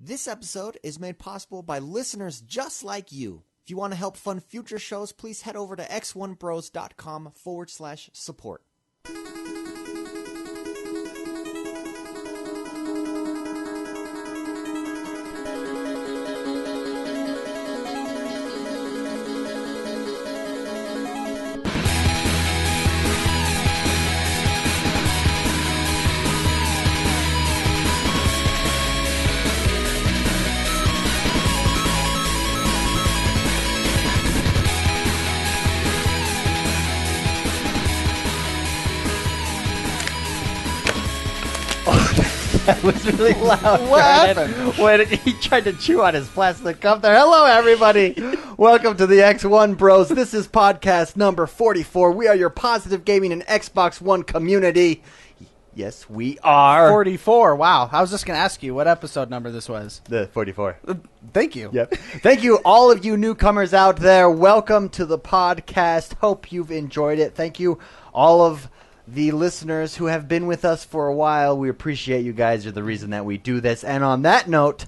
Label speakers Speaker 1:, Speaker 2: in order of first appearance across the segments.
Speaker 1: This episode is made possible by listeners just like you. If you want to help fund future shows, please head over to XoneBros.com/support.
Speaker 2: That was really loud.
Speaker 3: What happened?
Speaker 2: When he tried to chew on his plastic cup there. Hello, everybody. Welcome to the XoneBros. This is podcast number 44. We are your positive gaming and Xbox One community. Yes, we are.
Speaker 3: 44. Wow. I was just going to ask you what episode number this was.
Speaker 2: The 44.
Speaker 3: Thank you.
Speaker 2: Yep. Thank you, all of you newcomers out there. Welcome to the podcast. Hope you've enjoyed it. Thank you, all of the listeners who have been with us for a while. We appreciate you guys. You're the reason that we do this. And on that note,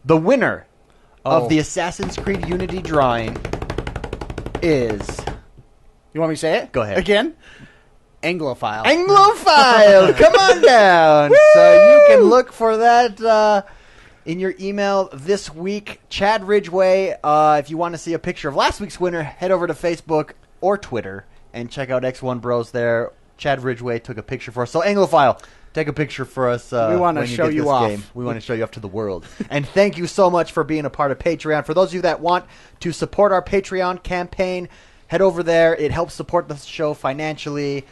Speaker 2: the winner of the Assassin's Creed Unity drawing is...
Speaker 3: You want me to say it?
Speaker 2: Go ahead.
Speaker 3: Again? Anglophile.
Speaker 2: Anglophile! Come on down! So you can look for that in your email this week. Chad Ridgway, if you want to see a picture of last week's winner, head over to Facebook or Twitter and check out X1Bros there. Chad Ridgway took a picture for us. So, Anglophile, take a picture for us.
Speaker 3: We want to show you off.
Speaker 2: Game. We want to show you off to the world. And thank you so much for being a part of Patreon. For those of you that want to support our Patreon campaign, head over there. It helps support the show financially.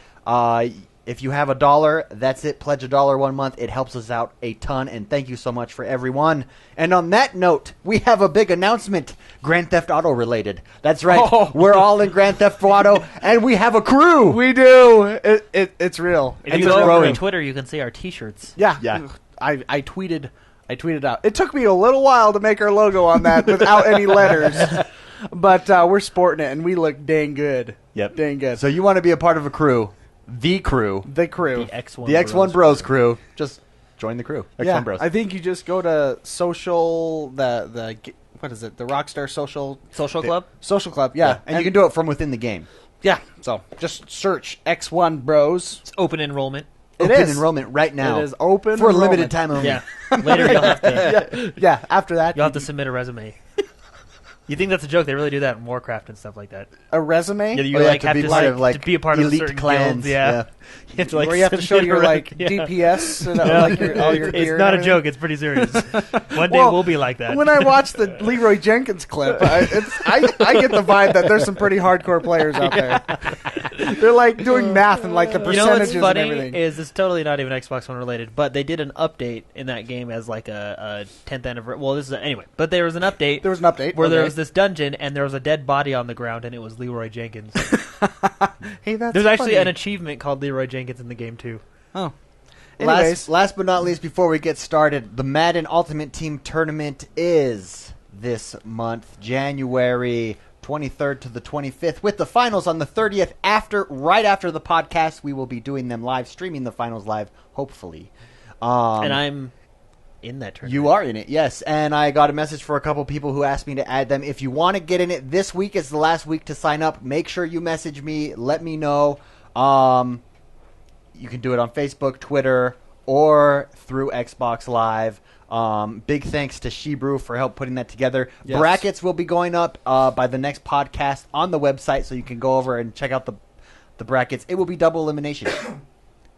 Speaker 2: If you have $1, that's it. Pledge $1 1 month. It helps us out a ton, and thank you so much for everyone. And on that note, we have a big announcement, Grand Theft Auto related. That's right.
Speaker 3: Oh.
Speaker 2: We're all in Grand Theft Auto, and we have a crew.
Speaker 3: We do. It's real.
Speaker 4: If you go over to Twitter, you can see our T-shirts.
Speaker 3: Yeah. I tweeted out. It took me a little while to make our logo on that without any letters. But we're sporting it, and we look dang good.
Speaker 2: Yep.
Speaker 3: Dang good.
Speaker 2: So you want to be a part of a crew. The crew.
Speaker 3: The crew.
Speaker 4: The
Speaker 2: X1Bros crew. Just join the crew. X1Bros.
Speaker 3: I think you just go to social, what is it? The Rockstar Social
Speaker 4: Club?
Speaker 3: Social Club, yeah.
Speaker 2: And you can do it from within the game.
Speaker 3: Yeah, so just search X1Bros.
Speaker 4: It's open enrollment.
Speaker 2: Open enrollment right now.
Speaker 3: It is open
Speaker 2: for a
Speaker 3: enrollment.
Speaker 2: limited time only.
Speaker 4: Yeah. Later you'll have to...
Speaker 3: Yeah, after that.
Speaker 4: You'll have to submit a resume. You think that's a joke? They really do that in Warcraft and stuff like that.
Speaker 3: A resume?
Speaker 4: Yeah, you
Speaker 2: have
Speaker 4: have
Speaker 2: to be
Speaker 4: to
Speaker 2: part of
Speaker 4: to be a part of
Speaker 2: elite
Speaker 4: certain
Speaker 2: clans.
Speaker 4: guilds. Yeah. You have to,
Speaker 3: where you have to show your DPS and all your gear.
Speaker 4: It's not a joke. It's pretty serious. One day we'll be like that.
Speaker 3: When I watch the Leroy Jenkins clip, I get the vibe that there's some pretty hardcore players out there. They're like doing math and like the percentages and everything.
Speaker 4: You know what's funny is it's totally not even Xbox One related, but they did an update in that game as like a 10th anniversary. Well, this is anyway, but there was an update.
Speaker 3: There was an update
Speaker 4: where there was this dungeon and there was a dead body on the ground and it was Leroy Jenkins.
Speaker 3: Hey, that's
Speaker 4: There's actually
Speaker 3: funny.
Speaker 4: an achievement called Leroy Jenkins in the game too.
Speaker 3: Oh. Anyways.
Speaker 2: Last but not least, before we get started, the Madden Ultimate Team Tournament is this month, January 23rd to the 25th, with the finals on the 30th. Right after the podcast, we will be doing them live, streaming the finals live, hopefully.
Speaker 4: And I'm in that tournament.
Speaker 2: You are in it, yes. And I got a message for a couple people who asked me to add them. If you want to get in it, this week is the last week to sign up. Make sure you message me. Let me know. You can do it on Facebook, Twitter, or through Xbox Live. Big thanks to Shebrew for help putting that together.
Speaker 3: Yes.
Speaker 2: Brackets will be going up by the next podcast on the website, so you can go over and check out the brackets. It will be double elimination.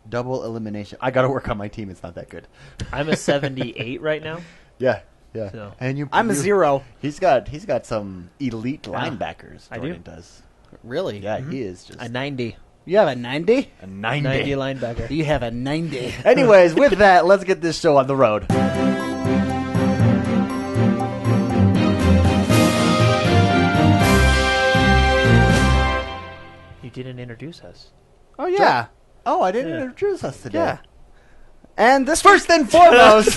Speaker 2: Double elimination. I got to work on my team. It's not that good.
Speaker 4: I'm a 78 right now.
Speaker 2: Yeah.
Speaker 4: So.
Speaker 2: And
Speaker 3: I'm a 0.
Speaker 2: He's got some elite linebackers.
Speaker 4: I
Speaker 2: Jordan
Speaker 4: do.
Speaker 2: does.
Speaker 3: Really?
Speaker 2: Yeah, he is just
Speaker 4: A 90.
Speaker 3: You have a 90?
Speaker 2: a 90.
Speaker 4: 90 linebacker.
Speaker 3: You have a 90.
Speaker 2: Anyways, with that, let's get this show on the road.
Speaker 4: You didn't introduce us.
Speaker 3: Oh, yeah.
Speaker 2: Oh, I didn't introduce us today.
Speaker 3: Yeah. And this
Speaker 2: First and foremost,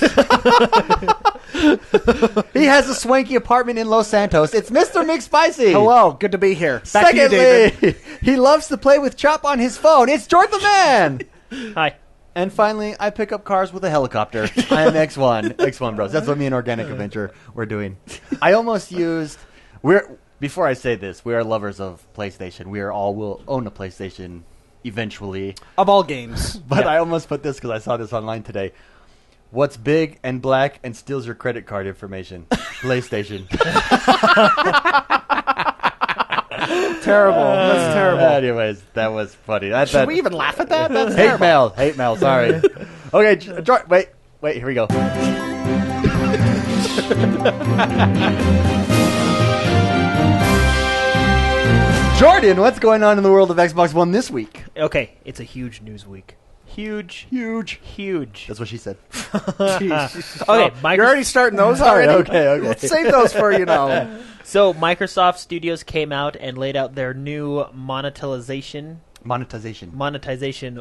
Speaker 2: he has a swanky apartment in Los Santos. It's Mr. McSpicy.
Speaker 3: Hello, good to be here. Back to you,
Speaker 2: Secondly,
Speaker 3: David.
Speaker 2: he loves to play with Chop on his phone. It's Jordan the Man.
Speaker 4: Hi.
Speaker 2: And finally, I pick up cars with a helicopter. I am XoneBros. That's what me and Organic Adventure were doing. I almost used... Before I say this, we are lovers of PlayStation. We are all will own a PlayStation eventually.
Speaker 3: Of all games.
Speaker 2: But I almost put this because I saw this online today. What's big and black and steals your credit card information? PlayStation.
Speaker 3: Terrible. That's terrible.
Speaker 2: Anyways, that was funny.
Speaker 3: Should we even laugh at that? That's
Speaker 2: hate
Speaker 3: terrible.
Speaker 2: mail. Sorry. Okay, wait. Here we go. Jordan, what's going on in the world of Xbox One this week?
Speaker 4: Okay, it's a huge news week. Huge.
Speaker 2: That's what she said.
Speaker 4: Okay,
Speaker 3: You're already starting those already?
Speaker 2: Okay.
Speaker 3: Let's save those for,
Speaker 4: So Microsoft Studios came out and laid out their new monetization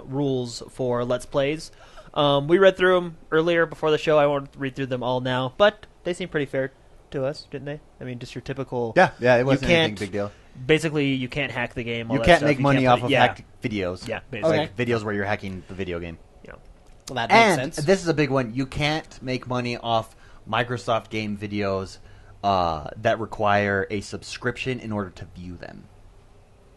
Speaker 4: rules for Let's Plays. We read through them earlier before the show. I won't read through them all now, but they seem pretty fair to us, didn't they? I mean, just your typical...
Speaker 2: Yeah, it wasn't anything big deal.
Speaker 4: Basically, you can't hack the game.
Speaker 2: You can't make money off of hacked videos.
Speaker 4: Yeah, basically.
Speaker 2: Like videos where you're hacking the video game.
Speaker 4: Yeah.
Speaker 3: Well, that makes sense.
Speaker 2: This is a big one. You can't make money off Microsoft game videos that require a subscription in order to view them,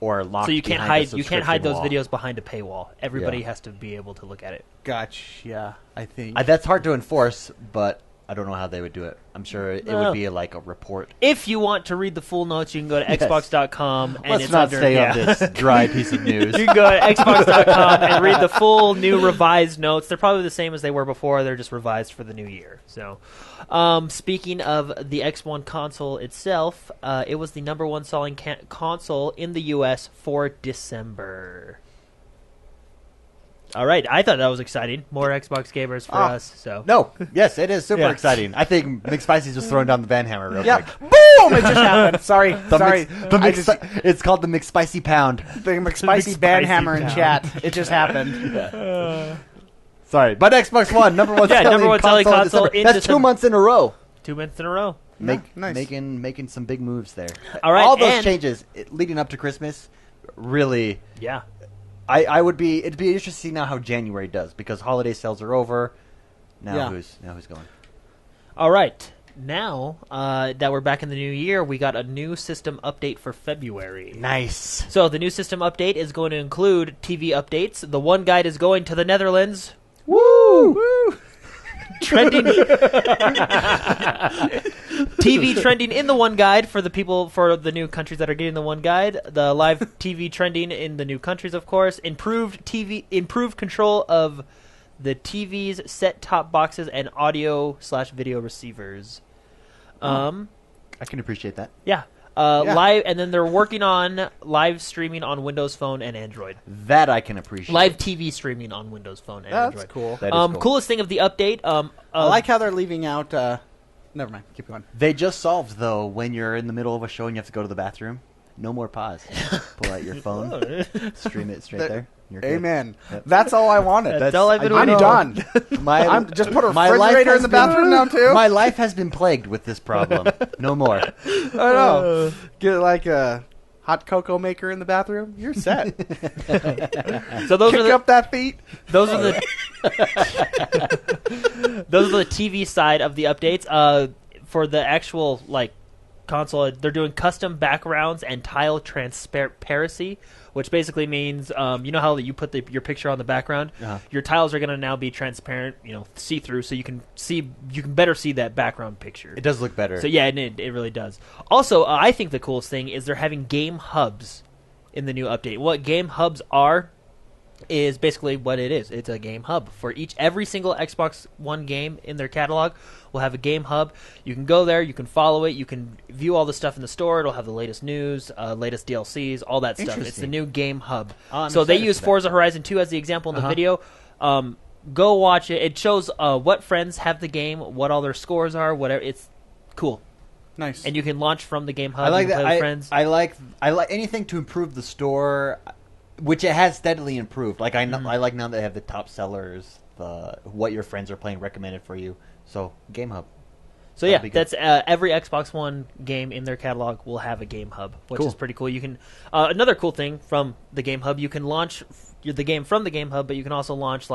Speaker 2: or locked.
Speaker 4: So you can't
Speaker 2: behind
Speaker 4: hide those
Speaker 2: wall.
Speaker 4: videos behind a paywall. Everybody has to be able to look at it.
Speaker 3: Gotcha, I think.
Speaker 2: That's hard to enforce, but I don't know how they would do it. I'm sure it would be like a report.
Speaker 4: If you want to read the full notes, you can go to Xbox.com. And
Speaker 2: Let's
Speaker 4: it's
Speaker 2: not
Speaker 4: under,
Speaker 2: stay on this dry piece of news.
Speaker 4: You can go to Xbox.com and read the full new revised notes. They're probably the same as they were before. They're just revised for the new year. So, speaking of the X1 console itself, it was the number one selling console in the U.S. for December. All right, I thought that was exciting. More Xbox gamers for us. So
Speaker 2: No, yes, it is super
Speaker 4: Yeah.
Speaker 2: exciting. I think McSpicy's just throwing down the van hammer real quick.
Speaker 3: Boom! It just happened. Sorry.
Speaker 2: It's called the McSpicy Pound.
Speaker 3: The McSpicy band hammer in chat. It just happened.
Speaker 2: Sorry, but Xbox One, number one selling
Speaker 4: number one selling console
Speaker 2: in December.
Speaker 4: in
Speaker 2: That's
Speaker 4: December.
Speaker 2: 2 months in a row.
Speaker 4: 2 months in a row.
Speaker 3: Nice.
Speaker 2: Making some big moves there.
Speaker 4: All right,
Speaker 2: all those
Speaker 4: and-
Speaker 2: changes leading up to Christmas, really.
Speaker 4: Yeah.
Speaker 2: It'd be interesting to see now how January does, because holiday sales are over. Now who's going?
Speaker 4: All right. Now that we're back in the new year, we got a new system update for February.
Speaker 2: Nice.
Speaker 4: So the new system update is going to include TV updates. The One Guide is going to the Netherlands.
Speaker 2: Woo! Woo!
Speaker 4: Trending TV trending in the One Guide for the new countries that are getting the One Guide. The live TV trending in the new countries, of course. Improved control of the TV's set-top boxes and audio/video receivers.
Speaker 2: I can appreciate that.
Speaker 4: Yeah. Live, and then they're working on live streaming on Windows Phone and Android.
Speaker 2: That I can appreciate.
Speaker 4: Live TV streaming on Windows Phone and Android.
Speaker 3: That's cool.
Speaker 2: That is cool.
Speaker 4: Coolest thing of the update.
Speaker 3: I like how they're leaving out... never mind. Keep going.
Speaker 2: They just solved, though, when you're in the middle of a show and you have to go to the bathroom. No more pause. Pull out your phone. Stream it straight there. You're good.
Speaker 3: Amen. That's all I wanted.
Speaker 4: That's all I've been
Speaker 3: I'm
Speaker 4: waiting
Speaker 3: done.
Speaker 2: I'm
Speaker 3: just put a
Speaker 2: my life
Speaker 3: refrigerator
Speaker 2: has
Speaker 3: in the
Speaker 2: been-
Speaker 3: bathroom now, too?
Speaker 2: My life has been plagued with this problem. No more.
Speaker 3: I know. Get like a hot cocoa maker in the bathroom. You're set.
Speaker 4: So those
Speaker 3: Kick
Speaker 4: are the,
Speaker 3: up that feet.
Speaker 4: those are the those are the TV side of the updates. For the actual console, they're doing custom backgrounds and tile transparency, which basically means you know how you put your picture on the background. Your tiles are going to now be transparent, see through, so you can better see that background picture.
Speaker 2: It does look better.
Speaker 4: So yeah, it really does. Also, I think the coolest thing is they're having game hubs in the new update. What game hubs are is basically what it is. It's a game hub for every single Xbox One game in their catalog. Will have a game hub. You can go there, you can follow it, you can view all the stuff in the store. It'll have the latest news, latest DLCs, all that stuff. It's the new game hub. So they use Forza Horizon 2 as the example in the video. Go watch it. It shows what friends have the game, what all their scores are, whatever. It's cool.
Speaker 3: Nice.
Speaker 4: And you can launch from the game hub.
Speaker 2: I like
Speaker 4: you can
Speaker 2: that.
Speaker 4: play with friends.
Speaker 2: I like anything to improve the store, which it has steadily improved. Like I like now that they have the top sellers, what your friends are playing recommended for you. So Game Hub.
Speaker 4: So yeah, that's every Xbox One game in their catalog will have a game hub, which is pretty cool. You can another cool thing from the game hub, you can launch the game from the game hub, but you can also launch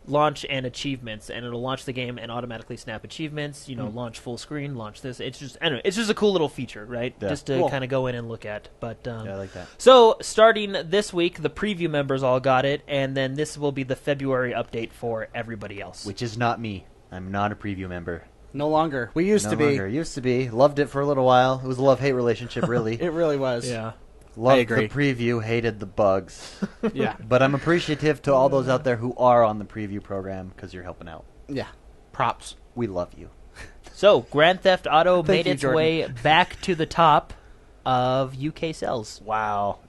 Speaker 4: launch and achievements, and it'll launch the game and automatically snap achievements. Launch full screen, launch this. It's just it's just a cool little feature, right?
Speaker 2: Yeah.
Speaker 4: Just to kind of go in and look at. But
Speaker 2: I like that.
Speaker 4: So starting this week, the preview members all got it, and then this will be the February update for everybody else.
Speaker 2: Which is not me. I'm not a preview member.
Speaker 3: No longer. We used to be.
Speaker 2: Used to be. Loved it for a little while. It was a love-hate relationship, really.
Speaker 3: It really was.
Speaker 4: Yeah.
Speaker 2: Loved the preview, hated the bugs.
Speaker 3: Yeah.
Speaker 2: But I'm appreciative to all those out there who are on the preview program because you're helping out.
Speaker 3: Yeah. Props.
Speaker 2: We love you.
Speaker 4: So, Grand Theft Auto made
Speaker 3: you,
Speaker 4: its
Speaker 3: Jordan.
Speaker 4: way back to the top of UK sales.
Speaker 2: Wow.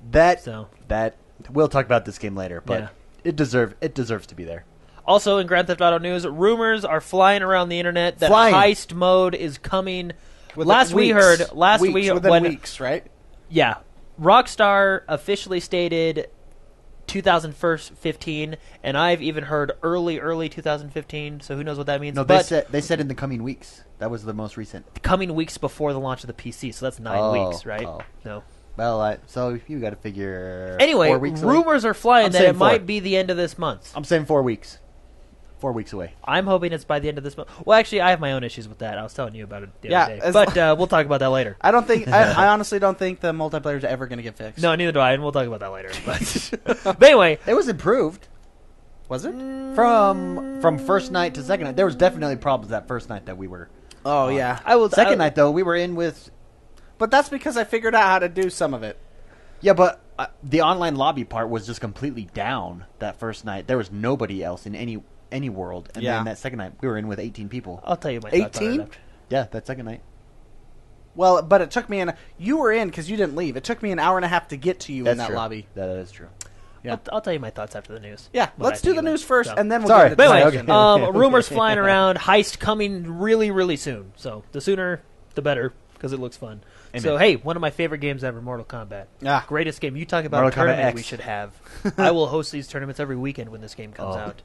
Speaker 2: We'll talk about this game later, but it deserves to be there.
Speaker 4: Also, in Grand Theft Auto news, rumors are flying around the internet that heist mode is coming. Last we heard,
Speaker 3: within weeks, right?
Speaker 4: Yeah. Rockstar officially stated 2015, and I've even heard early 2015, so who knows what that means.
Speaker 2: No, they said in the coming weeks. That was the most recent.
Speaker 4: Coming weeks before the launch of the PC, so that's 9 weeks, right?
Speaker 2: Oh.
Speaker 4: No.
Speaker 2: Well, so you got to figure.
Speaker 4: Anyway,
Speaker 2: 4 weeks away.
Speaker 4: rumors are flying that it
Speaker 2: 4.
Speaker 4: might be the end of this month.
Speaker 2: I'm saying 4 weeks. 4 weeks away.
Speaker 4: I'm hoping it's by the end of this month. Well, actually, I have my own issues with that. I was telling you about it the other day.
Speaker 3: as-
Speaker 4: But we'll talk about that later.
Speaker 3: I don't think. I honestly don't think the multiplayer is ever going to get fixed.
Speaker 4: No, neither do I, and we'll talk about that later. But anyway,
Speaker 2: It was improved
Speaker 3: Was it?
Speaker 2: from first night to second night. There was definitely problems that first night that we were.
Speaker 3: Oh yeah.
Speaker 2: Second night though, we were in with.
Speaker 3: But that's because I figured out how to do some of it.
Speaker 2: Yeah, but the online lobby part was just completely down that first night. There was nobody else in any world, and then that second night we were in with 18 people.
Speaker 4: I'll tell you my thoughts on it
Speaker 3: 18?
Speaker 4: after.
Speaker 2: Yeah, that second night.
Speaker 3: Well, but it took me you were in because you didn't leave. It took me an hour and a half to get to you in that
Speaker 2: true.
Speaker 3: lobby.
Speaker 2: That is true.
Speaker 3: Yeah.
Speaker 4: I'll tell you my thoughts after the news.
Speaker 3: Yeah,
Speaker 4: What
Speaker 3: let's
Speaker 4: I
Speaker 3: do
Speaker 4: think
Speaker 3: the
Speaker 4: about
Speaker 3: news
Speaker 4: it.
Speaker 3: first,
Speaker 4: So.
Speaker 3: and then we'll
Speaker 2: Sorry.
Speaker 3: get
Speaker 4: But
Speaker 3: into
Speaker 4: anyway,
Speaker 3: discussion.
Speaker 4: rumors flying around, heist coming really, really soon. So the sooner, the better, because it looks fun.
Speaker 2: Amen.
Speaker 4: So hey, one of my favorite games ever, Mortal Kombat.
Speaker 3: Ah.
Speaker 4: Greatest game. You talk about
Speaker 2: Mortal
Speaker 4: a tournament
Speaker 2: Kombat X.
Speaker 4: we should have. I will host these tournaments every weekend when this game comes out.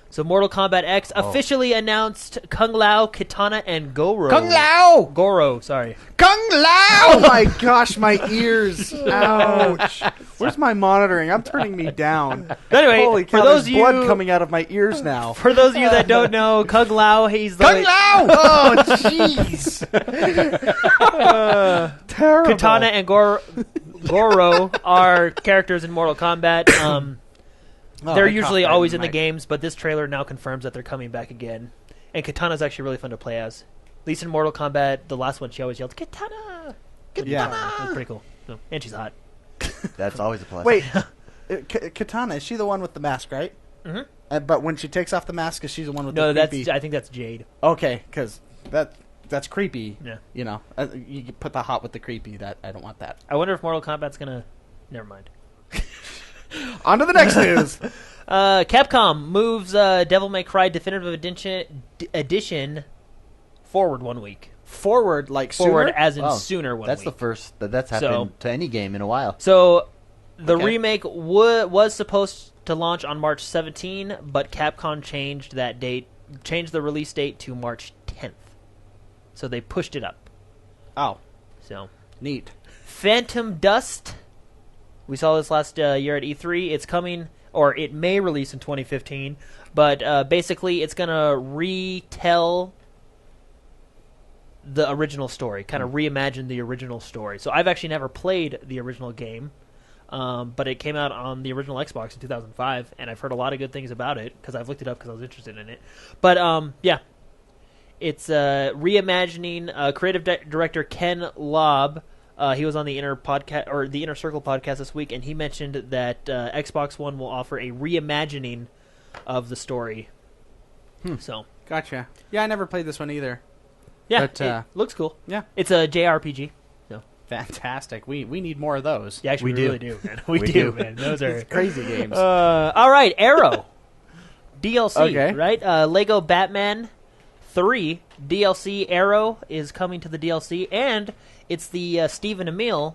Speaker 4: So Mortal Kombat X officially announced Kung Lao, Kitana, and Goro.
Speaker 2: Kung Lao!
Speaker 4: Goro, sorry.
Speaker 2: Kung Lao!
Speaker 3: Oh my gosh, my ears! Ouch! Where's my monitoring? I'm turning me down.
Speaker 4: Anyway,
Speaker 3: Holy
Speaker 4: for
Speaker 3: cow!
Speaker 4: those
Speaker 3: There's
Speaker 4: of
Speaker 3: blood
Speaker 4: you
Speaker 3: coming out of my ears now.
Speaker 4: for those of you that don't know, Kung Lao, he's the
Speaker 2: Kung Lao!
Speaker 3: Oh jeez! Terrible.
Speaker 4: Kitana and Goro are characters in Mortal Kombat.
Speaker 3: Oh,
Speaker 4: They're
Speaker 3: I
Speaker 4: usually
Speaker 3: coughed right
Speaker 4: always
Speaker 3: in
Speaker 4: in the
Speaker 3: mic.
Speaker 4: games, but this trailer now confirms that they're coming back again. And Kitana's actually really fun to play as. At least in Mortal Kombat, the last one, she always yelled, Kitana! Kitana!
Speaker 3: Yeah.
Speaker 4: It was pretty cool. So, and she's hot.
Speaker 2: That's always a plus.
Speaker 3: Wait, Kitana, is she the one with the mask, right?
Speaker 4: Mm-hmm.
Speaker 3: But when she takes off the mask, is she the one with
Speaker 4: No,
Speaker 3: the creepy?
Speaker 4: I think that's Jade.
Speaker 3: Okay, because that's creepy.
Speaker 4: Yeah.
Speaker 3: You know, you could put the hot with the creepy. That I don't want that.
Speaker 4: I wonder if Mortal Kombat's gonna... Never mind.
Speaker 3: On to the next news.
Speaker 4: Capcom moves Devil May Cry Definitive Edition forward 1 week.
Speaker 3: Forward, like
Speaker 4: Forward
Speaker 3: sooner?
Speaker 4: as in
Speaker 2: Wow.
Speaker 4: sooner 1
Speaker 2: That's
Speaker 4: week.
Speaker 2: the first that's happened to any game in a while.
Speaker 4: So the
Speaker 3: Okay.
Speaker 4: remake was supposed to launch on March 17, but Capcom changed the release date to March 10th. So they pushed it up.
Speaker 3: Oh,
Speaker 4: So
Speaker 3: neat.
Speaker 4: Phantom Dust, we saw this last year at E3. It's coming, or it may release in 2015, but basically it's going to retell the original story, kind of reimagine the original story. So I've actually never played the original game, but it came out on the original Xbox in 2005, and I've heard a lot of good things about it because I've looked it up because I was interested in it. But yeah, it's reimagining. Creative director Ken Lobb. He was on the Inner Circle podcast this week, and he mentioned that Xbox One will offer a reimagining of the story. So
Speaker 3: Gotcha. Yeah, I never played this one either.
Speaker 4: yeah,
Speaker 3: But,
Speaker 4: it looks cool.
Speaker 3: Yeah,
Speaker 4: It's a JRPG. So
Speaker 3: fantastic. We need more of those.
Speaker 4: yeah, actually,
Speaker 2: We
Speaker 4: we
Speaker 2: do.
Speaker 4: really do, man. We
Speaker 2: We
Speaker 4: do,
Speaker 2: do.
Speaker 4: man. Those are
Speaker 3: Crazy games.
Speaker 4: all right. Arrow DLC,
Speaker 3: Okay.
Speaker 4: right? Lego Batman 3 DLC Arrow is coming to the DLC, and it's the Stephen Amell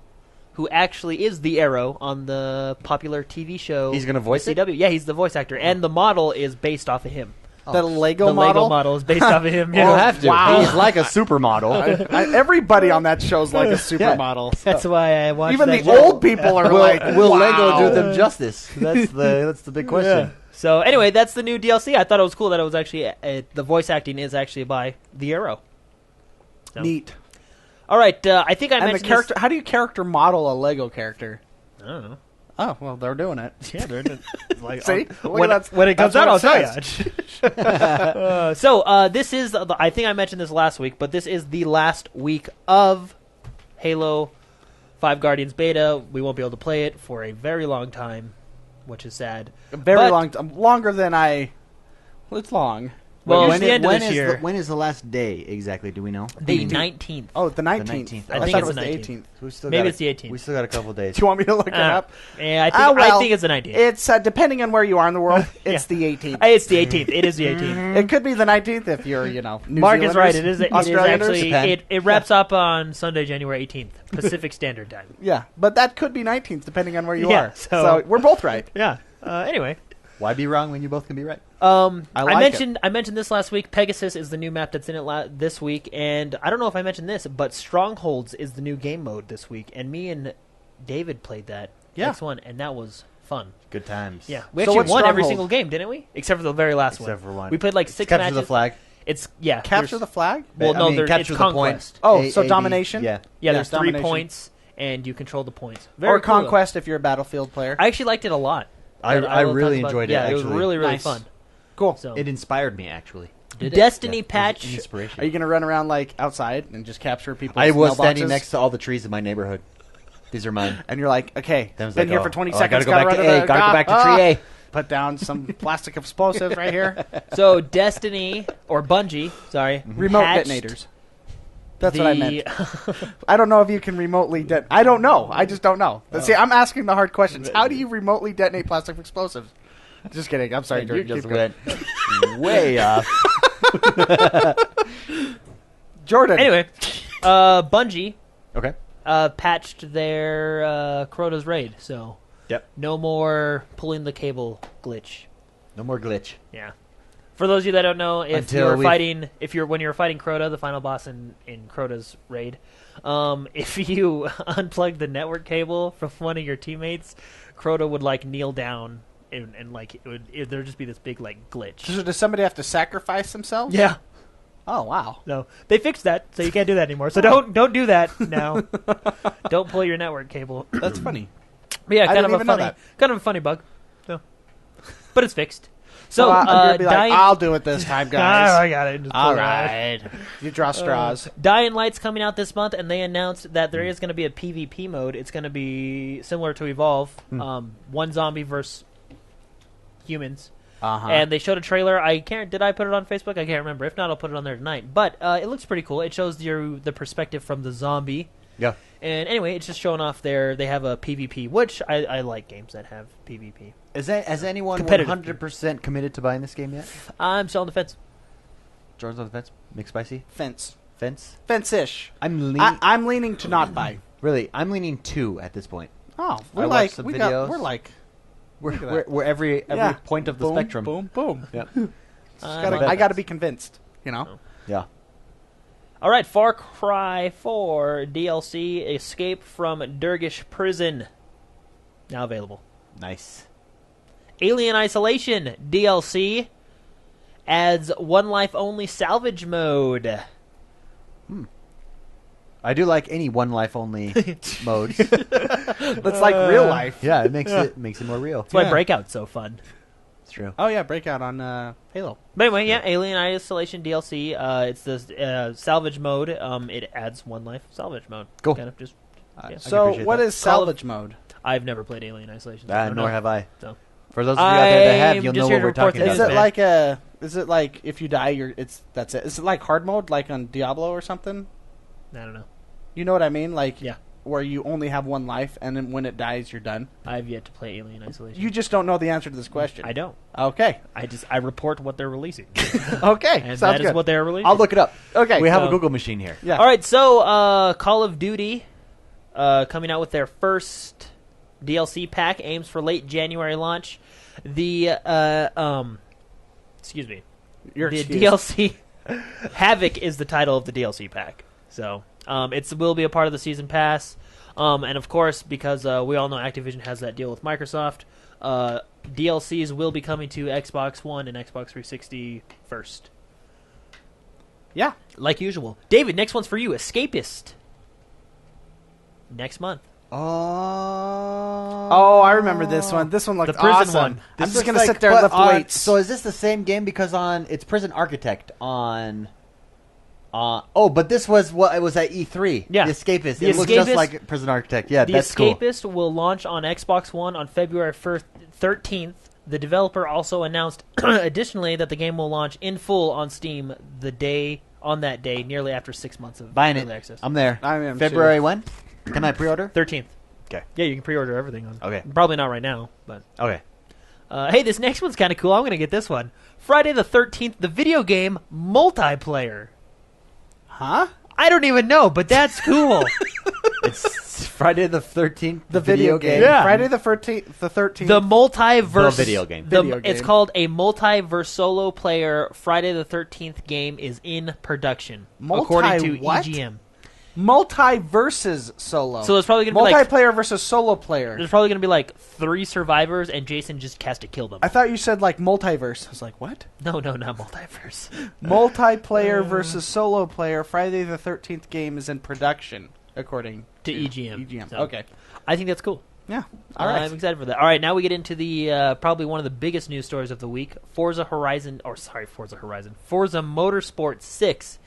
Speaker 4: who actually is the Arrow on the popular TV show.
Speaker 2: He's gonna voice it?
Speaker 4: CW. Yeah, he's the voice actor, and the model is based off of him.
Speaker 3: The Lego
Speaker 4: The
Speaker 3: model.
Speaker 4: Lego model is based off of him.
Speaker 2: You don't
Speaker 4: Yeah.
Speaker 2: have to.
Speaker 3: Wow.
Speaker 2: He's like a supermodel.
Speaker 3: Everybody on that show's like a supermodel.
Speaker 4: That's why I watched
Speaker 3: Even
Speaker 4: that
Speaker 3: the
Speaker 4: show.
Speaker 3: old people are
Speaker 2: will
Speaker 3: like,
Speaker 2: will
Speaker 3: wow.
Speaker 2: Lego do them justice? That's the big question.
Speaker 4: So anyway, that's the new DLC. I thought it was cool that it was actually the voice acting is actually by the Arrow. So.
Speaker 3: Neat.
Speaker 4: All right, I think I
Speaker 3: And the
Speaker 4: mentioned
Speaker 3: character.
Speaker 4: this.
Speaker 3: How do you character model a Lego character?
Speaker 4: I don't know.
Speaker 3: Oh, well, they're doing it.
Speaker 4: Yeah, they're like
Speaker 3: See?
Speaker 4: when
Speaker 3: That's-
Speaker 4: it comes out, I'll
Speaker 3: that's
Speaker 4: tell
Speaker 3: what
Speaker 4: you. So this is. I think I mentioned this last week, but this is the last week of Halo 5 Guardians beta. We won't be able to play it for a very long time, which is sad.
Speaker 3: Very
Speaker 4: But-
Speaker 3: long time. Longer than I... Well, it's long.
Speaker 4: Well,
Speaker 1: when
Speaker 4: it's the end of
Speaker 1: when
Speaker 4: this
Speaker 1: is
Speaker 4: year.
Speaker 1: when is the last day exactly? Do we know?
Speaker 4: The 19th.
Speaker 3: Oh, the 19th.
Speaker 1: 19th.
Speaker 3: I,
Speaker 4: I think
Speaker 3: thought
Speaker 4: it's
Speaker 3: it was
Speaker 4: the
Speaker 3: the
Speaker 4: 19th.
Speaker 3: 18th.
Speaker 1: We still
Speaker 4: Maybe
Speaker 1: got
Speaker 4: it's the 18th.
Speaker 1: We still got a couple days.
Speaker 3: Do you want me to look it up?
Speaker 4: Yeah,
Speaker 3: Well,
Speaker 4: I think it's the 19th.
Speaker 3: It's depending on where you are in the world. It's
Speaker 4: Yeah.
Speaker 3: the 18th.
Speaker 4: It's the 18th. It is the 18th.
Speaker 3: It could be the 19th if you're, New
Speaker 4: Mark is
Speaker 3: Zealanders,
Speaker 4: right. It is
Speaker 3: Australians.
Speaker 4: actually
Speaker 1: Japan.
Speaker 4: it wraps up on Sunday, January 18th, Pacific Standard Time.
Speaker 3: Yeah, but that could be 19th depending on where you
Speaker 4: Yeah,
Speaker 3: are.
Speaker 4: so-
Speaker 3: So we're both right.
Speaker 4: Yeah. Anyway,
Speaker 1: Why be wrong when you both can be right?
Speaker 3: I like
Speaker 4: I mentioned this last week. Pegasus is the new map that's in it this week, and I don't know if I mentioned this, but Strongholds is the new game mode this week, and me and David played that X1, and that was fun.
Speaker 1: Good times.
Speaker 4: Yeah, we
Speaker 3: So
Speaker 4: actually
Speaker 3: what's
Speaker 4: won every
Speaker 3: Stronghold?
Speaker 4: single game, didn't we? Except for the very last
Speaker 1: Except for one.
Speaker 4: We played like 6
Speaker 1: Capture
Speaker 4: matches.
Speaker 1: the flag.
Speaker 4: It's
Speaker 3: Capture
Speaker 4: there's-
Speaker 3: the flag?
Speaker 4: Well,
Speaker 1: I
Speaker 4: no,
Speaker 1: mean, capture
Speaker 4: it's
Speaker 1: the point.
Speaker 4: conquest.
Speaker 3: Oh, so
Speaker 1: A, B,
Speaker 3: domination?
Speaker 1: Yeah.
Speaker 4: Yeah,
Speaker 3: Yeah,
Speaker 4: there's 3
Speaker 3: domination.
Speaker 4: points, and you control the points. Very
Speaker 3: Or
Speaker 4: cool, though.
Speaker 3: Conquest if you're a Battlefield player.
Speaker 4: I actually liked it a lot.
Speaker 1: I
Speaker 4: will
Speaker 1: really
Speaker 4: talk about-
Speaker 1: enjoyed it,
Speaker 4: Yeah, it was
Speaker 1: actually.
Speaker 4: really, really
Speaker 3: Nice.
Speaker 4: fun.
Speaker 3: Cool.
Speaker 4: So
Speaker 1: It inspired me, actually.
Speaker 4: Destiny
Speaker 1: Yeah, it was
Speaker 4: patch.
Speaker 1: Inspiration.
Speaker 3: Are you going to run around like outside and just capture people's
Speaker 1: I was
Speaker 3: mailboxes?
Speaker 1: standing next to all the trees in my neighborhood. These are mine.
Speaker 3: And you're like, okay,
Speaker 1: Then I was
Speaker 3: been
Speaker 1: like,
Speaker 3: here
Speaker 1: oh,
Speaker 3: for 20
Speaker 1: I
Speaker 3: seconds.
Speaker 1: gotta go back to
Speaker 3: run
Speaker 1: A. Gotta go back to tree A.
Speaker 3: Put down some plastic explosives right here.
Speaker 4: So Destiny or Bungie, sorry,
Speaker 3: Remote
Speaker 4: patched
Speaker 3: detonators. That's what I meant.
Speaker 4: the-
Speaker 3: I don't know if you can remotely detonate. I don't know. I just don't know. See, I'm asking the hard questions. How do you remotely detonate plastic explosives? Just kidding. I'm sorry,
Speaker 1: You
Speaker 3: Jordan.
Speaker 1: just
Speaker 3: Keep going.
Speaker 1: went way off.
Speaker 3: Jordan.
Speaker 4: Anyway, Bungie
Speaker 1: Okay.
Speaker 4: patched their Crota's raid, so
Speaker 1: Yep.
Speaker 4: no more pulling the cable glitch.
Speaker 1: No more glitch.
Speaker 4: Yeah. For those of you that don't know, if
Speaker 1: Until
Speaker 4: you're
Speaker 1: we-
Speaker 4: fighting, when you're fighting Crota, the final boss in Crota's raid, if you unplug the network cable from one of your teammates, Crota would like kneel down and like there'd just be this big like glitch.
Speaker 3: So does somebody have to sacrifice themselves?
Speaker 4: Yeah.
Speaker 3: Oh, wow.
Speaker 4: No, they fixed that, so you can't do that anymore. So don't do that now. Don't pull your network cable.
Speaker 3: That's funny.
Speaker 4: But yeah,
Speaker 3: I
Speaker 4: kind of
Speaker 3: didn't
Speaker 4: a
Speaker 3: even know
Speaker 4: funny,
Speaker 3: that.
Speaker 4: kind of a funny bug. So, but it's fixed. So
Speaker 3: So I'm going to be like,
Speaker 4: Dying.
Speaker 3: I'll do it this time, guys.
Speaker 4: I got it. Just
Speaker 3: All
Speaker 4: pull it out.
Speaker 3: right. You draw straws.
Speaker 4: Dying Light's coming out this month, and they announced that there is going to be a PvP mode. It's going to be similar to Evolve, one zombie versus humans.
Speaker 3: Uh-huh.
Speaker 4: And they showed a trailer. Did I put it on Facebook? I can't remember. If not, I'll put it on there tonight. But it looks pretty cool. It shows the perspective from the zombie.
Speaker 1: Yeah.
Speaker 4: And anyway, it's just showing off they have a PvP, which I like games that have PvP.
Speaker 1: Has anyone
Speaker 4: Competitive.
Speaker 1: 100% committed to buying this game yet?
Speaker 4: I'm still on the fence.
Speaker 1: George's on the fence. McSpicy.
Speaker 3: Fence.
Speaker 1: Fence.
Speaker 3: Fence-ish.
Speaker 1: I'm leaning.
Speaker 3: I'm leaning to not buy.
Speaker 1: Really, I'm leaning 2 at this point.
Speaker 3: Oh,
Speaker 1: I watched some
Speaker 3: we're
Speaker 1: videos.
Speaker 3: like
Speaker 1: We're,
Speaker 3: Look at
Speaker 1: we're,
Speaker 3: that.
Speaker 1: we're every
Speaker 3: yeah.
Speaker 1: point of the
Speaker 3: boom,
Speaker 1: spectrum.
Speaker 3: Boom, boom.
Speaker 1: Yeah.
Speaker 3: I got to be convinced. You know.
Speaker 1: Yeah.
Speaker 4: All right, Far Cry 4 DLC Escape from Durgish Prison. Now available.
Speaker 1: Nice.
Speaker 4: Alien Isolation DLC adds one life only salvage mode.
Speaker 1: I do like any one life only modes.
Speaker 3: That's like real life.
Speaker 1: Yeah, it makes it more real.
Speaker 4: That's why
Speaker 3: Yeah.
Speaker 4: Breakout's so fun.
Speaker 1: It's true.
Speaker 3: Oh yeah, Breakout on Halo.
Speaker 4: But anyway, yeah, Alien Isolation DLC. It's the salvage mode. It adds one life salvage mode.
Speaker 1: Cool.
Speaker 4: Kind of just.
Speaker 1: I
Speaker 4: Yeah.
Speaker 3: So
Speaker 1: appreciate
Speaker 3: what
Speaker 1: that.
Speaker 3: is salvage mode?
Speaker 4: I've never played Alien Isolation. so I don't
Speaker 1: Nor
Speaker 4: know.
Speaker 1: have I.
Speaker 4: So.
Speaker 1: For those of you out there that have,
Speaker 4: I'm
Speaker 1: you'll
Speaker 4: just
Speaker 1: know
Speaker 4: here
Speaker 1: what
Speaker 4: to
Speaker 1: we're
Speaker 4: report
Speaker 1: talking
Speaker 4: the
Speaker 1: about.
Speaker 3: Is
Speaker 4: news,
Speaker 3: it
Speaker 4: man.
Speaker 3: is it like if you die that's it? Is it like hard mode like on Diablo or something?
Speaker 4: I don't know.
Speaker 3: You know what I mean? Like
Speaker 4: Yeah.
Speaker 3: where you only have one life and then when it dies you're done.
Speaker 4: I've yet to play Alien Isolation.
Speaker 3: You just don't know the answer to this question.
Speaker 4: I don't.
Speaker 3: Okay.
Speaker 4: I report what they're releasing,
Speaker 3: Okay.
Speaker 4: and
Speaker 3: Sounds
Speaker 4: that is
Speaker 3: good.
Speaker 4: what they're releasing.
Speaker 1: I'll look it up.
Speaker 3: Okay.
Speaker 1: We have a
Speaker 4: so-
Speaker 1: Google machine here.
Speaker 3: Yeah.
Speaker 4: All right, so Call of Duty coming out with their first DLC pack, aims for late January launch. The excuse me,
Speaker 3: You're
Speaker 4: the
Speaker 3: excused.
Speaker 4: DLC Havoc is the title of the DLC pack. So it will be a part of the season pass, and of course because we all know Activision has that deal with Microsoft. DLCs will be coming to Xbox One and Xbox 360 first.
Speaker 3: Yeah.
Speaker 4: Like usual. David, next one's for you. Escapist. Next month.
Speaker 3: Oh, I remember this one. This one looked
Speaker 4: The prison
Speaker 3: awesome.
Speaker 4: one.
Speaker 3: I'm
Speaker 2: This
Speaker 3: just going
Speaker 2: looks
Speaker 3: to
Speaker 2: like-
Speaker 3: sit there and
Speaker 2: but
Speaker 3: lift weights.
Speaker 2: So is this the same game? Because it's Prison Architect on... but this was what it was at E3.
Speaker 4: Yeah.
Speaker 2: The Escapist.
Speaker 4: The
Speaker 2: It looks just
Speaker 4: Escapist-
Speaker 2: like Prison Architect. Yeah,
Speaker 4: The
Speaker 2: that's cool.
Speaker 4: Escapist will launch on Xbox One on February 13th. The developer also announced additionally that the game will launch in full on Steam on that day, nearly after 6 months of
Speaker 2: Buying
Speaker 4: early
Speaker 2: it.
Speaker 4: access.
Speaker 2: I'm there.
Speaker 3: I am
Speaker 2: February
Speaker 3: too.
Speaker 2: when? Can I pre-order?
Speaker 4: 13th.
Speaker 2: Okay.
Speaker 4: Yeah, you can pre-order everything on.
Speaker 2: Okay.
Speaker 4: Probably not right now, but
Speaker 2: Okay.
Speaker 4: hey, this next one's kind of cool. I'm going to get this one. Friday the 13th, the video game multiplayer.
Speaker 3: Huh?
Speaker 4: I don't even know, but that's cool.
Speaker 2: It's Friday the 13th.
Speaker 3: The video game.
Speaker 4: Yeah.
Speaker 3: Friday the 13th. The 13th.
Speaker 4: The multiverse
Speaker 2: The video game.
Speaker 3: Video
Speaker 4: It's
Speaker 3: game.
Speaker 4: called a multiverse solo player Friday the 13th game is in production, according to
Speaker 3: what?
Speaker 4: EGM.
Speaker 3: Multi-versus solo.
Speaker 4: So it's probably gonna be like-
Speaker 3: multiplayer versus solo player.
Speaker 4: There's probably going to be like 3 survivors, and Jason just has to kill them.
Speaker 3: I thought you said like multiverse. I was like, what?
Speaker 4: No, not multiverse.
Speaker 3: Multiplayer versus solo player. Friday the 13th game is in production, according
Speaker 4: To EGM.
Speaker 3: EGM.
Speaker 4: So-
Speaker 3: Okay.
Speaker 4: I think that's cool.
Speaker 3: Yeah. All right.
Speaker 4: I'm excited for that. All right, now we get into the probably one of the biggest news stories of the week. Forza Motorsport 6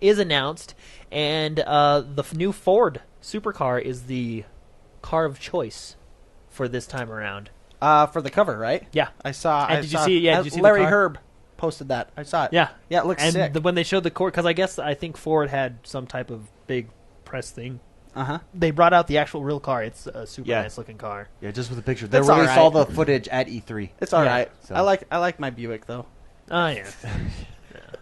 Speaker 4: is announced, and the new Ford supercar is the car of choice for this time around.
Speaker 3: For the cover, right?
Speaker 4: Yeah.
Speaker 3: I saw.
Speaker 4: And did you see- yeah, did you see the
Speaker 3: Larry
Speaker 4: car?
Speaker 3: Herb posted that. I saw it.
Speaker 4: Yeah.
Speaker 3: Yeah, it looks
Speaker 4: And
Speaker 3: sick.
Speaker 4: when they showed the core, because I think Ford had some type of big press thing.
Speaker 3: Uh-huh.
Speaker 4: They brought out the actual real car. It's a super
Speaker 2: Yeah.
Speaker 4: nice looking car.
Speaker 2: Yeah, just with the picture. They
Speaker 3: It's
Speaker 2: released
Speaker 3: alright.
Speaker 2: all the footage at E3.
Speaker 3: It's all
Speaker 4: Yeah.
Speaker 3: right.
Speaker 2: So-
Speaker 3: I like my Buick though.
Speaker 4: Oh yeah.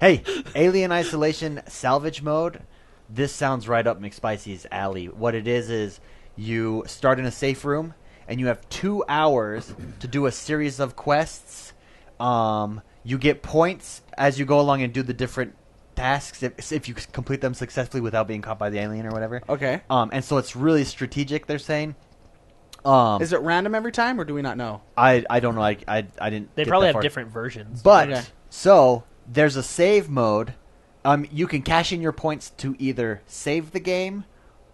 Speaker 2: Hey, Alien Isolation salvage mode. This sounds right up McSpicy's alley. What it is you start in a safe room and you have 2 hours to do a series of quests. You get points as you go along and do the different tasks if you complete them successfully without being caught by the alien or whatever.
Speaker 3: Okay.
Speaker 2: And so it's really strategic. They're saying.
Speaker 3: Is it random every time, or do we not know?
Speaker 2: I don't know. I didn't.
Speaker 4: They
Speaker 2: get
Speaker 4: probably
Speaker 2: that
Speaker 4: have
Speaker 2: far.
Speaker 4: different versions.
Speaker 2: But
Speaker 3: Okay.
Speaker 2: so there's a save mode. You can cash in your points to either save the game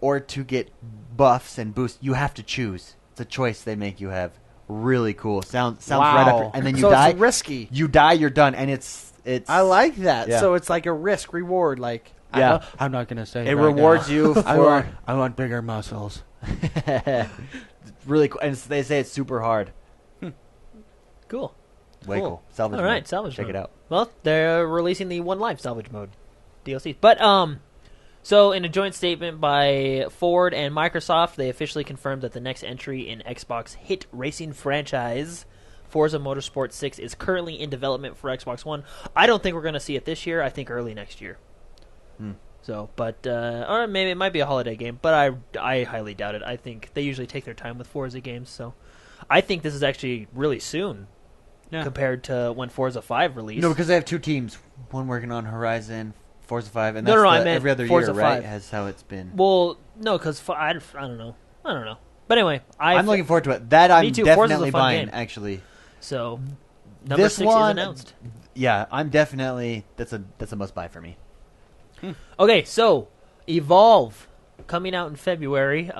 Speaker 2: or to get buffs and boosts. You have to choose. It's a choice they make you have. Really cool. Sounds right up. And then you
Speaker 3: so
Speaker 2: die.
Speaker 3: It's risky.
Speaker 2: You die. You're done. And it's.
Speaker 3: I like that.
Speaker 2: Yeah.
Speaker 3: So it's like a risk reward. Like
Speaker 2: Yeah.
Speaker 3: I'm not gonna say
Speaker 2: It rewards you for.
Speaker 3: I want bigger muscles.
Speaker 2: Really cool. And they say it's super hard.
Speaker 4: Cool.
Speaker 2: Way cool. Salvage
Speaker 4: All right,
Speaker 2: mode.
Speaker 4: salvage
Speaker 2: Check
Speaker 4: mode.
Speaker 2: it out.
Speaker 4: Well, they're releasing the One Life salvage mode DLC. But so in a joint statement by Ford and Microsoft, they officially confirmed that the next entry in Xbox hit racing franchise Forza Motorsport 6 is currently in development for Xbox One. I don't think we're going to see it this year. I think early next year. So, but or maybe it might be a holiday game, but I highly doubt it. I think they usually take their time with Forza games, so I think this is actually really soon compared to when Forza 5 released.
Speaker 2: No, because they have 2 teams. One working on Horizon, Forza 5, and
Speaker 4: No,
Speaker 2: that's
Speaker 4: no, I meant
Speaker 2: every other
Speaker 4: Forza
Speaker 2: year, right?
Speaker 4: 5.
Speaker 2: Has how it's been.
Speaker 4: Well, no, because I don't know. But anyway,
Speaker 2: I'm looking forward to it. That I'm
Speaker 4: Me too. Forza's a
Speaker 2: definitely
Speaker 4: fun
Speaker 2: buying,
Speaker 4: game.
Speaker 2: actually.
Speaker 4: So number
Speaker 2: This
Speaker 4: 6
Speaker 2: one-
Speaker 4: is announced.
Speaker 2: Yeah, I'm definitely that's a must buy for me.
Speaker 4: Okay, so Evolve coming out in February.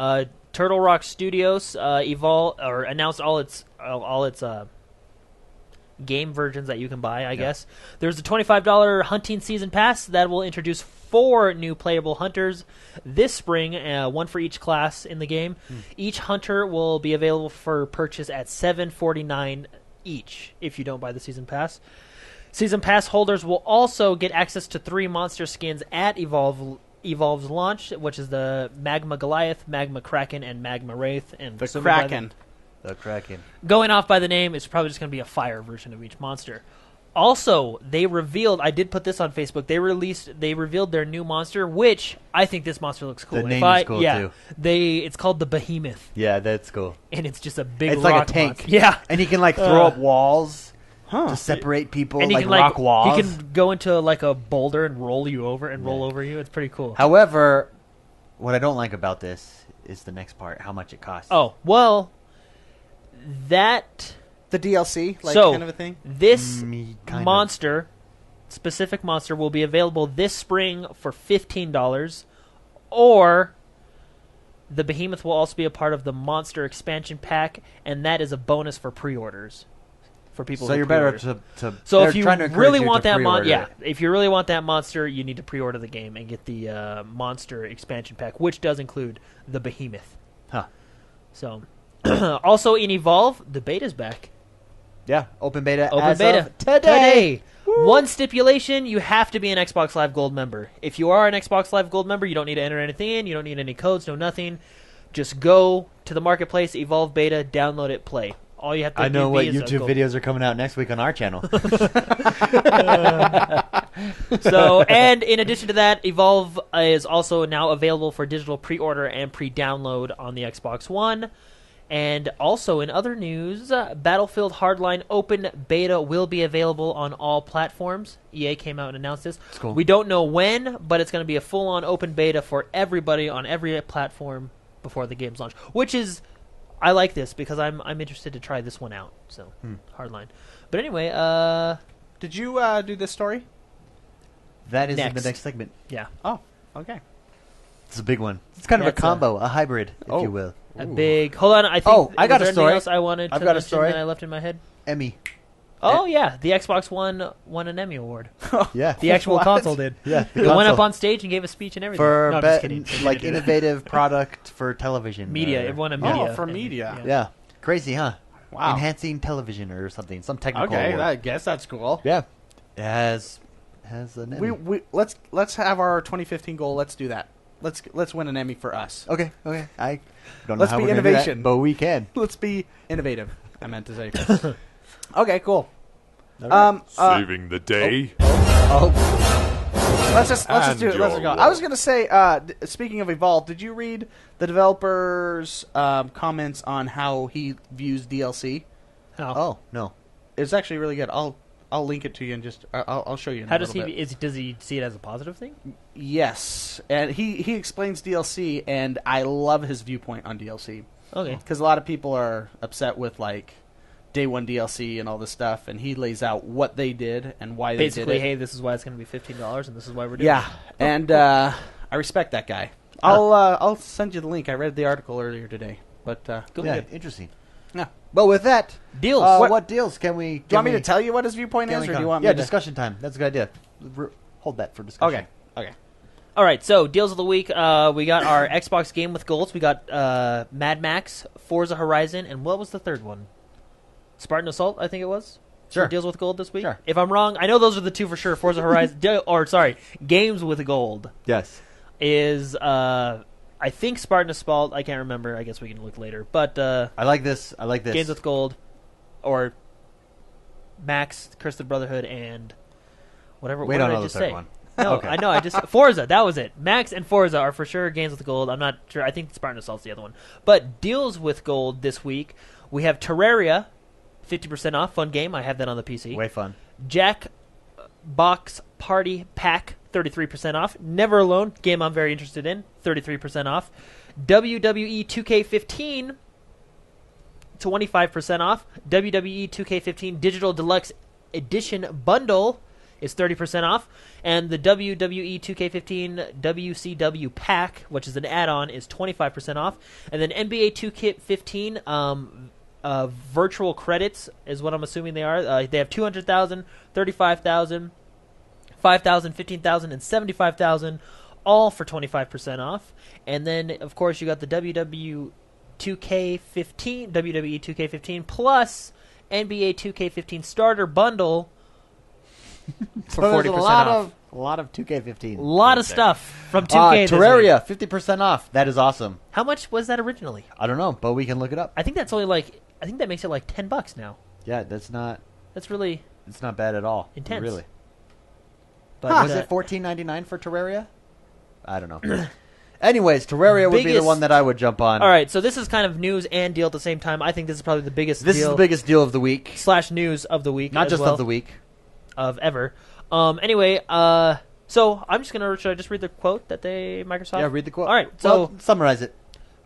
Speaker 4: Turtle Rock Studios announced all its game versions that you can buy. I guess there's a $25 hunting season pass that will introduce 4 new playable hunters this spring, one for each class in the game. Each hunter will be available for purchase at $7.49 each if you don't buy the season pass. Season pass holders will also get access to 3 monster skins at Evolve's launch, which is the Magma Goliath, Magma Kraken, and Magma Wraith. And
Speaker 3: The
Speaker 4: assuming by
Speaker 3: Kraken.
Speaker 2: The Kraken.
Speaker 4: Going off by the name, it's probably just going to be a fire version of each monster. Also, they revealed, I did put this on Facebook, they revealed their new monster, which I think this monster looks cool.
Speaker 2: The name is cool, too.
Speaker 4: It's called the Behemoth,
Speaker 2: Yeah, that's cool.
Speaker 4: and it's just a big
Speaker 2: It's
Speaker 4: rock
Speaker 2: like a tank.
Speaker 4: monster. Yeah.
Speaker 2: And he can like throw up walls
Speaker 3: Huh.
Speaker 2: to separate people,
Speaker 4: And he
Speaker 2: like
Speaker 4: can
Speaker 2: rock walls.
Speaker 4: He can go into like a boulder and roll you over and roll over you. It's pretty cool.
Speaker 2: However, what I don't like about this is the next part, how much it costs.
Speaker 4: Oh, well, that
Speaker 3: The DLC, like
Speaker 4: So,
Speaker 3: kind of a thing.
Speaker 4: This
Speaker 2: Kind
Speaker 4: specific monster, will be available this spring for $15, or the behemoth will also be a part of the monster expansion pack, and that is a bonus for pre-orders for people.
Speaker 2: So
Speaker 4: who
Speaker 2: you're better
Speaker 4: pre-order.
Speaker 2: to.
Speaker 4: So
Speaker 2: they're
Speaker 4: if you
Speaker 2: trying to encourage
Speaker 4: really
Speaker 2: you
Speaker 4: want
Speaker 2: to
Speaker 4: that
Speaker 2: pre-order it.
Speaker 4: if you really want that monster, you need to pre-order the game and get the monster expansion pack, which does include the behemoth.
Speaker 2: Huh.
Speaker 4: So, also in Evolve, the beta's back.
Speaker 2: Yeah, open beta.
Speaker 4: Open
Speaker 2: as
Speaker 4: beta
Speaker 2: of today.
Speaker 4: One stipulation: you have to be an Xbox Live Gold member. If you are an Xbox Live Gold member, you don't need to enter anything in. You don't need any codes, no nothing. Just go to the marketplace, Evolve Beta, download it, play. All you have to
Speaker 2: I know
Speaker 4: do
Speaker 2: what
Speaker 4: is
Speaker 2: YouTube videos are coming out next week on our channel.
Speaker 4: So, and in addition to that, Evolve is also now available for digital pre-order and pre-download on the Xbox One. And also in other news, Battlefield Hardline Open Beta will be available on all platforms. EA came out and announced this.
Speaker 2: That's cool.
Speaker 4: We don't know when, but it's going to be a full-on open beta for everybody on every platform before the game's launch. Which is, I like this because I'm interested to try this one out. So, Hardline. But anyway,
Speaker 3: Did you do this story?
Speaker 2: That is in the
Speaker 4: Next.
Speaker 2: next segment.
Speaker 4: yeah.
Speaker 3: Oh, okay.
Speaker 2: It's a big one. It's kind of a
Speaker 4: That's
Speaker 2: combo, a hybrid, if you will.
Speaker 4: A big. Hold on, I think.
Speaker 2: Oh, I got
Speaker 4: was
Speaker 2: a
Speaker 4: there anything
Speaker 2: story.
Speaker 4: else I wanted
Speaker 2: I've
Speaker 4: to
Speaker 2: got a
Speaker 4: mention
Speaker 2: story.
Speaker 4: that I left in my head.
Speaker 2: Emmy.
Speaker 4: Oh yeah, the Xbox One won an Emmy award.
Speaker 2: Yeah.
Speaker 4: The actual
Speaker 3: What?
Speaker 4: console did.
Speaker 2: Yeah.
Speaker 4: It went up on stage and gave a speech and everything.
Speaker 2: for
Speaker 4: no, I'm just kidding.
Speaker 2: like innovative product for television.
Speaker 4: Media.
Speaker 2: or-
Speaker 4: It won a
Speaker 3: Oh,
Speaker 4: media.
Speaker 3: for
Speaker 4: Emmy,
Speaker 3: media.
Speaker 2: Yeah. Crazy, huh?
Speaker 3: Wow.
Speaker 2: Enhancing television or something. Some technical
Speaker 3: Okay,
Speaker 2: word.
Speaker 3: I guess that's cool.
Speaker 2: Yeah. It has an Emmy.
Speaker 3: We let's have our 2015 goal. Let's do that. Let's win an Emmy for us.
Speaker 2: Okay. I don't know
Speaker 3: Let's
Speaker 2: how
Speaker 3: be
Speaker 2: we're gonna do that,
Speaker 3: innovation.
Speaker 2: but we can.
Speaker 3: Let's be innovative. I meant to say. Okay, cool.
Speaker 5: Saving the day.
Speaker 3: Let's just
Speaker 5: And
Speaker 3: do it. Let's
Speaker 5: your
Speaker 3: go. I was gonna say, speaking of Evolve, did you read the developer's comments on how he views DLC?
Speaker 2: Oh no.
Speaker 3: It's actually really good. I'll link it to you and just I'll show you. In
Speaker 4: How
Speaker 3: a
Speaker 4: does he?
Speaker 3: little bit.
Speaker 4: Does he see it as a positive thing?
Speaker 3: Yes, and he explains DLC, and I love his viewpoint on DLC
Speaker 4: Okay.
Speaker 3: because a lot of people are upset with like day one DLC and all this stuff, and he lays out what they did and why
Speaker 4: Basically,
Speaker 3: they did it.
Speaker 4: hey, this is why it's going to be $15, and this is why we're doing
Speaker 3: Yeah,
Speaker 4: it.
Speaker 3: and I respect that guy. I'll send you the link. I read the article earlier today, but
Speaker 4: Cool.
Speaker 2: Yeah,
Speaker 4: Good.
Speaker 2: interesting.
Speaker 3: yeah.
Speaker 2: But with that,
Speaker 4: Deals.
Speaker 2: what deals can we?
Speaker 3: Do you want me to tell you what his viewpoint is, or do you want me
Speaker 2: Yeah,
Speaker 3: to?
Speaker 2: discussion time. That's a good idea. Hold that for discussion.
Speaker 3: Okay.
Speaker 4: All right, so deals of the week. We got our Xbox game with golds. We got Mad Max, Forza Horizon, and what was the third one? Spartan Assault, I think it was.
Speaker 2: Sure.
Speaker 4: For deals with gold this week.
Speaker 2: Sure.
Speaker 4: If I'm wrong, I know those are the two for sure. Forza Horizon, games with gold
Speaker 2: Yes.
Speaker 4: is I think Spartan Assault. I can't remember. I guess we can look later. But
Speaker 2: I like this.
Speaker 4: games with gold, or Max, Curse of the Brotherhood, and whatever.
Speaker 2: We
Speaker 4: what
Speaker 2: don't
Speaker 4: did
Speaker 2: know
Speaker 4: I
Speaker 2: the
Speaker 4: just
Speaker 2: third
Speaker 4: say?
Speaker 2: one.
Speaker 4: No,
Speaker 2: Okay.
Speaker 4: I know. I just Forza. That was it. Max and Forza are for sure games with gold. I'm not sure. I think Spartan Assault's the other one. But deals with gold this week. We have Terraria, 50% off. Fun game. I have that on the PC.
Speaker 2: Way fun.
Speaker 4: Jack Box Party Pack, 33% off. Never Alone, game I'm very interested in, 33% off. WWE 2K15, 25% off. WWE 2K15 Digital Deluxe Edition Bundle is 30% off. And the WWE 2K15 WCW Pack, which is an add-on, is 25% off. And then NBA 2K15 virtual credits is what I'm assuming they are. They have 200,000, 35,000, 5,000, 15,000, and 75,000, all for 25% off. And then, of course, you got the WWE 2K15 plus NBA 2K15 starter bundle for 40% off.
Speaker 2: A lot of 2K15.
Speaker 4: A lot of stuff from 2K. this week.
Speaker 2: Terraria, 50% off. That is awesome.
Speaker 4: How much was that originally?
Speaker 2: I don't know, but we can look it up.
Speaker 4: I think that's only like. I think that makes it like $10 now.
Speaker 2: Yeah, that's not.
Speaker 4: That's really
Speaker 2: It's not bad at all.
Speaker 4: intense.
Speaker 2: Really.
Speaker 4: But
Speaker 2: Was it $14.99 for Terraria? I don't know. Anyways, Terraria would be the
Speaker 4: Biggest-
Speaker 2: one that I would jump on.
Speaker 4: All right, so this is kind of news and deal at the same time. I think this is probably the biggest
Speaker 2: This
Speaker 4: deal
Speaker 2: is the biggest deal of the week.
Speaker 4: slash news of the week.
Speaker 2: Not
Speaker 4: as
Speaker 2: just
Speaker 4: well,
Speaker 2: of the week.
Speaker 4: of ever. Anyway, so I'm just gonna should I just read the quote that Microsoft?
Speaker 2: Yeah, read the quote.
Speaker 4: All right, so
Speaker 2: Well, summarize it.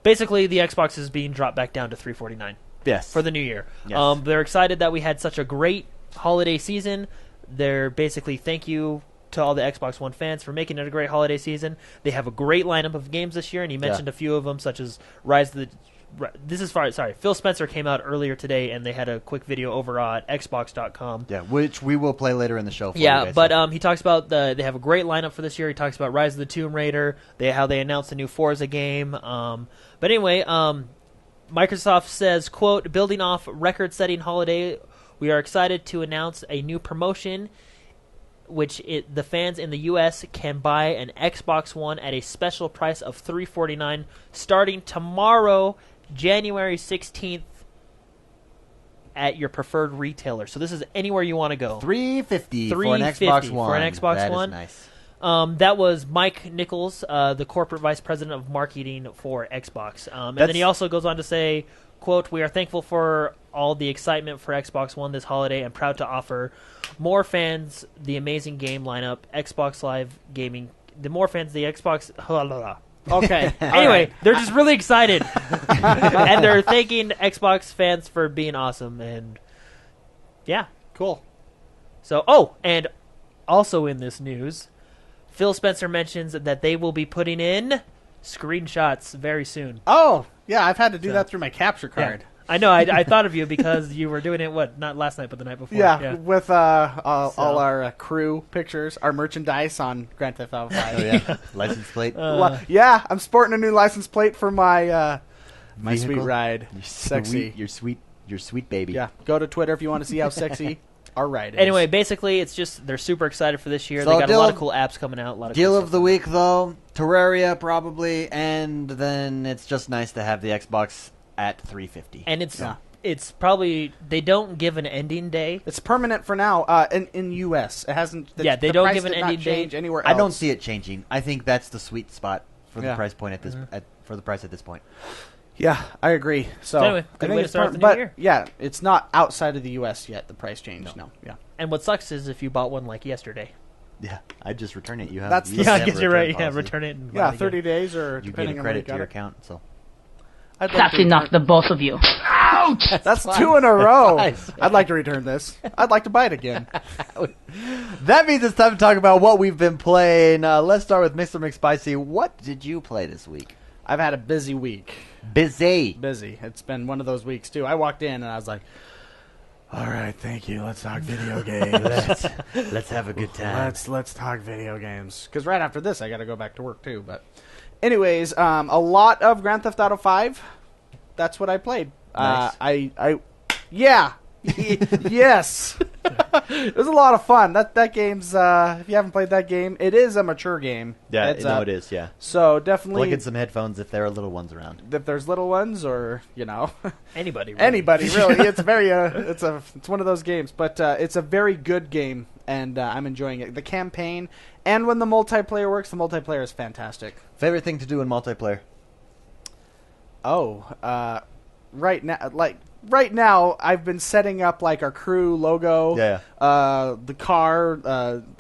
Speaker 4: basically the Xbox is being dropped back down to $349.
Speaker 2: Yes.
Speaker 4: for the new year.
Speaker 2: Yes.
Speaker 4: They're excited that we had such a great holiday season. They're basically thank you to all the Xbox One fans for making it a great holiday season. They have a great lineup of games this year, and he mentioned a few of them, such as Rise of the... Phil Spencer came out earlier today, and they had a quick video over at Xbox.com.
Speaker 2: Yeah, which we will play later in the show for you
Speaker 4: Yeah,
Speaker 2: guys,
Speaker 4: but
Speaker 2: so.
Speaker 4: He talks about they have a great lineup for this year. He talks about Rise of the Tomb Raider, how they announced a new Forza game. But anyway, Microsoft says, quote, building off record-setting holiday, we are excited to announce a new promotion which the fans in the U.S. can buy an Xbox One at a special price of $349 starting tomorrow, January 16th, at your preferred retailer. So this is anywhere you want to go.
Speaker 2: $350 for an Xbox One.
Speaker 4: For an Xbox One.
Speaker 2: That is nice.
Speaker 4: That was Mike Nichols, the corporate vice president of marketing for Xbox. And then he also goes on to say, quote, we are thankful for all the excitement for Xbox One this holiday and proud to offer more fans the amazing game lineup, Xbox Live Gaming. The more fans, the Xbox... Okay. Anyway, they're just really excited. And they're thanking Xbox fans for being awesome. And yeah.
Speaker 3: Cool.
Speaker 4: So, and also in this news, Phil Spencer mentions that they will be putting in screenshots very soon.
Speaker 3: Oh, yeah, I've had to do that through my capture card.
Speaker 4: Yeah. I know. I thought of you because you were doing it, not last night, but the night before.
Speaker 3: Yeah, with all our crew pictures, our merchandise on Grand Theft Auto 5.
Speaker 2: Oh, yeah. License plate.
Speaker 3: Yeah, I'm sporting a new license plate for my sweet ride.
Speaker 2: Sexy. Your sweet baby.
Speaker 3: Yeah, go to Twitter if you want to see how sexy our ride is.
Speaker 4: Anyway, basically, it's just they're super excited for this year.
Speaker 2: So
Speaker 4: they got a lot of cool apps coming out.
Speaker 2: Deal of the week, though, Terraria probably, and then it's just nice to have the Xbox at $350.
Speaker 4: And it's probably they don't give an ending day.
Speaker 3: It's permanent for now. In US, it hasn't.
Speaker 4: They don't give an ending date
Speaker 3: anywhere else.
Speaker 2: I don't see it changing. I think that's the sweet spot for the price point at this for the price at this point.
Speaker 3: Yeah, I agree. So
Speaker 4: anyway, good way to start the new year.
Speaker 3: Yeah, it's not outside of the US yet. The price change. No. Yeah.
Speaker 4: And what sucks is if you bought one like yesterday.
Speaker 2: Yeah, I just return it. You have
Speaker 3: That's
Speaker 2: you
Speaker 3: the-
Speaker 2: have
Speaker 4: I
Speaker 2: a
Speaker 4: guess you're right.
Speaker 2: return
Speaker 4: Yeah,
Speaker 2: policy.
Speaker 4: return it. And
Speaker 3: Yeah,
Speaker 4: buy it
Speaker 3: 30
Speaker 4: again.
Speaker 3: days or
Speaker 2: You get
Speaker 3: depending
Speaker 2: a
Speaker 3: on when
Speaker 2: credit to
Speaker 3: you
Speaker 2: your
Speaker 3: got it.
Speaker 2: account. So
Speaker 6: That's enough, the both of you.
Speaker 3: That's 2 in a row. I'd like to return this. I'd like to buy it again.
Speaker 2: that means it's time to talk about what we've been playing. Let's start with Mr. McSpicy. What did you play this week?
Speaker 3: I've had a busy week.
Speaker 2: Busy.
Speaker 3: It's been one of those weeks too. I walked in and I was like, "All right, thank you. Let's talk video games.
Speaker 2: Let's have a good time.
Speaker 3: Let's talk video games." Because right after this, I got to go back to work too. But, anyways, a lot of Grand Theft Auto 5. That's what I played.
Speaker 2: Nice.
Speaker 3: Yeah. Yes. It was a lot of fun. That game's if you haven't played that game, it is a mature game.
Speaker 2: Yeah,
Speaker 3: Heads
Speaker 2: no,
Speaker 3: up.
Speaker 2: it is. Yeah,
Speaker 3: So definitely,
Speaker 2: plug in some headphones if there are little ones around.
Speaker 3: if there's little ones or
Speaker 4: Anybody. Really.
Speaker 3: anybody really, it's very it's one of those games. But it's a very good game, and I'm enjoying it. The campaign and when the multiplayer works, the multiplayer is fantastic.
Speaker 2: Favorite thing to do in multiplayer?
Speaker 3: Right now, I've been setting up like our crew logo.
Speaker 2: Yeah.
Speaker 3: The car.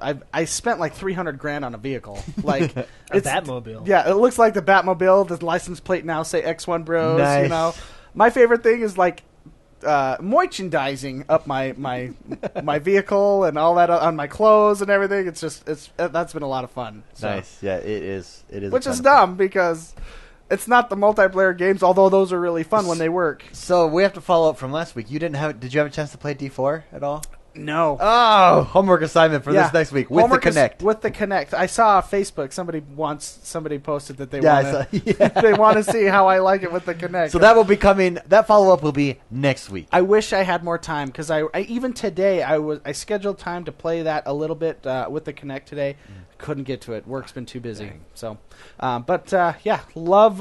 Speaker 3: I spent like $300,000 on a vehicle. Like it's
Speaker 4: Batmobile.
Speaker 3: Yeah, it looks like the Batmobile. The license plate now say XoneBros.
Speaker 2: Nice.
Speaker 3: You know, my favorite thing is like merchandising up my vehicle and all that on my clothes and everything. That's been a lot of fun. So.
Speaker 2: Nice. Yeah, it is. It is.
Speaker 3: Which
Speaker 2: a
Speaker 3: is
Speaker 2: ton of fun.
Speaker 3: dumb because it's not the multiplayer games, although those are really fun when they work.
Speaker 2: So we have to follow up from last week. Did you have a chance to play D4 at all?
Speaker 3: No.
Speaker 2: Oh, homework assignment for
Speaker 3: Yeah.
Speaker 2: this next week with
Speaker 3: Homework
Speaker 2: the Connect.
Speaker 3: with the Connect. I saw on Facebook somebody posted that they
Speaker 2: Yeah, I
Speaker 3: want
Speaker 2: saw- yeah.
Speaker 3: they want to see how I like it with the Connect.
Speaker 2: So that will be coming. That follow up will be next week.
Speaker 3: I wish I had more time because I even today I scheduled time to play that a little bit with the Connect today. Couldn't get to it. Work's been too busy.
Speaker 2: Dang.
Speaker 3: So, I love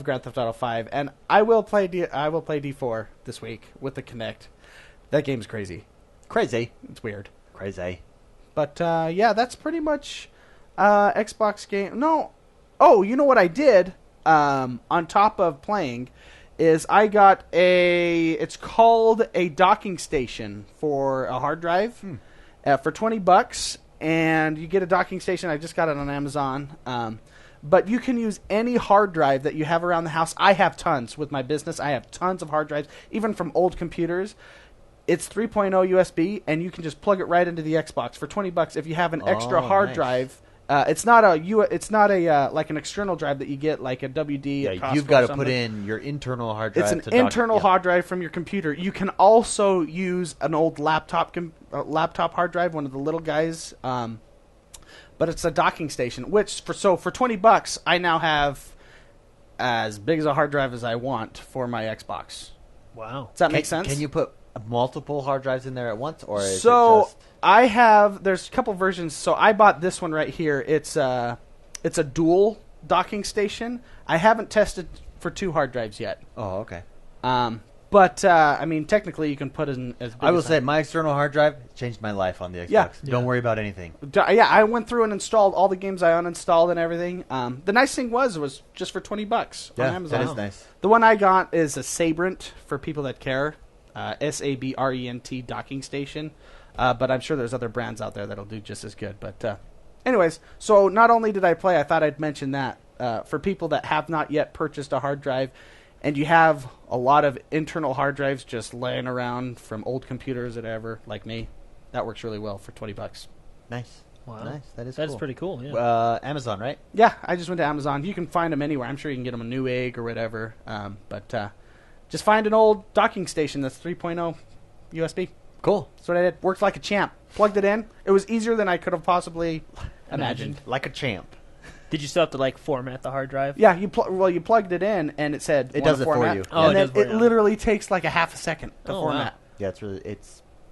Speaker 3: Grand Theft Auto 5, and I will play D4 this week with the Connect. That game's crazy.
Speaker 2: Crazy.
Speaker 3: It's weird.
Speaker 2: Crazy.
Speaker 3: But, that's pretty much Xbox game. No. Oh, you know what I did on top of playing is I got it's called a docking station for a hard drive for $20, and you get a docking station. I just got it on Amazon. But you can use any hard drive that you have around the house. I have tons with my business. I have tons of hard drives, even from old computers. It's 3.0 USB, and you can just plug it right into the Xbox for $20 if you have an extra hard
Speaker 2: nice.
Speaker 3: drive. It's not a like an external drive that you get like a WD.
Speaker 2: Yeah,
Speaker 3: at Costco
Speaker 2: you've got
Speaker 3: or
Speaker 2: to put
Speaker 3: something.
Speaker 2: in your internal hard drive.
Speaker 3: It's an internal hard drive from your computer. You can also use an old laptop hard drive, one of the little guys. But it's a docking station, which for $20, I now have as big as a hard drive as I want for my Xbox.
Speaker 4: Wow.
Speaker 3: Does that make sense?
Speaker 2: Can you put multiple hard drives in there at once, or is it
Speaker 3: So
Speaker 2: just...
Speaker 3: I have. There's a couple versions. So I bought this one right here. It's a dual docking station. I haven't tested for 2 hard drives yet.
Speaker 2: Oh, okay.
Speaker 3: But I mean, technically, you can put in as big
Speaker 2: I will
Speaker 3: as
Speaker 2: say my external hard drive changed my life on the Xbox.
Speaker 3: Yeah.
Speaker 2: Don't worry about anything.
Speaker 3: Yeah, I went through and installed all the games I uninstalled and everything. The nice thing was just for $20
Speaker 2: Yeah,
Speaker 3: on Amazon.
Speaker 2: that is nice.
Speaker 3: The one I got is a Sabrent for people that care. Sabrent docking station. But I'm sure there's other brands out there that'll do just as good. But anyways, so not only did I play, I thought I'd mention that for people that have not yet purchased a hard drive, and you have a lot of internal hard drives just laying around from old computers or whatever, like me, that works really well for $20.
Speaker 2: Nice.
Speaker 4: Wow.
Speaker 2: Nice. That is
Speaker 4: That's
Speaker 2: cool.
Speaker 4: pretty cool. Yeah.
Speaker 2: Amazon, right?
Speaker 3: Yeah, I just went to Amazon. You can find them anywhere. I'm sure you can get them a Newegg or whatever. But just find an old docking station that's 3.0 USB.
Speaker 2: Cool.
Speaker 3: That's what I did. Worked like a champ. Plugged it in. It was easier than I could have possibly imagined.
Speaker 2: Like a champ.
Speaker 4: Did you still have to format the hard drive?
Speaker 3: Yeah, you plugged it in, and it said
Speaker 2: It
Speaker 3: wanna
Speaker 2: does it for
Speaker 3: format?
Speaker 2: you.
Speaker 4: Oh,
Speaker 3: And
Speaker 4: it does
Speaker 3: then
Speaker 4: for you.
Speaker 3: literally takes like a half a second to
Speaker 4: Oh,
Speaker 3: format.
Speaker 4: wow.
Speaker 2: Yeah,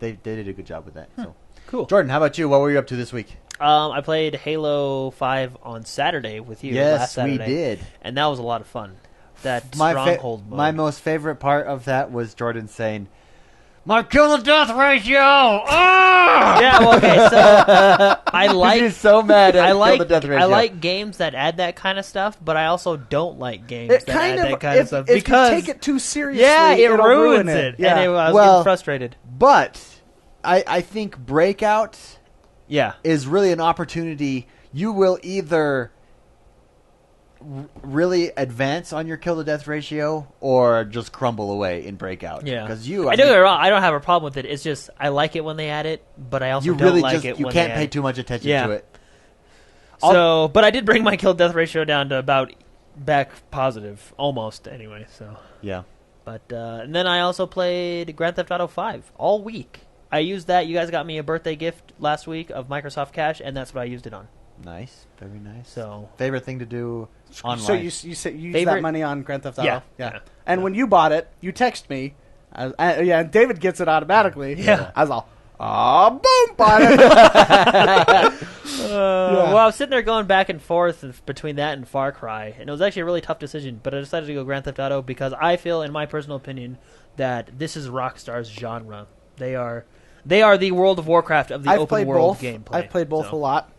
Speaker 2: they did a good job with that. So,
Speaker 4: Cool.
Speaker 2: Jordan, how about you? What were you up to this week?
Speaker 4: I played Halo 5 on Saturday with you.
Speaker 2: Yes,
Speaker 4: last Saturday,
Speaker 2: we did.
Speaker 4: and that was a lot of fun. That
Speaker 2: My
Speaker 4: stronghold mode.
Speaker 2: my most favorite part of that was Jordan saying, "My kill to death ratio." Ah!
Speaker 4: Yeah, well, okay, so I like
Speaker 2: He's so mad at
Speaker 4: I like
Speaker 2: kill to death ratio.
Speaker 4: I like games that add that kind of stuff, but I also don't like games
Speaker 3: It
Speaker 4: that
Speaker 3: kind
Speaker 4: add
Speaker 3: of
Speaker 4: that kind of stuff
Speaker 3: if
Speaker 4: because
Speaker 3: you take it too seriously,
Speaker 4: yeah, it
Speaker 3: it'll
Speaker 4: ruins
Speaker 3: ruin
Speaker 4: it.
Speaker 3: Yeah.
Speaker 4: And I was
Speaker 2: Well-
Speaker 4: getting frustrated.
Speaker 2: But I think Breakout
Speaker 4: Yeah,
Speaker 2: is really an opportunity. You will either really advance on your kill to death ratio or just crumble away in Breakout.
Speaker 4: yeah.
Speaker 2: Because
Speaker 4: I don't get me wrong. I don't have a problem with it. It's just I like it when they add it, but I also
Speaker 2: you
Speaker 4: don't
Speaker 2: really
Speaker 4: like
Speaker 2: just
Speaker 4: it
Speaker 2: you
Speaker 4: when
Speaker 2: can't
Speaker 4: they
Speaker 2: pay
Speaker 4: add it.
Speaker 2: too much attention
Speaker 4: Yeah.
Speaker 2: to it.
Speaker 4: So, but I did bring my kill death ratio down to about back positive, almost anyway. So,
Speaker 2: Yeah.
Speaker 4: but and then I also played Grand Theft Auto 5 all week. I used that. You guys got me a birthday gift last week of Microsoft Cash, and that's what I used it on.
Speaker 2: Nice. Very nice.
Speaker 4: So,
Speaker 2: Favorite thing to do online?
Speaker 3: So you said you used
Speaker 4: Favorite-
Speaker 3: that money on Grand Theft Auto?
Speaker 4: Yeah.
Speaker 3: yeah.
Speaker 4: Yeah.
Speaker 3: And when you bought it, you text me. Yeah, and David gets it automatically.
Speaker 4: Yeah.
Speaker 3: I was all, boom, bought it.
Speaker 4: well, I was sitting there going back and forth between that and Far Cry, and it was actually a really tough decision. But I decided to go Grand Theft Auto because I feel, in my personal opinion, that this is Rockstar's genre. They are the World of Warcraft of the
Speaker 3: I've
Speaker 4: open
Speaker 3: played
Speaker 4: world
Speaker 3: both.
Speaker 4: gameplay.
Speaker 3: I've played both
Speaker 4: so.
Speaker 3: a lot.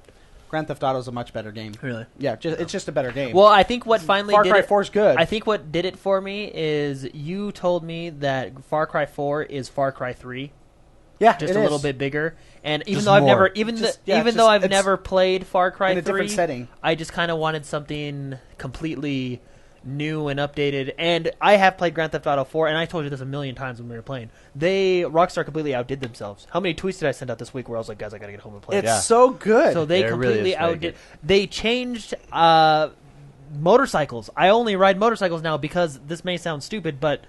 Speaker 3: Grand Theft Auto is a much better game.
Speaker 4: Really?
Speaker 3: Yeah, it's just a better game.
Speaker 4: Well, I think what finally
Speaker 3: Far
Speaker 4: did
Speaker 3: Cry
Speaker 4: it,
Speaker 3: 4 is good.
Speaker 4: I think what did it for me is you told me that Far Cry 4 is Far Cry 3,
Speaker 3: yeah,
Speaker 4: just
Speaker 3: it
Speaker 4: a
Speaker 3: is.
Speaker 4: little bit bigger. And even
Speaker 2: Just
Speaker 4: though I've
Speaker 2: more.
Speaker 4: never,
Speaker 3: Just
Speaker 4: though I've
Speaker 3: it's
Speaker 4: never played Far Cry
Speaker 3: in a
Speaker 4: 3,
Speaker 3: different setting.
Speaker 4: I just kind of wanted something completely new and updated. And I have played Grand Theft Auto 4, and I told you this a million times when we were playing. Rockstar completely outdid themselves. How many tweets did I send out this week where I was like, guys, I gotta get home and play
Speaker 3: It's
Speaker 4: it?
Speaker 2: Yeah.
Speaker 3: so good.
Speaker 4: So they
Speaker 2: It really
Speaker 4: completely
Speaker 2: is very
Speaker 4: outdid.
Speaker 2: good.
Speaker 4: They changed motorcycles. I only ride motorcycles now because this may sound stupid, but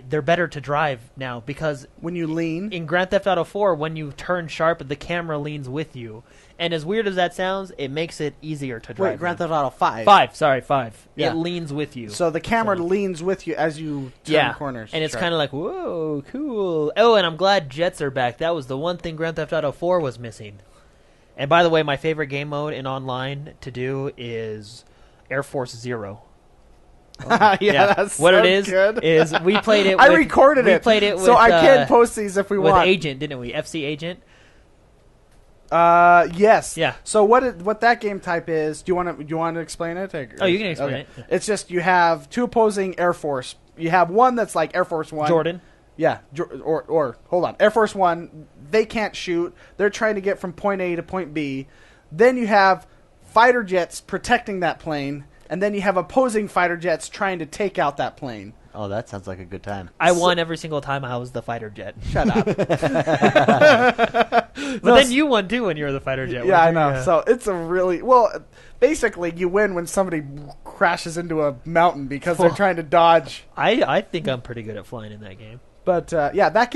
Speaker 4: they're better to drive now because
Speaker 3: when you lean,
Speaker 4: in Grand Theft Auto 4, when you turn sharp, the camera leans with you. And as weird as that sounds, it makes it easier to drive.
Speaker 3: wait, Grand
Speaker 4: now.
Speaker 3: Theft Auto 5.
Speaker 4: 5.
Speaker 3: Yeah.
Speaker 4: It leans with you.
Speaker 3: So the camera
Speaker 4: So-
Speaker 3: leans with you as you turn corners.
Speaker 4: and it's
Speaker 3: Sure.
Speaker 4: kind of like, whoa, cool. Oh, and I'm glad jets are back. That was the one thing Grand Theft Auto 4 was missing. And by the way, my favorite game mode in online to do is Air Force Zero.
Speaker 3: yeah, that's
Speaker 4: what
Speaker 3: so
Speaker 4: it is
Speaker 3: good.
Speaker 4: is we played it.
Speaker 3: I
Speaker 4: with-
Speaker 3: recorded
Speaker 4: we
Speaker 3: it.
Speaker 4: played it with,
Speaker 3: so I can post these if we
Speaker 4: with
Speaker 3: want.
Speaker 4: Agent, didn't we? FC Agent.
Speaker 3: Yes.
Speaker 4: Yeah.
Speaker 3: So what that game type is? Do you want to explain it?
Speaker 4: Oh, you can explain it. Yeah.
Speaker 3: It's just you have two opposing Air Force. You have one that's like Air Force One.
Speaker 4: Jordan.
Speaker 3: Yeah. Or hold on, Air Force One. They can't shoot. They're trying to get from point A to point B. Then you have fighter jets protecting that plane, and then you have opposing fighter jets trying to take out that plane.
Speaker 2: Oh, that sounds like a good time.
Speaker 4: I won every single time I was the fighter jet.
Speaker 3: Shut up.
Speaker 4: But then you won too when you were the fighter jet.
Speaker 3: Yeah, I
Speaker 4: weren't you?
Speaker 3: know.
Speaker 4: Yeah.
Speaker 3: So it's a really basically you win when somebody crashes into a mountain because they're trying to dodge.
Speaker 4: I think I'm pretty good at flying in that game.
Speaker 3: But that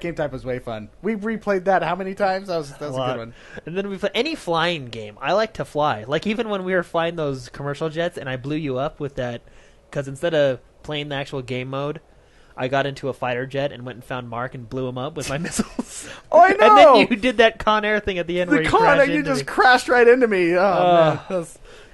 Speaker 3: game type was way fun. We replayed that how many times? That was a good one.
Speaker 4: And then we play any flying game. I like to fly. Like even when we were flying those commercial jets, and I blew you up with that, because instead of playing the actual game mode, I got into a fighter jet and went and found Mark and blew him up with my missiles.
Speaker 3: Oh, I know.
Speaker 4: And then you did that Con Air thing at the end where
Speaker 3: You just crashed right into me. Oh man.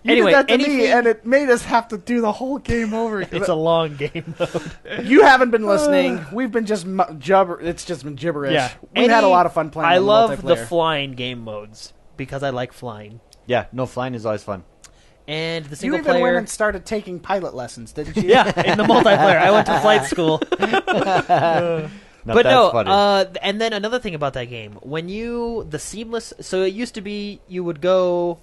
Speaker 4: Anyway,
Speaker 3: did that to me, and it made us have to do the whole game over.
Speaker 4: It's a long game mode.
Speaker 3: You haven't been listening. We've been just it's just been gibberish.
Speaker 4: Yeah.
Speaker 3: We've had a lot of fun playing.
Speaker 4: I
Speaker 3: on
Speaker 4: love the
Speaker 3: multiplayer.
Speaker 4: flying game modes because I like flying.
Speaker 2: Yeah, no, flying is always fun.
Speaker 4: And the
Speaker 3: You
Speaker 4: single
Speaker 3: even went
Speaker 4: player.
Speaker 3: and started taking pilot lessons, didn't you?
Speaker 4: Yeah, in the multiplayer. I went to flight school. But no,
Speaker 2: funny.
Speaker 4: and then another thing about that game, when the seamless, so it used to be you would go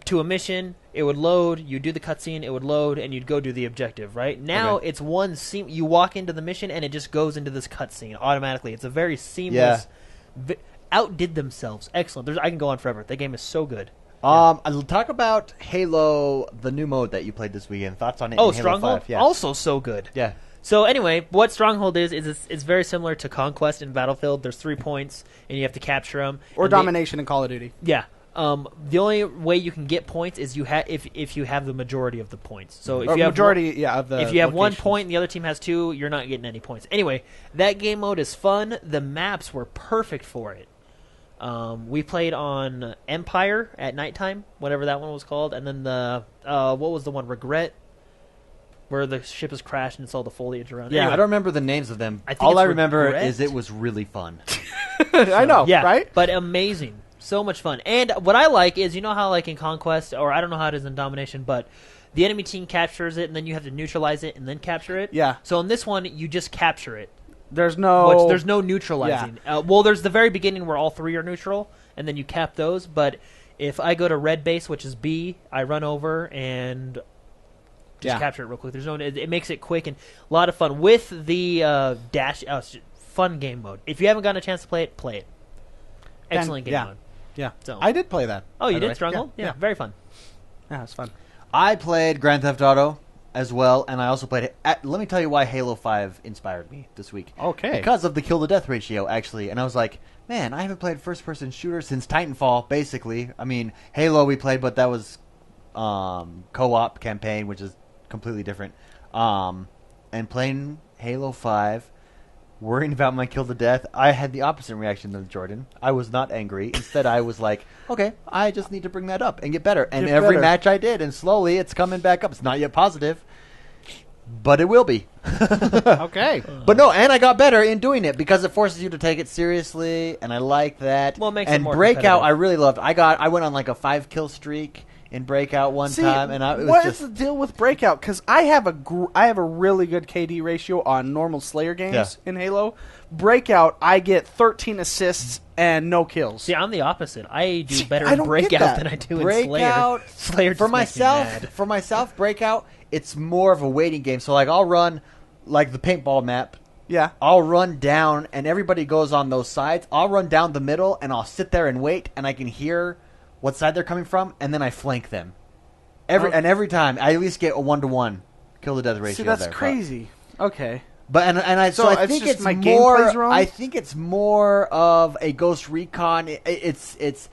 Speaker 4: to a mission, it would load, you do the cutscene, it would load, and you'd go do the objective, right? Now it's one you walk into the mission and it just goes into this cutscene automatically. It's a very seamless, outdid themselves. Excellent. I can go on forever. That game is so good.
Speaker 2: I'll talk about Halo, the new mode that you played this weekend. Thoughts on it?
Speaker 4: Oh,
Speaker 2: in Halo
Speaker 4: Stronghold?
Speaker 2: 5? Yeah.
Speaker 4: Also so good.
Speaker 2: Yeah.
Speaker 4: So anyway, what Stronghold is it's very similar to Conquest in Battlefield. There's 3 points, and you have to capture them.
Speaker 3: Or Domination in Call of Duty.
Speaker 4: Yeah. The only way you can get points is if you have the majority of the points. So if you have
Speaker 3: of the
Speaker 4: if you have 1
Speaker 3: locations.
Speaker 4: point and the other team has 2, you're not getting any points. Anyway, that game mode is fun. The maps were perfect for it. We played on Empire at nighttime, whatever that one was called, and then the what was the one, Regret, where the ship has crashed and it's all the foliage around.
Speaker 2: Yeah,
Speaker 4: Anyway,
Speaker 2: I don't remember the names of them.
Speaker 4: I think
Speaker 2: All
Speaker 4: it's
Speaker 2: I remember
Speaker 4: Regret.
Speaker 2: is it was really fun.
Speaker 3: I know,
Speaker 4: yeah,
Speaker 3: right?
Speaker 4: But amazing. So much fun. And what I like is, you know how like in Conquest, or I don't know how it is in Domination, but the enemy team captures it and then you have to neutralize it and then capture it.
Speaker 3: Yeah.
Speaker 4: So in this one, you just capture it.
Speaker 3: There's no
Speaker 4: neutralizing. Well, there's the very beginning where all 3 are neutral, and then you cap those. But if I go to red base, which is B, I run over and just capture it real quick. There's no. It makes it quick and a lot of fun with the dash. Fun game mode. If you haven't gotten a chance to play it, play it. Excellent game mode.
Speaker 3: Yeah.
Speaker 4: So
Speaker 3: I did play that.
Speaker 4: Oh, you
Speaker 3: by the
Speaker 4: did
Speaker 3: way.
Speaker 4: Stronghold? Yeah, very fun.
Speaker 3: Yeah, it's fun.
Speaker 2: I played Grand Theft Auto as well, and I also played. Let me tell you why Halo 5 inspired me this week.
Speaker 3: Okay.
Speaker 2: Because of the kill to death ratio, actually, and I was like, man, I haven't played first person shooter since Titanfall. Basically, I mean, Halo we played, but that was co-op campaign, which is completely different. And playing Halo 5. Worrying about my kill to death, I had the opposite reaction than Jordan. I was not angry. Instead, I was like, okay, I just need to bring that up and get better. And every match I did, and slowly it's coming back up. It's not yet positive, but it will be.
Speaker 3: Okay.
Speaker 2: But no, and I got better in doing it because it forces you to take it seriously, and I like that.
Speaker 4: Well, it makes it
Speaker 2: and
Speaker 4: more
Speaker 2: Breakout,
Speaker 4: competitive.
Speaker 2: I really loved. I went on like a 5-kill streak in Breakout one time, and it was
Speaker 3: what
Speaker 2: just
Speaker 3: is the deal with Breakout? Because I have a really good KD ratio on normal Slayer games in Halo. Breakout, I get 13 assists and no kills.
Speaker 4: See, I'm the opposite. I do better
Speaker 3: I
Speaker 4: in
Speaker 3: don't get
Speaker 4: Breakout
Speaker 3: that.
Speaker 4: than I do
Speaker 2: Breakout,
Speaker 4: in Slayer. Slayer
Speaker 2: for
Speaker 4: just makes me mad.
Speaker 2: myself, Breakout, it's more of a waiting game. So like I'll run like the paintball map.
Speaker 3: Yeah.
Speaker 2: I'll run down, and everybody goes on those sides. I'll run down the middle, and I'll sit there and wait, and I can hear what side they're coming from, and then I flank them. Every time, I at least get a 1-to-1 kill to death ratio.
Speaker 3: See, that's
Speaker 2: there.
Speaker 3: crazy. Okay.
Speaker 2: But I
Speaker 3: So
Speaker 2: I
Speaker 3: it's
Speaker 2: think
Speaker 3: just
Speaker 2: it's
Speaker 3: my
Speaker 2: more.
Speaker 3: gameplay's wrong?
Speaker 2: I think it's more of a Ghost Recon. It's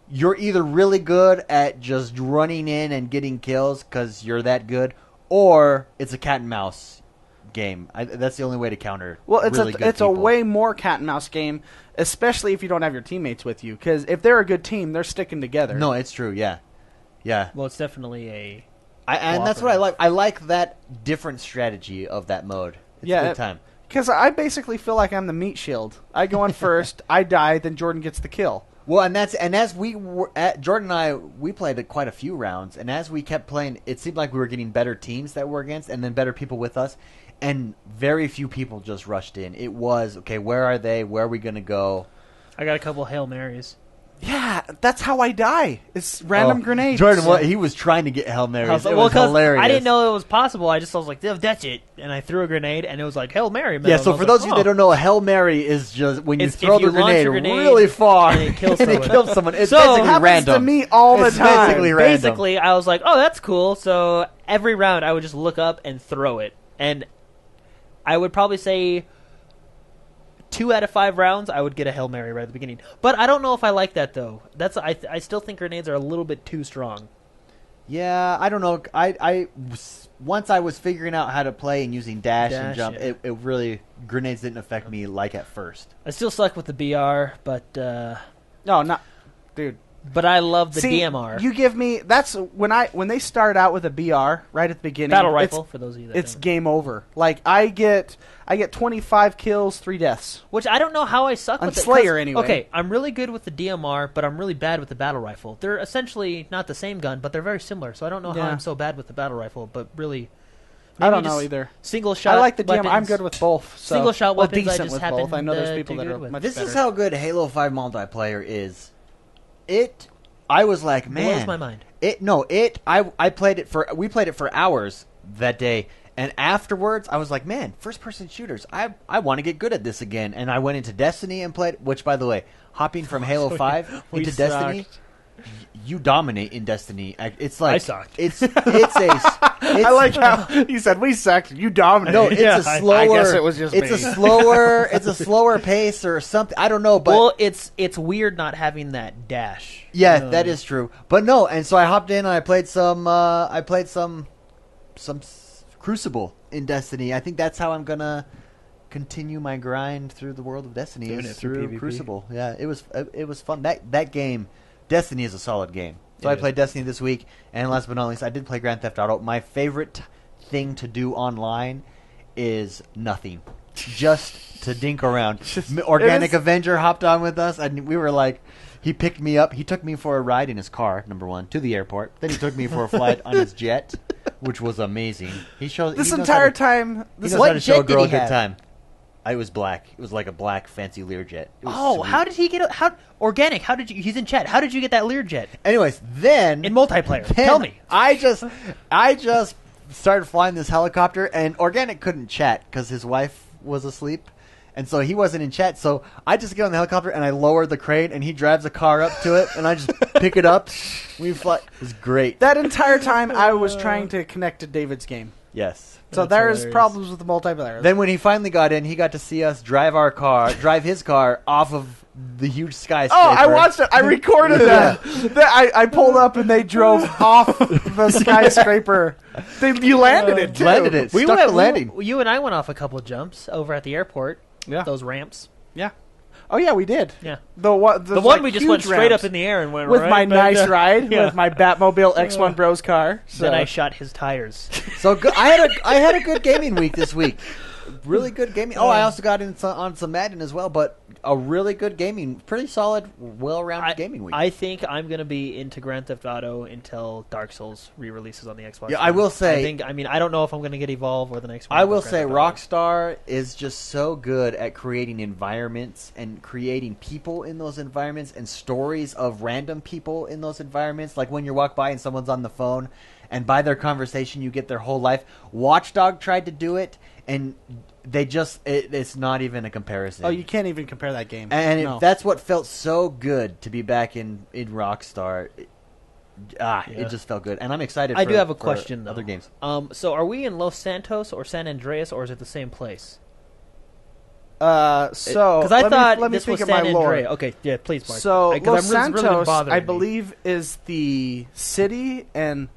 Speaker 2: you're either really good at just running in and getting kills because you're that good, or it's a cat and mouse game. That's the only way to counter.
Speaker 3: Well, it's
Speaker 2: really good
Speaker 3: a
Speaker 2: people.
Speaker 3: way more cat and mouse game, especially if you don't have your teammates with you. Because if they're a good team, they're sticking together.
Speaker 2: No, it's true. Yeah.
Speaker 4: Well, it's definitely a.
Speaker 2: And that's what I like. I like that different strategy of that mode. It's a good time.
Speaker 3: Because I basically feel like I'm the meat shield. I go in first, I die, then Jordan gets the kill.
Speaker 2: Well, and as we were Jordan and I, we played quite a few rounds, and as we kept playing, it seemed like we were getting better teams that we're against, and then better people with us, and very few people just rushed in. It was okay. Where are they? Where are we going to go?
Speaker 4: I got a couple Hail Marys.
Speaker 3: Yeah, that's how I die. It's random grenades.
Speaker 2: Jordan, what he was trying to get Hail Marys.
Speaker 4: I was like,
Speaker 2: It was
Speaker 4: 'cause
Speaker 2: hilarious.
Speaker 4: I didn't know it was possible. I was like, that's it. And I threw a grenade, and it was like, Hail Mary.
Speaker 2: Yeah, so for those of you that don't know, a Hail Mary is just when you throw the grenade really far
Speaker 4: and it kills
Speaker 2: and
Speaker 4: someone.
Speaker 2: it kills someone. It's
Speaker 4: So,
Speaker 2: basically
Speaker 3: happens
Speaker 2: random.
Speaker 3: to me all the
Speaker 2: It's
Speaker 3: time.
Speaker 2: basically random.
Speaker 4: Basically, I was like, oh, that's cool. So every round, I would just look up and throw it. And I would probably say 2 out of 5 rounds, I would get a Hail Mary right at the beginning. But I don't know if I like that, though. I still think grenades are a little bit too strong.
Speaker 2: Yeah, I don't know. Once I was figuring out how to play and using dash and jump,
Speaker 4: yeah.
Speaker 2: it really grenades didn't affect me like at first.
Speaker 4: I still suck with the BR, but
Speaker 3: No, not, dude.
Speaker 4: but I love the
Speaker 3: See,
Speaker 4: DMR.
Speaker 3: You give me that's when they start out with a BR right at the beginning.
Speaker 4: Battle rifle, for those of you that
Speaker 3: It's
Speaker 4: don't.
Speaker 3: game over. Like I get 25 kills, 3 deaths.
Speaker 4: Which I don't know how I suck
Speaker 3: On
Speaker 4: with it.
Speaker 3: Slayer,
Speaker 4: 'cause-
Speaker 3: anyway.
Speaker 4: Okay, I'm really good with the DMR, but I'm really bad with the battle rifle. They're essentially not the same gun, but they're very similar. So I don't know how
Speaker 3: Yeah.
Speaker 4: I'm so bad with the battle rifle, but really,
Speaker 3: I don't
Speaker 4: maybe
Speaker 3: know
Speaker 4: just
Speaker 3: either.
Speaker 4: Single shot.
Speaker 3: I like the DM.
Speaker 4: weapons.
Speaker 3: I'm good with both. So.
Speaker 4: Single shot
Speaker 3: well,
Speaker 4: weapons, I
Speaker 3: decent
Speaker 4: just
Speaker 3: with
Speaker 4: happen
Speaker 3: both. I know there's
Speaker 4: to
Speaker 3: people
Speaker 4: do
Speaker 3: that are
Speaker 4: good with.
Speaker 3: much
Speaker 2: This
Speaker 3: better.
Speaker 2: is how good Halo 5 multiplayer is. I was like, man,
Speaker 4: Blows my mind.
Speaker 2: I played it we played it for hours that day, and afterwards I was like, man, first person shooters, I want to get good at this again. And I went into Destiny and played, which by the way, hopping from Halo 5
Speaker 4: we
Speaker 2: into Destiny,
Speaker 4: sucked.
Speaker 2: you dominate in Destiny. It's like
Speaker 4: I sucked.
Speaker 3: I like how he said we sucked. You dominated.
Speaker 2: no, it's
Speaker 4: Yeah,
Speaker 2: a slower.
Speaker 3: I guess it was just
Speaker 2: it's
Speaker 3: me.
Speaker 2: it's a slower pace or something. I don't know, but
Speaker 4: Well, it's weird not having that dash.
Speaker 2: yeah, that is true. But no, and so I hopped in and I played some Crucible in Destiny. I think that's how I'm gonna continue my grind through the world of Destiny
Speaker 4: Doing
Speaker 2: is
Speaker 4: it through
Speaker 2: through
Speaker 4: PvP.
Speaker 2: Crucible. Yeah, it was fun. That game, Destiny is a solid game. So
Speaker 4: It
Speaker 2: I
Speaker 4: is.
Speaker 2: played Destiny this week, and last but not least, I did play Grand Theft Auto. My favorite thing to do online is nothing. Just to dink around. Organic
Speaker 3: it is-
Speaker 2: Avenger hopped on with us, and we were like, he picked me up. He took me for a ride in his car, number one, to the airport. Then he took me for a flight on his jet, which was amazing.
Speaker 3: this
Speaker 2: he knows how
Speaker 3: entire
Speaker 2: to-
Speaker 3: time.
Speaker 2: He knows
Speaker 3: What
Speaker 2: how to show a
Speaker 3: jet did
Speaker 2: girl a
Speaker 3: he
Speaker 2: good
Speaker 3: have?
Speaker 2: time. It was black. It was like a black fancy Learjet. It was
Speaker 4: Oh,
Speaker 2: sweet.
Speaker 4: how did he get? Organic? How did you? He's in chat. How did you get that Learjet
Speaker 2: Anyways, then
Speaker 4: in multiplayer?
Speaker 2: then
Speaker 4: Tell me.
Speaker 2: I just started flying this helicopter, and Organic couldn't chat because his wife was asleep, and so he wasn't in chat. So I just get on the helicopter and I lower the crane, and he drives a car up to it, and I just pick it up. We fly. It was great.
Speaker 3: That entire time, I was trying to connect to David's game.
Speaker 2: Yes.
Speaker 3: So
Speaker 4: That's
Speaker 3: there's
Speaker 4: hilarious.
Speaker 3: problems with the multiplayer.
Speaker 2: Then when he finally got in, he got to see us drive his car off of the huge skyscraper.
Speaker 3: Oh, I watched it. I recorded that. I pulled up and they drove off the skyscraper. You landed it too.
Speaker 2: Landed it. Stuck the landing.
Speaker 4: You and I went off a couple of jumps over at the airport.
Speaker 3: Yeah.
Speaker 4: Those ramps.
Speaker 3: Yeah. Oh yeah, we did.
Speaker 4: Yeah.
Speaker 3: The one
Speaker 4: We just went straight up in the air and went
Speaker 3: with
Speaker 4: right
Speaker 3: my
Speaker 4: back
Speaker 3: nice
Speaker 4: down.
Speaker 3: ride
Speaker 4: Yeah.
Speaker 3: with my Batmobile X1Bros car. So.
Speaker 4: Then I shot his tires.
Speaker 2: So good. I had a good gaming week this week. Really good gaming. Oh, I also got on some Madden as well, but a really good gaming, pretty solid, well-rounded gaming week.
Speaker 4: I think I'm going to be into Grand Theft Auto until Dark Souls re-releases on the Xbox.
Speaker 2: Yeah, I will say-
Speaker 4: I don't know if I'm going to get Evolve or the next one.
Speaker 2: I will
Speaker 4: but
Speaker 2: say
Speaker 4: Grand Theft Auto.
Speaker 2: Rockstar is just so good at creating environments and creating people in those environments and stories of random people in those environments. Like when you walk by and someone's on the phone, and by their conversation you get their whole life. Watchdog tried to do it, and they just it's not even a comparison.
Speaker 3: Oh, you can't even compare that game.
Speaker 2: And
Speaker 3: No.
Speaker 2: that's what felt so good to be back in Rockstar. It just felt good, and I'm excited.
Speaker 4: I
Speaker 2: for,
Speaker 4: do have a
Speaker 2: for
Speaker 4: question though.
Speaker 2: Other games.
Speaker 4: So are we in Los Santos or San Andreas, or is it the same place?
Speaker 3: Because
Speaker 4: I thought
Speaker 3: let me
Speaker 4: this was
Speaker 3: think of my
Speaker 4: San
Speaker 3: lore.
Speaker 4: Andreas. Okay, yeah, please, Mark.
Speaker 3: So
Speaker 4: Because
Speaker 3: Los
Speaker 4: it's really been
Speaker 3: Santos,
Speaker 4: bothering
Speaker 3: I
Speaker 4: me.
Speaker 3: believe, is the city, and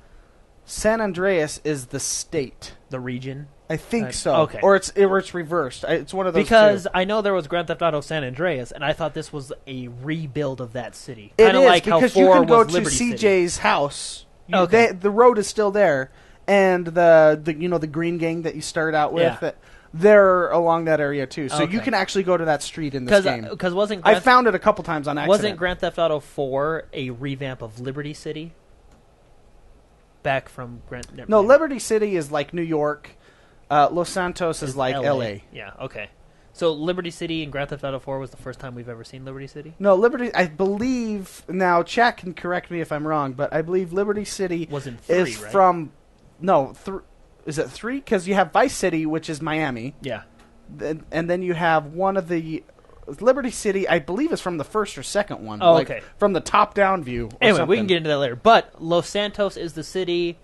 Speaker 3: San Andreas is the state.
Speaker 4: the region.
Speaker 3: I think
Speaker 4: Uh,
Speaker 3: so.
Speaker 4: okay.
Speaker 3: Or it's reversed. It's one of those
Speaker 4: Because
Speaker 3: two.
Speaker 4: I know there was Grand Theft Auto San Andreas, and I thought this was a rebuild of that city.
Speaker 3: It
Speaker 4: Kind of
Speaker 3: is,
Speaker 4: like how
Speaker 3: because
Speaker 4: 4
Speaker 3: you can go
Speaker 4: was
Speaker 3: to
Speaker 4: Liberty City.
Speaker 3: CJ's house.
Speaker 4: Okay.
Speaker 3: The road is still there, and the green gang that you start out with,
Speaker 4: Yeah.
Speaker 3: they're along that area too. So you
Speaker 4: Okay.
Speaker 3: can actually go to that street in this game.
Speaker 4: Because wasn't
Speaker 3: I
Speaker 4: Grand,
Speaker 3: found it a couple times on accident.
Speaker 4: wasn't Grand Theft Auto 4 a revamp of Liberty City? Back from Grand. never
Speaker 3: No,
Speaker 4: mind.
Speaker 3: Liberty City is like New York. Los Santos is like LA.
Speaker 4: Yeah. Okay. So Liberty City in Grand Theft Auto 4 was the first time we've ever seen Liberty City?
Speaker 3: No, Liberty, I believe, now chat can correct me if I'm wrong, but I believe Liberty City
Speaker 4: Was in 3,
Speaker 3: is
Speaker 4: right?
Speaker 3: from, no, is it 3? Because you have Vice City, which is Miami,
Speaker 4: Yeah.
Speaker 3: and then you have one of the, Liberty City, I believe, is from the first or second one.
Speaker 4: Oh,
Speaker 3: like,
Speaker 4: okay.
Speaker 3: From the top-down view. Or
Speaker 4: Anyway, we
Speaker 3: something.
Speaker 4: can get into that later. But Los Santos is the city.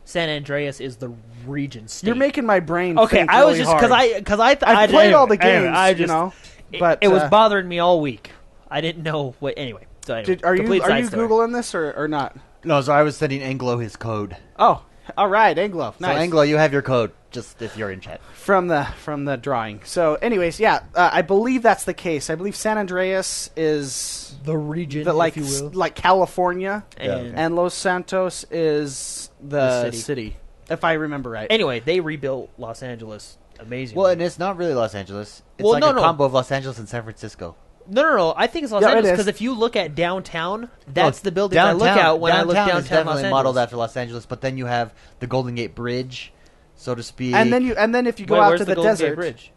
Speaker 4: San Andreas is the region state.
Speaker 3: You're making my brain
Speaker 4: Okay,
Speaker 3: think
Speaker 4: I was
Speaker 3: really
Speaker 4: just because
Speaker 3: hard.
Speaker 4: I
Speaker 3: I've played all the games,
Speaker 4: anyway, I
Speaker 3: you
Speaker 4: just,
Speaker 3: know,
Speaker 4: it-
Speaker 3: but
Speaker 4: it was bothering me all week. I didn't know what. Anyway, so anyway,
Speaker 3: are
Speaker 4: complete
Speaker 3: you
Speaker 4: side story.
Speaker 3: Googling this or not?
Speaker 2: No, so I was sending Anglo his code.
Speaker 3: Oh, all right, Anglo. Nice.
Speaker 2: So Anglo, you have your code, just if you're in chat.
Speaker 3: From the drawing. So, anyways, yeah, I believe that's the case. I believe San Andreas is
Speaker 4: the region,
Speaker 3: like
Speaker 4: if you will,
Speaker 3: like California,
Speaker 4: and
Speaker 3: Los Santos is the city, if I remember right.
Speaker 4: anyway, they rebuilt Los Angeles amazingly.
Speaker 2: Well, and it's not really Los Angeles. It's
Speaker 4: Well,
Speaker 2: like
Speaker 4: no,
Speaker 2: a
Speaker 4: no.
Speaker 2: combo of Los Angeles and San Francisco.
Speaker 4: No. I think it's Los
Speaker 3: Yeah, it
Speaker 4: Angeles
Speaker 3: is.
Speaker 4: because if you look at downtown, that's
Speaker 2: No,
Speaker 4: the building I look at when I look downtown
Speaker 2: is definitely
Speaker 4: Los
Speaker 2: modeled
Speaker 4: Angeles.
Speaker 2: after Los Angeles, but then you have the Golden Gate Bridge, so to speak.
Speaker 3: and then if you go
Speaker 4: Wait,
Speaker 3: out
Speaker 4: where's
Speaker 3: to the
Speaker 4: Golden Gate
Speaker 3: desert,
Speaker 4: Bridge?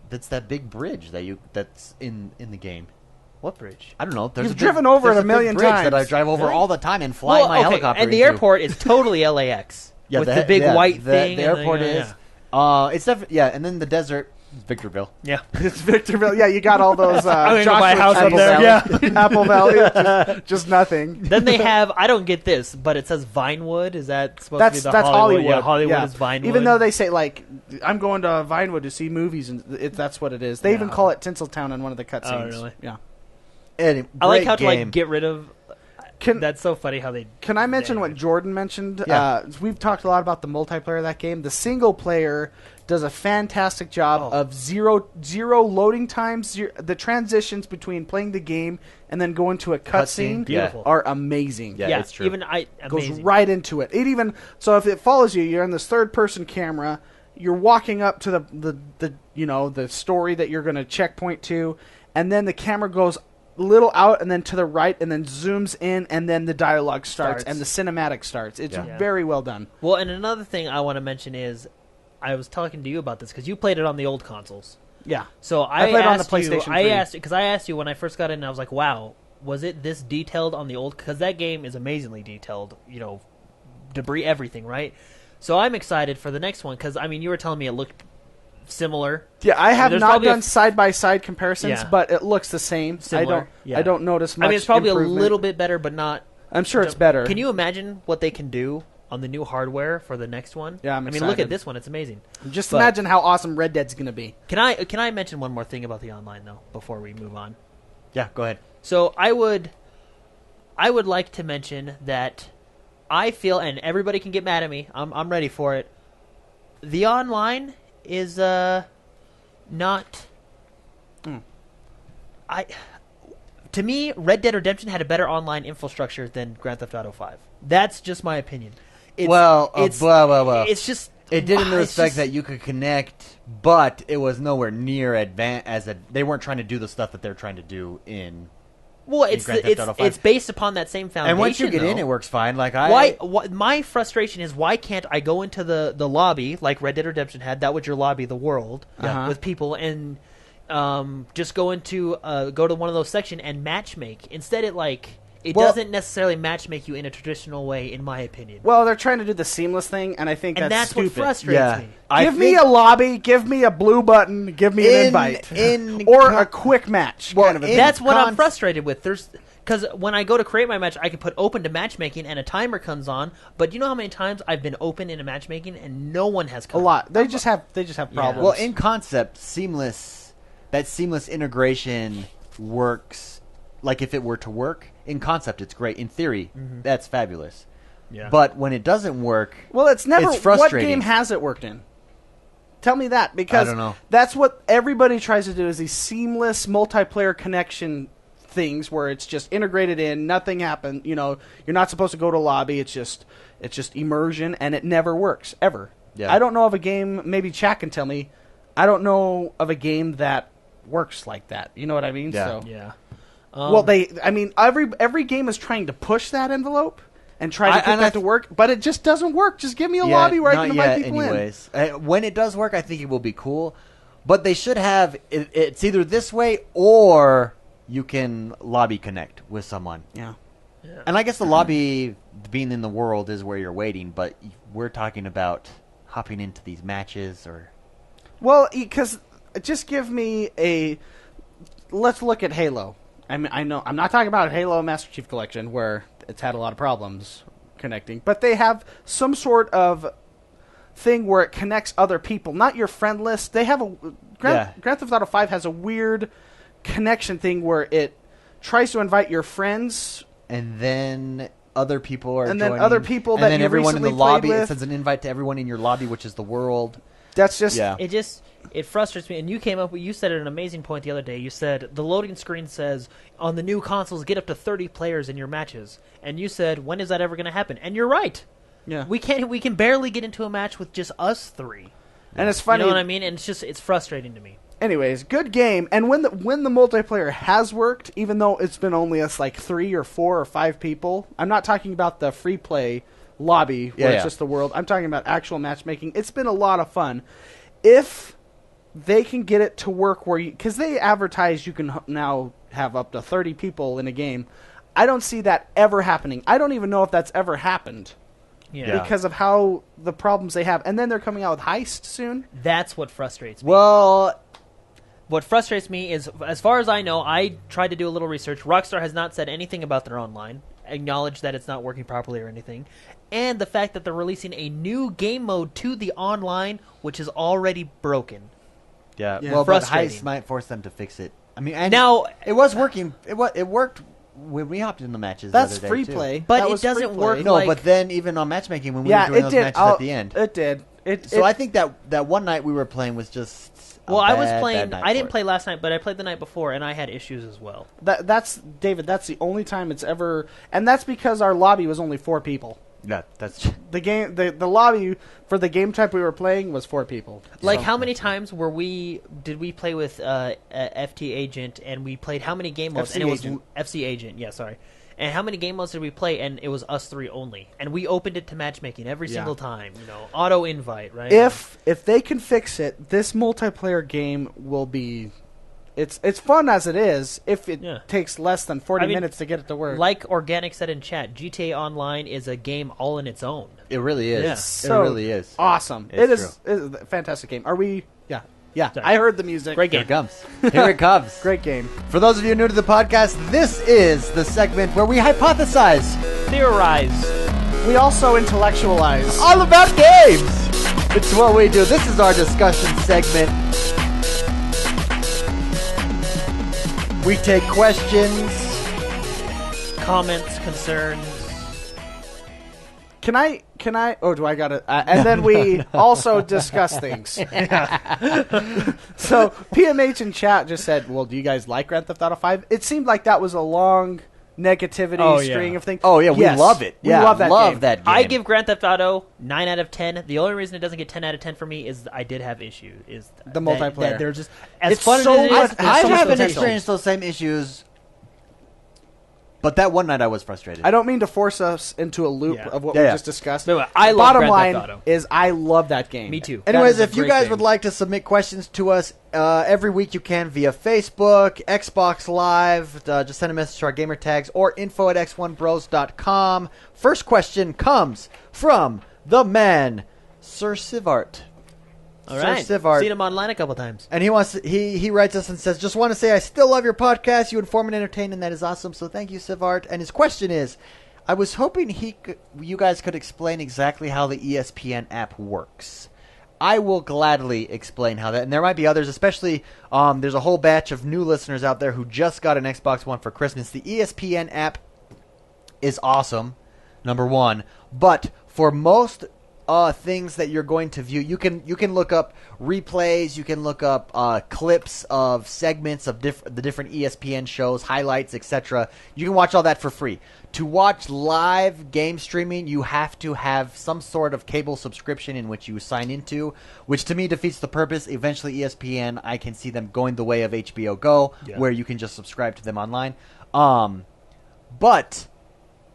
Speaker 2: that's that big bridge that's in the game.
Speaker 4: What bridge?
Speaker 2: I don't know. There's
Speaker 3: You've
Speaker 2: a
Speaker 3: driven over it
Speaker 2: there's
Speaker 3: a million
Speaker 2: big bridge
Speaker 3: times.
Speaker 2: that I drive over
Speaker 4: Really?
Speaker 2: all the time and fly my helicopter
Speaker 4: and the
Speaker 2: into.
Speaker 4: airport is totally LAX
Speaker 2: Yeah,
Speaker 4: with the big white
Speaker 2: the,
Speaker 4: thing.
Speaker 2: The
Speaker 4: and
Speaker 2: airport
Speaker 4: yeah,
Speaker 2: is.
Speaker 4: yeah.
Speaker 2: It's definitely and then the desert, Victorville.
Speaker 4: Yeah.
Speaker 3: it's Victorville. Yeah, you got all those.
Speaker 4: I'm gonna buy a house
Speaker 3: Joshua
Speaker 4: up there.
Speaker 3: Tree, Apple Valley, just nothing.
Speaker 4: Then they have, I don't get this, but it says Vinewood. Is that supposed to be
Speaker 3: That's
Speaker 4: the
Speaker 3: Hollywood.
Speaker 4: Yeah, Hollywood
Speaker 3: yeah.
Speaker 4: is Vinewood.
Speaker 3: Even though they say like, I'm going to Vinewood to see movies, and that's what it is. They even
Speaker 4: Yeah.
Speaker 3: call it Tinseltown in one of the cutscenes.
Speaker 4: Oh, really?
Speaker 3: Yeah.
Speaker 2: Anyway,
Speaker 4: I like
Speaker 2: great
Speaker 4: how to
Speaker 2: game.
Speaker 4: like get rid of. That's so funny how they.
Speaker 3: Can I mention what Jordan mentioned?
Speaker 2: Yeah.
Speaker 3: We've talked a lot about the multiplayer of that game. The single player does a fantastic job
Speaker 4: Oh.
Speaker 3: of zero loading times. The transitions between playing the game and then going to a cutscene
Speaker 4: Beautiful.
Speaker 3: are amazing.
Speaker 2: Yeah, it's true.
Speaker 4: Even
Speaker 3: Goes
Speaker 4: amazing.
Speaker 3: right into it. It even so if it follows you, you're in this third person camera. You're walking up to the story that you're going to checkpoint to, and then the camera goes a little out and then to the right and then zooms in and then the dialogue starts and the cinematic starts. It's
Speaker 2: Yeah.
Speaker 3: very well done.
Speaker 4: Well, and another thing I want to mention is, I was talking to you about this because you played it on the old consoles.
Speaker 3: Yeah.
Speaker 4: So
Speaker 3: I played it on the
Speaker 4: asked you-
Speaker 3: PlayStation
Speaker 4: I
Speaker 3: 3.
Speaker 4: asked because I asked you when I first got in. I was like, "Wow, was it this detailed on the old?" Because that game is amazingly detailed. You know, debris, everything, right? So I'm excited for the next one because I mean, you were telling me it looked similar.
Speaker 3: Yeah, I have
Speaker 4: There's
Speaker 3: not
Speaker 4: probably
Speaker 3: done side by side comparisons,
Speaker 4: Yeah.
Speaker 3: but it looks the same.
Speaker 4: Similar, yeah.
Speaker 3: I don't notice much.
Speaker 4: I mean, it's probably
Speaker 3: improvement.
Speaker 4: a little bit better, but not.
Speaker 3: I'm sure it's better.
Speaker 4: Can you imagine what they can do on the new hardware for the next one?
Speaker 3: Yeah, I'm
Speaker 4: I mean, look
Speaker 3: excited.
Speaker 4: at this one; it's amazing.
Speaker 3: Just
Speaker 4: but-
Speaker 3: imagine how awesome Red Dead's going to be.
Speaker 4: Can I mention one more thing about the online though before we move on?
Speaker 2: Yeah, go ahead.
Speaker 4: So I would like to mention that I feel, and everybody can get mad at me. I'm ready for it. The online is not. To me, Red Dead Redemption had a better online infrastructure than Grand Theft Auto 5. That's just my opinion.
Speaker 2: Well,
Speaker 4: it's just
Speaker 2: It did in the
Speaker 4: it's
Speaker 2: respect
Speaker 4: just-
Speaker 2: that you could connect, but it was nowhere near advanced. They weren't trying to do the stuff that they're trying to do in.
Speaker 4: Well, it's
Speaker 2: Grand Theft Auto 5.
Speaker 4: it's based upon that same foundation.
Speaker 2: And once you get in,
Speaker 4: though.
Speaker 2: it works fine. Like
Speaker 4: Why? My frustration is why can't I go into the lobby like Red Dead Redemption had? That was your lobby, the world,
Speaker 3: Uh-huh.
Speaker 4: with people, and just go to one of those sections and matchmake. Instead, it doesn't necessarily matchmake you in a traditional way, in my opinion.
Speaker 3: Well, they're trying to do the seamless thing, and I think
Speaker 4: And that's
Speaker 3: stupid.
Speaker 4: what frustrates me.
Speaker 3: Give me a lobby, give me a blue button, give me an invite, or a quick match.
Speaker 2: Well,
Speaker 3: kind of a thing.
Speaker 4: That's what I'm frustrated with. Because when I go to create my match, I can put open to matchmaking, and a timer comes on. But you know how many times I've been open into matchmaking, and no one has
Speaker 3: a
Speaker 4: come.
Speaker 3: lot. They just have problems.
Speaker 2: Well, in concept, that seamless integration works. Like if it were to work in concept, it's great. In theory, that's fabulous.
Speaker 4: Yeah.
Speaker 2: But when it doesn't work,
Speaker 3: Well, it's never.
Speaker 2: It's frustrating.
Speaker 3: What game has it worked in? Tell me that, because
Speaker 2: I don't know.
Speaker 3: That's what everybody tries to do: is these seamless multiplayer connection things where it's just integrated in, nothing happened. You know, you're not supposed to go to lobby. It's just immersion, and it never works ever.
Speaker 2: Yeah.
Speaker 3: I don't know of a game. Maybe chat can tell me. I don't know of a game that works like that. You know what I mean?
Speaker 2: Yeah.
Speaker 3: So.
Speaker 4: Yeah.
Speaker 3: Well, every game is trying to push that envelope and try to get that to work, but it just doesn't work. Just give me a lobby where I can invite people
Speaker 2: anyways. When it does work, I think it will be cool. But they should have it's either this way or you can lobby connect with someone.
Speaker 3: Yeah.
Speaker 2: And I guess the lobby being in the world is where you're waiting, but we're talking about hopping into these matches or...
Speaker 3: Well, because just give me a... Let's look at Halo. I mean, I know I'm not talking about Halo Master Chief Collection where it's had a lot of problems connecting, but they have some sort of thing where it connects other people, not your friend list. They have a Grand Theft Auto 5 has a weird connection thing where it tries to invite your friends,
Speaker 2: and then other people are
Speaker 3: and
Speaker 2: joining,
Speaker 3: then other people
Speaker 2: and
Speaker 3: that
Speaker 2: then
Speaker 3: you
Speaker 2: everyone in the
Speaker 3: recently
Speaker 2: lobby
Speaker 3: played
Speaker 2: it
Speaker 3: with.
Speaker 2: sends an invite to everyone in your lobby, which is the world.
Speaker 3: That's just
Speaker 4: It frustrates me. And you said an amazing point the other day. You said the loading screen says on the new consoles get up to 30 players in your matches, and you said when is that ever going to happen? And you're right.
Speaker 3: Yeah.
Speaker 4: We can barely get into a match with just us three.
Speaker 3: And it's funny.
Speaker 4: You know what I mean? And it's frustrating to me.
Speaker 3: Anyways, good game. And when the multiplayer has worked, even though it's been only us like 3 or 4 or 5 people, I'm not talking about the free play lobby where it's just the world. I'm talking about actual matchmaking. It's been a lot of fun. If they can get it to work where because they advertise you can now have up to 30 people in a game. I don't see that ever happening. I don't even know if that's ever happened.
Speaker 4: Yeah.
Speaker 3: Because of how the problems they have. And then they're coming out with Heist soon.
Speaker 4: That's what frustrates me.
Speaker 2: Well,
Speaker 4: what frustrates me is, as far as I know, I tried to do a little research. Rockstar has not said anything about their online, acknowledged that it's not working properly or anything, and the fact that they're releasing a new game mode to the online, which is already broken.
Speaker 2: yeah.
Speaker 3: Yeah.
Speaker 2: Well, but
Speaker 4: Frustrating.
Speaker 2: Heist might force them to fix it. I mean, and
Speaker 4: Now,
Speaker 2: it was working. It worked when we hopped in the matches.
Speaker 3: That's
Speaker 2: the other day,
Speaker 3: free
Speaker 2: too.
Speaker 3: play.
Speaker 4: But
Speaker 3: That
Speaker 4: it
Speaker 3: was
Speaker 4: doesn't
Speaker 3: free
Speaker 4: work
Speaker 3: play.
Speaker 2: No,
Speaker 4: like-
Speaker 2: but then even on matchmaking when we
Speaker 3: Yeah,
Speaker 2: were doing
Speaker 3: it
Speaker 2: those
Speaker 3: did.
Speaker 2: matches at the end.
Speaker 3: It did.
Speaker 2: So I think that one night we were playing was just
Speaker 4: well, I was
Speaker 2: bad
Speaker 4: playing.
Speaker 2: night
Speaker 4: I
Speaker 2: for
Speaker 4: didn't
Speaker 2: it.
Speaker 4: play last night, but I played the night before, and I had issues as well.
Speaker 3: That's David. That's the only time it's ever, and that's because our lobby was only 4 people.
Speaker 2: Yeah, that's
Speaker 3: The game, the lobby for the game type we were playing was 4 people.
Speaker 4: Like, how many times did we play with FT Agent, and we played how many game modes?
Speaker 3: FC
Speaker 4: And it was
Speaker 3: Agent.
Speaker 4: FC Agent, yeah, sorry. And how many game modes did we play? And it was us 3 only. And we opened it to matchmaking every
Speaker 3: Yeah.
Speaker 4: single time. Auto invite, right?
Speaker 3: If they can fix it, this multiplayer game will be. It's fun as it is. If it
Speaker 4: Yeah.
Speaker 3: takes less than 40
Speaker 4: I mean,
Speaker 3: minutes to get it to work,
Speaker 4: Like Organic said in chat, GTA Online is a game all in its own.
Speaker 2: it really is.
Speaker 4: Yeah.
Speaker 3: it's
Speaker 2: It
Speaker 3: so
Speaker 2: really is.
Speaker 3: awesome.
Speaker 2: It's
Speaker 3: It is a fantastic game. Are we? Yeah.
Speaker 4: Sorry.
Speaker 3: I heard the music.
Speaker 4: Great
Speaker 2: Here
Speaker 4: game.
Speaker 2: it comes. Here it comes.
Speaker 3: Great game.
Speaker 2: For those of you new to the podcast, this is the segment where we hypothesize
Speaker 4: Theorize.
Speaker 3: We also intellectualize.
Speaker 2: all about games. It's what we do. This is our discussion segment. We take questions.
Speaker 4: Comments, concerns.
Speaker 3: Can I? Oh, do I got it? And then we also discuss things. So PMH in chat just said, "Well, do you guys like Grand Theft Auto 5?" It seemed like that was a long negativity
Speaker 4: Oh, yeah.
Speaker 3: string of things.
Speaker 2: Oh yeah, we
Speaker 3: Yes,
Speaker 2: love it.
Speaker 3: We
Speaker 2: Yeah,
Speaker 3: love that game.
Speaker 2: that game.
Speaker 4: I give Grand Theft Auto 9 out of 10. The only reason it doesn't get 10 out of 10 for me is I did have issue. Is
Speaker 3: The multiplayer.
Speaker 4: That they're just as
Speaker 3: It's
Speaker 4: fun
Speaker 3: so
Speaker 4: as it is.
Speaker 3: much-
Speaker 4: there's
Speaker 2: I
Speaker 4: so much
Speaker 2: haven't
Speaker 4: potential.
Speaker 2: experienced those same issues, but that one night I was frustrated.
Speaker 3: I don't mean to force us into a loop
Speaker 4: Yeah.
Speaker 3: of what
Speaker 2: Yeah,
Speaker 3: we
Speaker 2: yeah.
Speaker 3: just discussed.
Speaker 4: But I love
Speaker 3: Bottom
Speaker 4: Grand
Speaker 3: line
Speaker 4: Theft Auto.
Speaker 3: is I love that game.
Speaker 4: Me too.
Speaker 3: That
Speaker 2: Anyways,
Speaker 3: is a
Speaker 2: if you
Speaker 3: great
Speaker 2: guys
Speaker 3: game.
Speaker 2: would like to submit questions to us every week, you can via Facebook, Xbox Live. Just send a message to our gamer tags or info@x1bros.com. First question comes from the man, Sir Sivart.
Speaker 4: All
Speaker 2: Sir
Speaker 4: right.
Speaker 2: Sivart.
Speaker 4: Seen him online a couple times.
Speaker 2: And he writes us and says, just want to say I still love your podcast. You inform and entertain, and that is awesome. So thank you, Sivart. And his question is, I was hoping you guys could explain exactly how the ESPN app works. I will gladly explain how that, and there might be others, especially there's a whole batch of new listeners out there who just got an Xbox One for Christmas. The ESPN app is awesome, number one, but for most things that you're going to view, you can look up replays, you can look up clips of segments of the different ESPN shows, highlights, etc. You can watch all that for free. To watch live game streaming, you have to have some sort of cable subscription in which you sign into, which to me defeats the purpose. Eventually, ESPN, I can see them going the way of HBO Go, where you can just subscribe to them online. But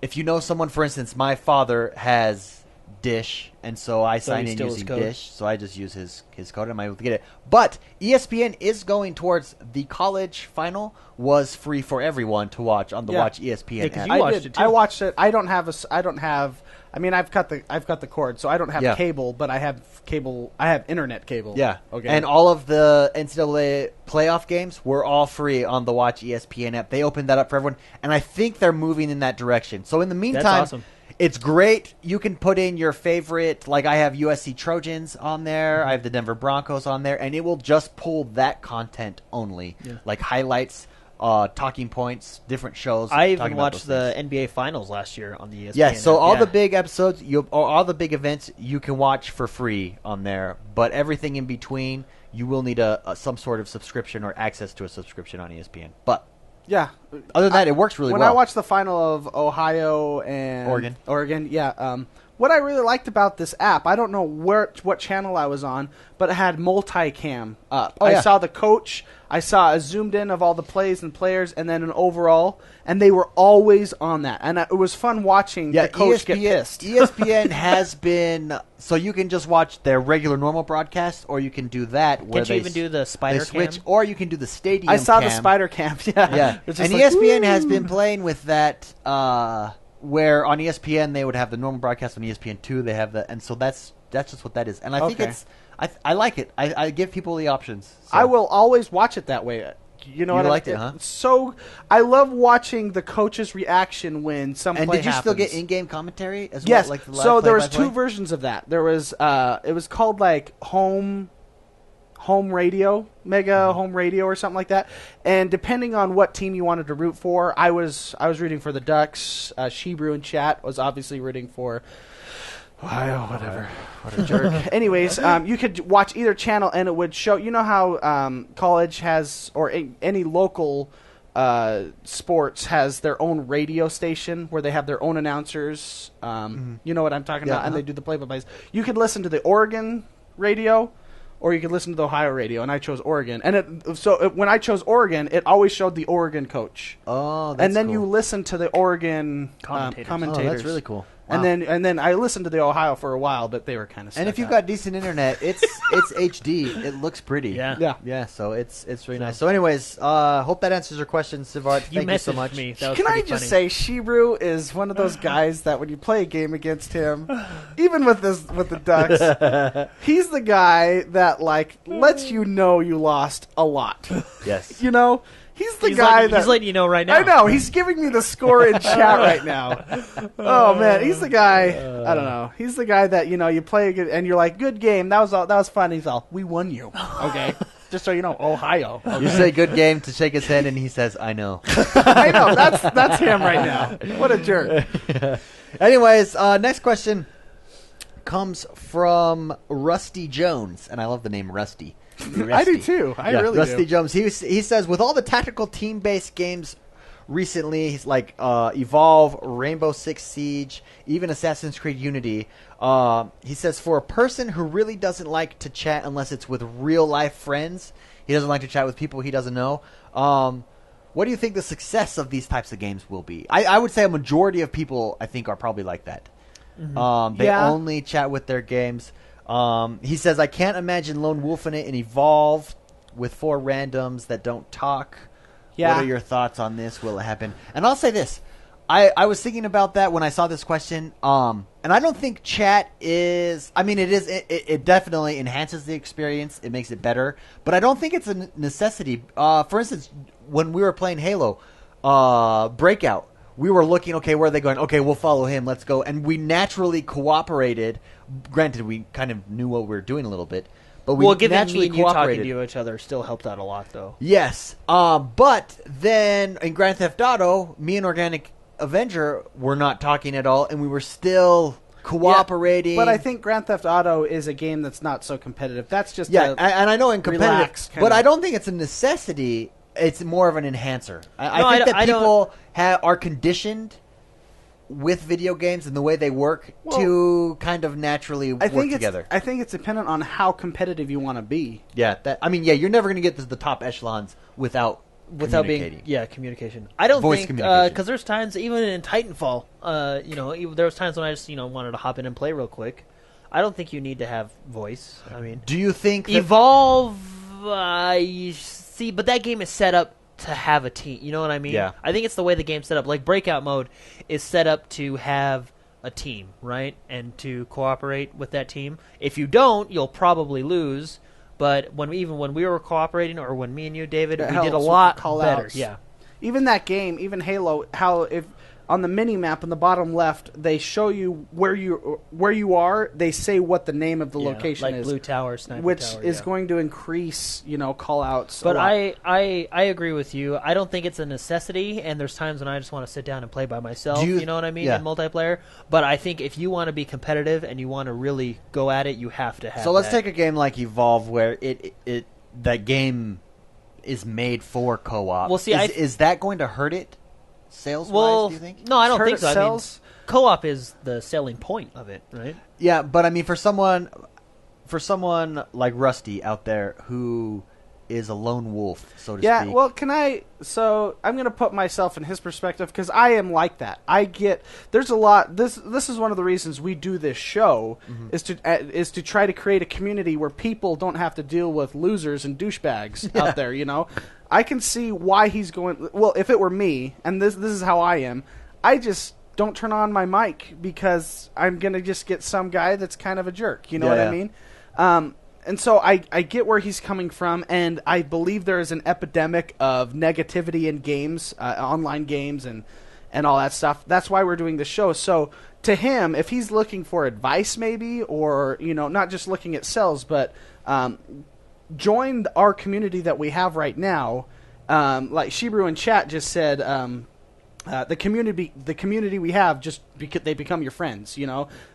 Speaker 2: if you know someone, for instance, my father has Dish, and so I
Speaker 4: So
Speaker 2: sign
Speaker 4: you
Speaker 2: in
Speaker 4: steal his
Speaker 2: using
Speaker 4: code?
Speaker 2: Dish. So I just use his code. I'm able to get it. But ESPN is going towards the college final was free for everyone to watch on the
Speaker 3: Yeah.
Speaker 2: Watch ESPN
Speaker 4: Yeah, 'cause
Speaker 2: app.
Speaker 4: you
Speaker 3: I
Speaker 4: watched
Speaker 3: did.
Speaker 4: it, too.
Speaker 3: I watched it. I don't have. I mean, I've got the cord, so I don't have
Speaker 2: Yeah.
Speaker 3: cable, but I have cable. I have internet cable.
Speaker 2: Yeah.
Speaker 3: Okay.
Speaker 2: And all of the NCAA playoff games were all free on the Watch ESPN app. They opened that up for everyone, and I think they're moving in that direction. So in the meantime,
Speaker 4: awesome.
Speaker 2: it's great. You can put in your favorite, like I have USC Trojans on there, I have the Denver Broncos on there, and it will just pull that content only, like highlights, talking points, different shows.
Speaker 4: I
Speaker 2: talking
Speaker 4: even
Speaker 2: about
Speaker 4: watched
Speaker 2: those
Speaker 4: the
Speaker 2: things.
Speaker 4: NBA Finals last year on the ESPN.
Speaker 2: Yeah, so
Speaker 4: app.
Speaker 2: all
Speaker 4: Yeah.
Speaker 2: the big episodes, or all the big events, you can watch for free on there. But everything in between, you will need some sort of subscription or access to a subscription on ESPN. But
Speaker 3: yeah.
Speaker 2: other than that, it works really
Speaker 3: when
Speaker 2: well.
Speaker 3: I watched the final of Ohio and
Speaker 2: Oregon.
Speaker 3: yeah. What I really liked about this app, I don't know what channel I was on, but it had multicam up.
Speaker 2: Oh,
Speaker 3: I
Speaker 2: yeah.
Speaker 3: saw the coach, I saw a zoomed in of all the plays and players, and then an overall, and they were always on that. And it was fun watching the coach get pissed.
Speaker 2: ESPN has been so you can just watch their regular normal broadcast, or you can do that where
Speaker 4: Can't you even do the
Speaker 2: they
Speaker 4: spider
Speaker 2: switch,
Speaker 4: cam?
Speaker 2: or you can do the stadium.
Speaker 3: I saw the
Speaker 2: cam.
Speaker 3: spider cam. Yeah,
Speaker 2: Yeah,
Speaker 3: It's
Speaker 2: and
Speaker 3: just like,
Speaker 2: ESPN has
Speaker 3: woo!
Speaker 2: been playing with that. Where on ESPN they would have the normal broadcast, on ESPN2 they have the, and so that's just what that is. And I think
Speaker 3: Okay.
Speaker 2: it's I like it. I give people the options. So.
Speaker 3: I will always watch it that way. You know
Speaker 2: You
Speaker 3: what I
Speaker 2: liked it, huh?
Speaker 3: So I love watching the coach's reaction when some
Speaker 2: And
Speaker 3: play
Speaker 2: did you still get
Speaker 3: happens.
Speaker 2: in-game commentary as
Speaker 3: Yes.
Speaker 2: well? Like the live
Speaker 3: So there was
Speaker 2: play-by-play?
Speaker 3: two versions of that. There was it was called like home radio, mega home radio or something like that. And depending on what team you wanted to root for, I was rooting for the Ducks. Shebrew in chat was obviously rooting for Ohio, whatever. What a jerk. Anyways, you could watch either channel and it would show. You know how college has, or any local sports has their own radio station where they have their own announcers. You know what I'm talking about, and they do the play-by-plays. You could listen to the Oregon radio, or you could listen to the Ohio radio, and I chose Oregon. And when I chose Oregon, it always showed the Oregon coach.
Speaker 2: Oh, that's
Speaker 3: And then
Speaker 2: cool.
Speaker 3: you listen to the Oregon
Speaker 4: Commentators.
Speaker 3: commentators.
Speaker 2: Oh, that's really cool.
Speaker 3: And
Speaker 2: Wow.
Speaker 3: then I listened to the Ohio for a while, but they were kind of.
Speaker 2: And if you've got decent internet, it's HD. It looks pretty.
Speaker 4: Yeah.
Speaker 2: Yeah. So it's really nice. So, anyways, hope that answers your question, Sivart.
Speaker 4: You
Speaker 2: Thank you so
Speaker 4: messaged
Speaker 2: much.
Speaker 4: me. That was
Speaker 3: Can I
Speaker 4: pretty
Speaker 3: just
Speaker 4: funny.
Speaker 3: say, Shebrew is one of those guys that when you play a game against him, even with the Ducks, he's the guy that lets you know you lost a lot.
Speaker 2: Yes.
Speaker 3: You know, he's the
Speaker 4: He's
Speaker 3: guy
Speaker 4: letting,
Speaker 3: that
Speaker 4: he's letting you know right now.
Speaker 3: I know he's giving me the score in chat right now. Oh man, he's the guy. I don't know. He's the guy that you play and you're like, good game. That was fun. He's all, we won you. Okay, just so you know, Ohio. Okay.
Speaker 2: You say good game to shake his head, and he says, "I know."
Speaker 3: I know that's him right now. What a jerk.
Speaker 2: Anyways, next question comes from Rusty Jones, and I love the name Rusty.
Speaker 3: I do too. I really
Speaker 2: Rusty
Speaker 3: do.
Speaker 2: Jones. He says, with all the tactical team-based games recently, he's like Evolve, Rainbow Six Siege, even Assassin's Creed Unity. He says, for a person who really doesn't like to chat unless it's with real-life friends, he doesn't like to chat with people he doesn't know. What do you think the success of these types of games will be? I would say a majority of people, I think, are probably like that. They
Speaker 3: Yeah.
Speaker 2: only chat with their games. He says, I can't imagine lone wolfing it and Evolve with 4 randoms that don't talk.
Speaker 3: Yeah.
Speaker 2: What are your thoughts on this? Will it happen? And I'll say this. I was thinking about that when I saw this question. And I don't think chat is... I mean, it definitely enhances the experience. It makes it better. But I don't think it's a necessity. For instance, when we were playing Halo Breakout, we were looking, okay, where are they going? Okay, we'll follow him. Let's go. And we naturally cooperated. Granted, we kind of knew what we were doing a little bit. But we
Speaker 4: Given
Speaker 2: naturally
Speaker 4: me and you talking
Speaker 2: cooperated.
Speaker 4: to each other still helped out a lot, though.
Speaker 2: Yes. But then in Grand Theft Auto, me and Organic Avenger were not talking at all, and we were still cooperating.
Speaker 3: But I think Grand Theft Auto is a game that's not so competitive. That's just
Speaker 2: and I know in competitive,
Speaker 3: relaxed kind
Speaker 2: but
Speaker 3: of-
Speaker 2: I don't think it's a necessity. It's more of an enhancer. I
Speaker 4: No,
Speaker 2: think that
Speaker 4: I don't-
Speaker 2: people are conditioned with video games and the way they work to kind of naturally work together.
Speaker 3: I think it's dependent on how competitive you want to be.
Speaker 2: Yeah, you're never going to get to the top echelons without
Speaker 4: without being communication. I don't
Speaker 2: Voice
Speaker 4: think
Speaker 2: communication.
Speaker 4: because there's times even in Titanfall, there was times when I just wanted to hop in and play real quick. I don't think you need to have voice. I mean,
Speaker 2: Do you think that,
Speaker 4: Evolve, you see, but that game is set up to have a team. You know what I mean?
Speaker 2: Yeah.
Speaker 4: I think it's the way the game's set up. Like Breakout mode is set up to have a team, right, and to cooperate with that team. If you don't, you'll probably lose. But when we were cooperating, or when me and you, David,
Speaker 3: That
Speaker 4: we
Speaker 3: helps
Speaker 4: did a
Speaker 3: with
Speaker 4: lot
Speaker 3: the call
Speaker 4: better.
Speaker 3: outs.
Speaker 4: Yeah.
Speaker 3: Even that game, even Halo, how if on the mini map in the bottom left, they show you where you are. They say what the name of the location
Speaker 4: like
Speaker 3: is,
Speaker 4: Blue Tower, Sniper
Speaker 3: which
Speaker 4: Tower,
Speaker 3: is going to increase, call outs.
Speaker 4: But
Speaker 3: a lot.
Speaker 4: I agree with you. I don't think it's a necessity, and there's times when I just want to sit down and play by myself. You know what I mean?
Speaker 2: Yeah.
Speaker 4: In multiplayer. But I think if you want to be competitive and you want to really go at it, you have to have.
Speaker 2: So let's
Speaker 4: that.
Speaker 2: take a game like Evolve, where that game is made for co-op.
Speaker 4: Well, see,
Speaker 2: is that going to hurt it sales-wise?
Speaker 4: Well,
Speaker 2: do you think?
Speaker 4: no, I don't
Speaker 3: Hurt
Speaker 4: think
Speaker 3: it
Speaker 4: so.
Speaker 3: sells?
Speaker 4: I mean, co-op is the selling point of it, right?
Speaker 2: Yeah, but I mean, for someone like Rusty out there who is a lone wolf, so to
Speaker 3: Yeah,
Speaker 2: speak.
Speaker 3: well, so I'm going to put myself in his perspective because I am like that. There's a lot, this is one of the reasons we do this show is to try to create a community where people don't have to deal with losers and douchebags out there, I can see why he's going, well, if it were me, and this is how I am, I just don't turn on my mic because I'm going to just get some guy that's kind of a jerk, you know what I mean? And so I get where he's coming from, and I believe there is an epidemic of negativity in games, online games, and all that stuff. That's why we're doing this show. So to him, if he's looking for advice maybe, or, not just looking at sales, but join our community that we have right now. Like Shebrew in chat just said, the community we have they become your friends.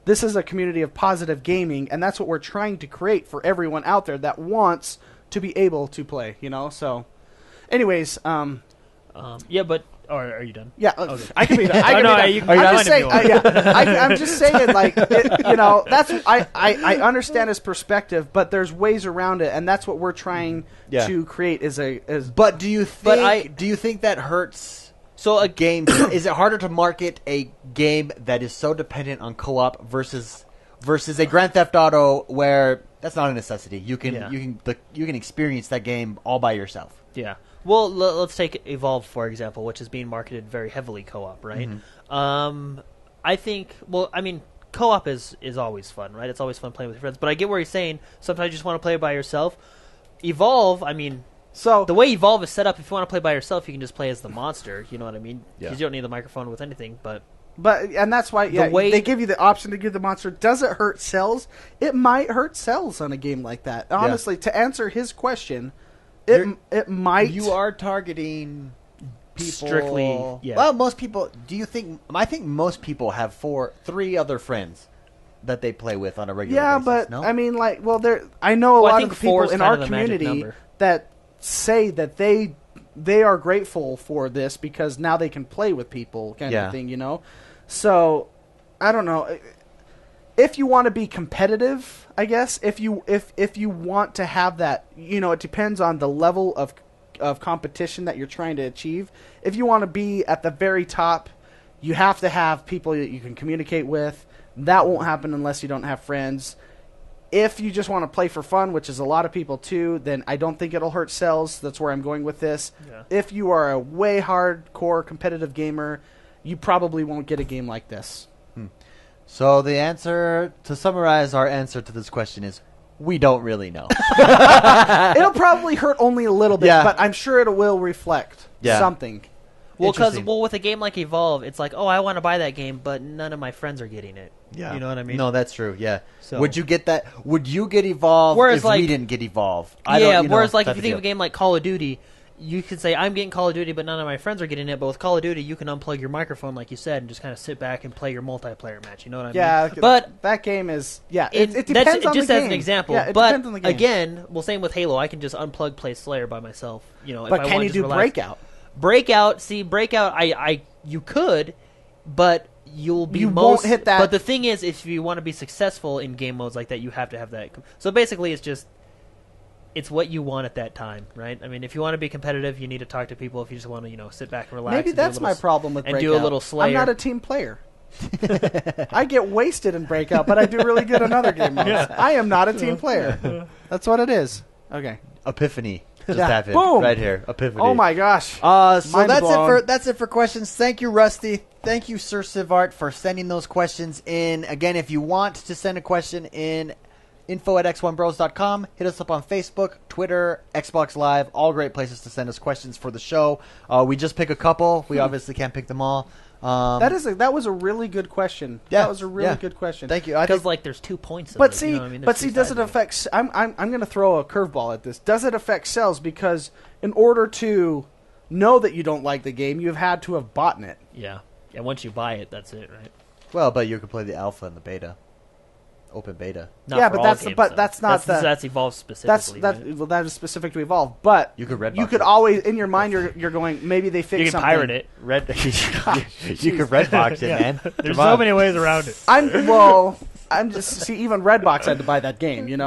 Speaker 3: This is a community of positive gaming, and that's what we're trying to create for everyone out there that wants to be able to play. So, anyways,
Speaker 4: Yeah, but are you done?
Speaker 3: yeah,
Speaker 4: Okay.
Speaker 3: I can be done. I can
Speaker 4: Oh, no,
Speaker 3: be done.
Speaker 4: you can
Speaker 3: I'm
Speaker 4: be
Speaker 3: just
Speaker 4: done
Speaker 3: saying.
Speaker 4: if you want.
Speaker 3: I'm just saying, like, that's I understand his perspective, but there's ways around it, and that's what we're trying to create.
Speaker 2: But do you think? Do you think that hurts?
Speaker 4: So
Speaker 2: A game is it harder to market a game that is so dependent on co-op versus a Grand Theft Auto where that's not a necessity. You can experience that game all by yourself.
Speaker 4: Yeah. Well, let's take Evolve, for example, which is being marketed very heavily co-op, right? I think, co-op is always fun, right? It's always fun playing with your friends. But I get where he's saying sometimes you just want to play by yourself. Evolve,
Speaker 3: so
Speaker 4: the way Evolve is set up, if you want to play by yourself, you can just play as the monster, you know what I mean?
Speaker 2: Yeah.
Speaker 4: Because you don't need the microphone with anything, but
Speaker 3: and that's why they give you the option to give the monster. Does it hurt sales? It might hurt sales on a game like that. Honestly, to answer his question, it might.
Speaker 2: You are targeting people
Speaker 4: strictly. Yeah.
Speaker 2: Well, most people. Do you think? I think most people have 3 other friends that they play with on a regular basis.
Speaker 3: Yeah, but
Speaker 2: no?
Speaker 3: I know a
Speaker 4: Well, I
Speaker 3: lot
Speaker 4: think
Speaker 3: of the people
Speaker 4: 4 is
Speaker 3: in
Speaker 4: kind
Speaker 3: our
Speaker 4: of the magic
Speaker 3: community
Speaker 4: number.
Speaker 3: that say that they are grateful for this because now they can play with people, kind of thing, So I don't know. If you want to be competitive, I guess if you want to have that, it depends on the level of competition that you're trying to achieve. If you want to be at the very top, you have to have people that you can communicate with. That won't happen unless you don't have friends. If you just want to play for fun, which is a lot of people too, then I don't think it'll hurt sales. That's where I'm going with this.
Speaker 4: Yeah.
Speaker 3: If you are a way hardcore competitive gamer, you probably won't get a game like this.
Speaker 2: So the answer, to summarize our answer to this question is, we don't really know.
Speaker 3: It'll probably hurt only a little bit, but I'm sure it will reflect something.
Speaker 4: Well, because
Speaker 2: Interesting.
Speaker 4: with a game like Evolve, it's like, oh, I want to buy that game, but none of my friends are getting it.
Speaker 2: Yeah.
Speaker 4: You know what I mean?
Speaker 2: No, that's true. Yeah.
Speaker 4: So-
Speaker 2: Would you get that? Would you get Evolve
Speaker 4: Whereas,
Speaker 2: if
Speaker 4: like-
Speaker 2: we didn't get Evolve?
Speaker 4: Whereas, like,
Speaker 2: type
Speaker 4: if you think of a game like Call of Duty, you could say, I'm getting Call of Duty, but none of my friends are getting it. But with Call of Duty, you can unplug your microphone, like you said, and just kind of sit back and play your multiplayer match. You know what I mean?
Speaker 3: Yeah,
Speaker 4: But
Speaker 3: that game is it
Speaker 4: that's
Speaker 3: depends on
Speaker 4: just
Speaker 3: the
Speaker 4: as
Speaker 3: game.
Speaker 4: an example.
Speaker 3: Yeah, it
Speaker 4: but
Speaker 3: depends on the game.
Speaker 4: again, same with Halo. I can just unplug, play Slayer by myself. If
Speaker 3: but
Speaker 4: I
Speaker 3: can
Speaker 4: want
Speaker 3: you
Speaker 4: to
Speaker 3: do
Speaker 4: just relax.
Speaker 3: Breakout?
Speaker 4: Breakout. You could, but you'll be
Speaker 3: You won't hit that-
Speaker 4: But the thing is, if you want to be successful in game modes like that, you have to have that. So basically, it's just it's what you want at that time, right? I mean, if you want to be competitive, you need to talk to people. If you just want to, sit back and relax.
Speaker 3: Maybe
Speaker 4: and do a
Speaker 3: that's
Speaker 4: little
Speaker 3: my problem with
Speaker 4: and
Speaker 3: Breakout.
Speaker 4: do a little Slayer.
Speaker 3: I'm not a team player. I get wasted in Breakout, but I do really good in other game modes. I am not a team player. That's what it is. Okay.
Speaker 2: Epiphany just
Speaker 3: Yeah.
Speaker 2: happened
Speaker 3: Boom.
Speaker 2: right here. Epiphany.
Speaker 3: Oh my gosh.
Speaker 2: So
Speaker 3: Mind blown.
Speaker 2: that's it for questions. Thank you, Rusty. Thank you, Sir Sivart, for sending those questions in. Again, if you want to send a question in, info@x1bros.com. Hit us up on Facebook, Twitter, Xbox Live. All great places to send us questions for the show. We just pick a couple. We obviously can't pick them all.
Speaker 3: That was a really good question.
Speaker 2: Yeah,
Speaker 3: That was a really
Speaker 2: yeah.
Speaker 3: good question.
Speaker 2: Thank you.
Speaker 4: Because there's 2 points. Of
Speaker 3: But
Speaker 4: it,
Speaker 3: see,
Speaker 4: you know what I mean? There's two
Speaker 3: does it
Speaker 4: sides of
Speaker 3: affect? I'm going to throw a curveball at this. Does it affect sales? Because in order to know that you don't like the game, you've had to have bought it.
Speaker 4: Yeah. And once you buy it, that's it, right?
Speaker 2: Well, but you can play the alpha and the beta. Open beta.
Speaker 4: Not
Speaker 3: Yeah,
Speaker 4: for
Speaker 3: but
Speaker 4: all
Speaker 3: that's
Speaker 4: games,
Speaker 3: but
Speaker 4: though.
Speaker 3: that's not
Speaker 4: that's Evolve specifically.
Speaker 3: that is specific to Evolve. But
Speaker 2: You could Redbox
Speaker 3: you could
Speaker 2: it.
Speaker 3: always in your mind you're going maybe they fixed
Speaker 4: you can
Speaker 3: something.
Speaker 4: pirate it.
Speaker 2: You could Redbox it, man.
Speaker 4: There's
Speaker 2: Come
Speaker 4: so
Speaker 2: on.
Speaker 4: many ways around it.
Speaker 3: I'm just see even Redbox had to buy that game,
Speaker 2: Yeah,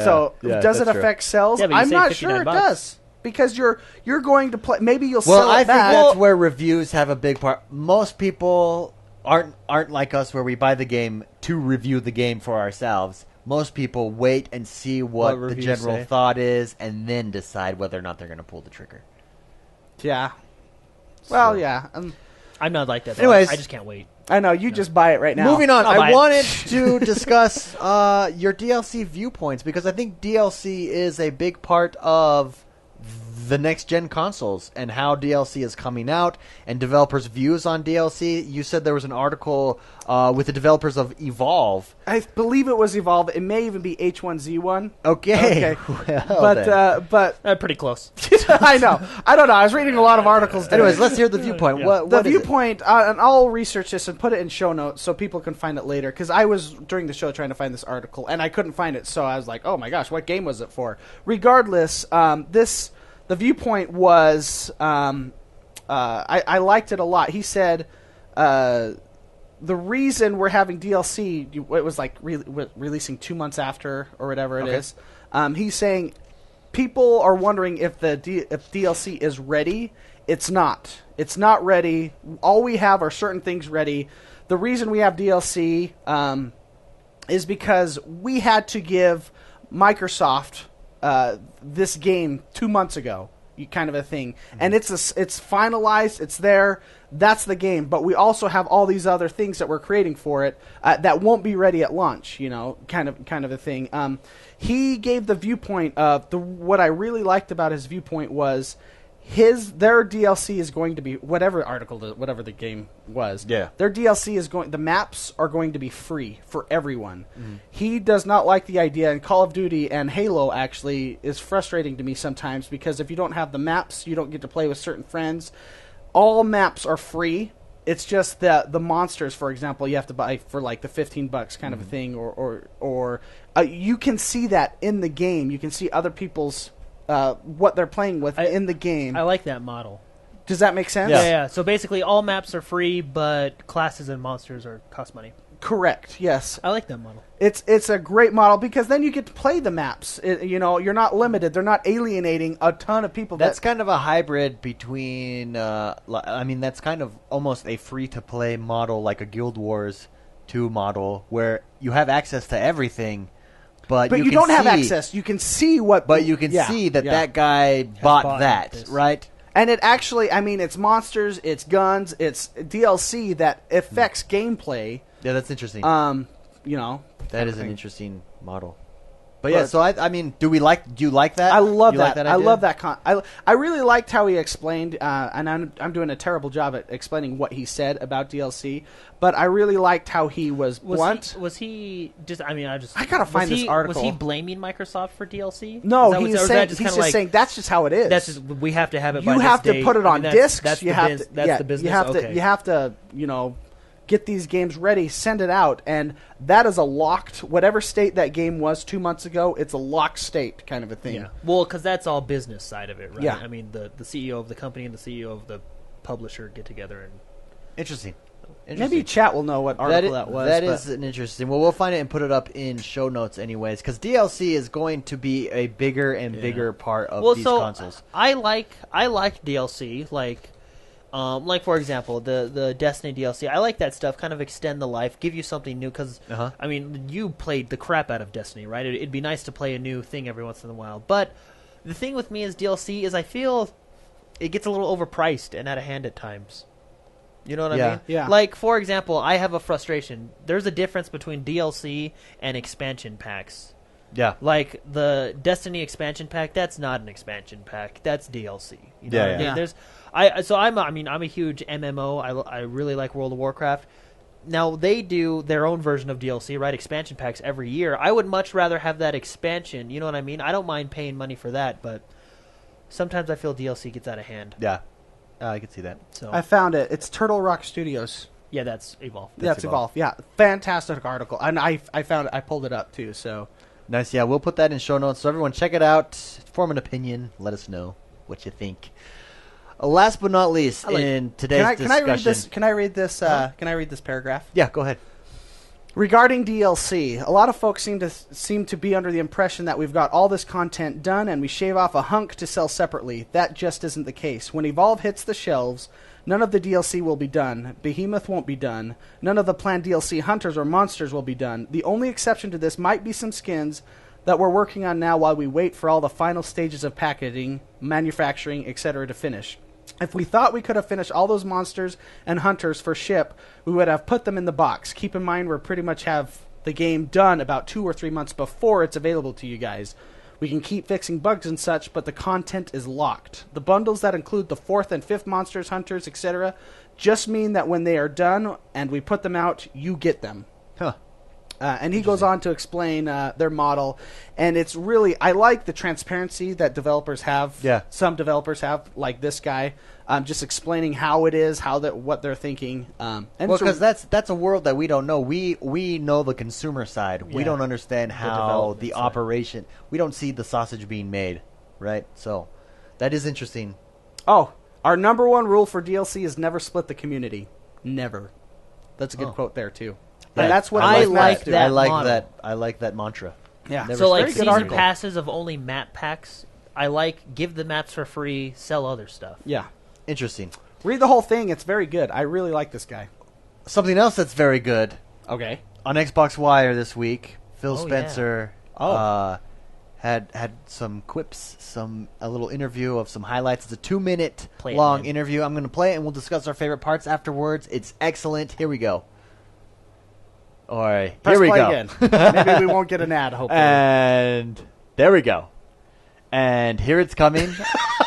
Speaker 3: So
Speaker 2: yeah,
Speaker 3: does it
Speaker 2: that's true.
Speaker 3: affect sales?
Speaker 4: Yeah, but you
Speaker 3: I'm
Speaker 4: save
Speaker 3: not sure
Speaker 4: $59
Speaker 3: it does because you're going to play. Maybe you'll
Speaker 2: Well,
Speaker 3: sell
Speaker 2: I
Speaker 3: it
Speaker 2: think
Speaker 3: back.
Speaker 2: that's where reviews have a big part. Most people aren't like us, where we buy the game to review the game for ourselves. Most people wait and see what the
Speaker 4: reviews
Speaker 2: general
Speaker 4: say.
Speaker 2: thought is, and then decide whether or not they're going to pull the trigger.
Speaker 3: Yeah. Well,
Speaker 2: So-
Speaker 3: yeah.
Speaker 4: I'm not like that. Though.
Speaker 2: Anyways.
Speaker 4: I just can't wait.
Speaker 3: I know you just buy it right now.
Speaker 2: Moving on,
Speaker 4: I'll buy
Speaker 2: I
Speaker 4: it.
Speaker 2: wanted to discuss your DLC viewpoints because I think DLC is a big part of the next-gen consoles and how DLC is coming out and developers' views on DLC. You said there was an article with the developers of Evolve.
Speaker 3: I believe it was Evolve. It may even be H1Z1.
Speaker 2: Okay. Well, then.
Speaker 3: But
Speaker 4: Pretty close.
Speaker 3: I know. I don't know. I was reading a lot of articles today.
Speaker 2: Anyways, let's hear the viewpoint.
Speaker 4: Yeah.
Speaker 2: What
Speaker 3: The
Speaker 2: is it?
Speaker 3: viewpoint, and I'll research this and put it in show notes so people can find it later. Because I was during the show trying to find this article and I couldn't find it, so I was like, "Oh my gosh, what game was it for?" Regardless, the viewpoint was I liked it a lot. He said the reason we're having DLC, it was like releasing 2 months after or whatever it is. He's saying people are wondering if if DLC is ready. It's not. It's not ready. All we have are certain things ready. The reason we have DLC is because we had to give Microsoft this game 2 months ago, kind of a thing, and it's finalized. It's there. That's the game. But we also have all these other things that we're creating for it that won't be ready at launch. Kind of a thing. He gave the viewpoint of what I really liked about his viewpoint was their DLC is going to be whatever the game was.
Speaker 2: Yeah.
Speaker 3: Their DLC is the maps are going to be free for everyone. He does not like the idea, and Call of Duty and Halo actually is frustrating to me sometimes because if you don't have the maps, you don't get to play with certain friends. All maps are free. It's just that the monsters, for example, you have to buy for like the $15 kind of a thing, or you can see that in the game. You can see other people's what they're playing with in the game.
Speaker 4: I like that model.
Speaker 3: Does that make sense?
Speaker 4: Yeah. So basically, all maps are free, but classes and monsters cost money.
Speaker 3: Correct. Yes.
Speaker 4: I like that model.
Speaker 3: It's a great model because then you get to play the maps. You're not limited. They're not alienating a ton of people.
Speaker 2: That's kind of a hybrid between. That's kind of almost a free-to-play model, like a Guild Wars 2 model, where you have access to everything, but
Speaker 3: you
Speaker 2: can
Speaker 3: don't have
Speaker 2: see-
Speaker 3: access. You can see what.
Speaker 2: But you can see that guy bought that,
Speaker 4: this.
Speaker 2: right?
Speaker 3: And it actually, it's monsters, it's guns, it's DLC that affects gameplay.
Speaker 2: Yeah, that's interesting. That is an interesting model. But yeah, so do you like that?
Speaker 3: I love
Speaker 2: You
Speaker 3: that.
Speaker 2: like that
Speaker 3: I
Speaker 2: idea?
Speaker 3: love that. I really liked how he explained, and I'm doing a terrible job at explaining what he said about DLC. But I really liked how he was blunt.
Speaker 4: Was he just? I
Speaker 3: gotta find this article.
Speaker 4: Was he blaming Microsoft for DLC?
Speaker 3: No,
Speaker 4: Is
Speaker 3: he's
Speaker 4: that
Speaker 3: saying saying that's just how it is.
Speaker 4: That's just we have to have it.
Speaker 3: You
Speaker 4: by
Speaker 3: have
Speaker 4: this
Speaker 3: to
Speaker 4: date.
Speaker 3: put it on discs.
Speaker 4: That's
Speaker 3: you
Speaker 4: the
Speaker 3: have to.
Speaker 4: That's the business.
Speaker 3: You have to. Get these games ready, send it out, and that is a locked. Whatever state that game was 2 months ago, it's a locked state kind of a thing.
Speaker 4: Yeah. Well, because that's all business side of it, right?
Speaker 3: Yeah.
Speaker 4: The CEO of the company and the CEO of the publisher get together and.
Speaker 2: Interesting.
Speaker 3: Maybe chat will know what article that was.
Speaker 2: That is an interesting. Well, we'll find it and put it up in show notes anyways, because DLC is going to be a bigger and bigger part of these consoles.
Speaker 4: I like DLC, like for example, the Destiny DLC. I like that stuff. Kind of extend the life, give you something new. Because I mean, you played the crap out of Destiny, right? It'd be nice to play a new thing every once in a while. But the thing with me is DLC is I feel it gets a little overpriced and out of hand at times. You know what I mean?
Speaker 3: Yeah.
Speaker 4: Like, for example, I have a frustration. There's a difference between DLC and expansion packs.
Speaker 2: Yeah.
Speaker 4: Like, the Destiny expansion pack, that's not an expansion pack. That's DLC. You know what I mean? I'm a huge MMO. I really like World of Warcraft. Now, they do their own version of DLC, right? Expansion packs every year. I would much rather have that expansion. You know what I mean? I don't mind paying money for that, but sometimes I feel DLC gets out of hand.
Speaker 2: Yeah. I can see that.
Speaker 4: So
Speaker 3: I found it. It's Turtle Rock Studios.
Speaker 4: yeah, that's Evolve.
Speaker 3: That's Evolve. Yeah, fantastic article. And I found it. I pulled it up too. So
Speaker 2: nice. Yeah, we'll put that in show notes. So everyone, check it out. Form an opinion. Let us know what you think. Last but not least, in today's discussion,
Speaker 3: Can I read this? Can I read this paragraph?
Speaker 2: Yeah, go ahead.
Speaker 3: Regarding DLC, a lot of folks seem to be under the impression that we've got all this content done and we shave off a hunk to sell separately. That just isn't the case. When Evolve hits the shelves, none of the DLC will be done. Behemoth won't be done. None of the planned DLC hunters or monsters will be done. The only exception to this might be some skins that we're working on now while we wait for all the final stages of packaging, manufacturing, etc. to finish. If we thought we could have finished all those monsters and hunters for ship, we would have put them in the box. Keep in mind, we're pretty much have the game done about 2 or 3 months before it's available to you guys. We can keep fixing bugs and such, but the content is locked. The bundles that include the 4th and 5th monsters, hunters, etc. just mean that when they are done and we put them out, you get them.
Speaker 2: Huh.
Speaker 3: And he goes on to explain their model, and it's really, I like the transparency that developers have.
Speaker 2: Yeah.
Speaker 3: Some developers have, like this guy, just explaining how it is, what they're thinking.
Speaker 2: And because that's a world that we don't know. We know the consumer side. We don't understand how the operation. We don't see the sausage being made, right? So that is interesting.
Speaker 3: Oh, our number one rule for DLC is never split the community. Never. That's a good quote there too. And that's what
Speaker 4: I like that.
Speaker 2: I like that mantra.
Speaker 3: Yeah.
Speaker 2: Never
Speaker 4: So like
Speaker 2: split.
Speaker 4: season passes of only map packs. I give the maps for free, sell other stuff.
Speaker 3: Yeah.
Speaker 2: Interesting.
Speaker 3: Read the whole thing. It's very good. I really like this guy.
Speaker 2: Something else that's very good.
Speaker 3: Okay.
Speaker 2: On Xbox Wire this week, Phil Spencer had some quips, a little interview of some highlights. It's a 2-minute long interview. I'm going to play it, and we'll discuss our favorite parts afterwards. It's excellent. Here we go. All right, here we go.
Speaker 3: Again. Maybe we won't get an ad, hopefully.
Speaker 2: And there we go. And here it's coming.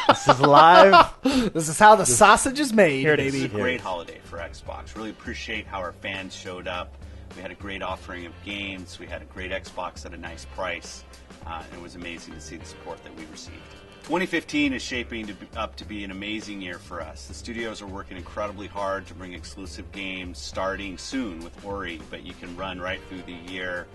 Speaker 2: This is live.
Speaker 3: This is how the sausage is made,
Speaker 4: Here it
Speaker 3: baby.
Speaker 4: is.
Speaker 7: It's a great holiday for Xbox. Really appreciate how our fans showed up. We had a great offering of games. We had a great Xbox at a nice price. And it was amazing to see the support that we received. 2015 is shaping up to be an amazing year for us. The studios are working incredibly hard to bring exclusive games starting soon with Ori, but you can run right through the year.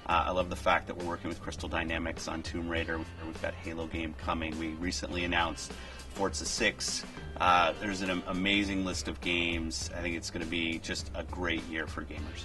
Speaker 7: I love the fact that we're working with Crystal Dynamics on Tomb Raider. We've got Halo game coming. We recently announced Forza 6. There's an amazing list of games. I think it's going to be just a great year for gamers.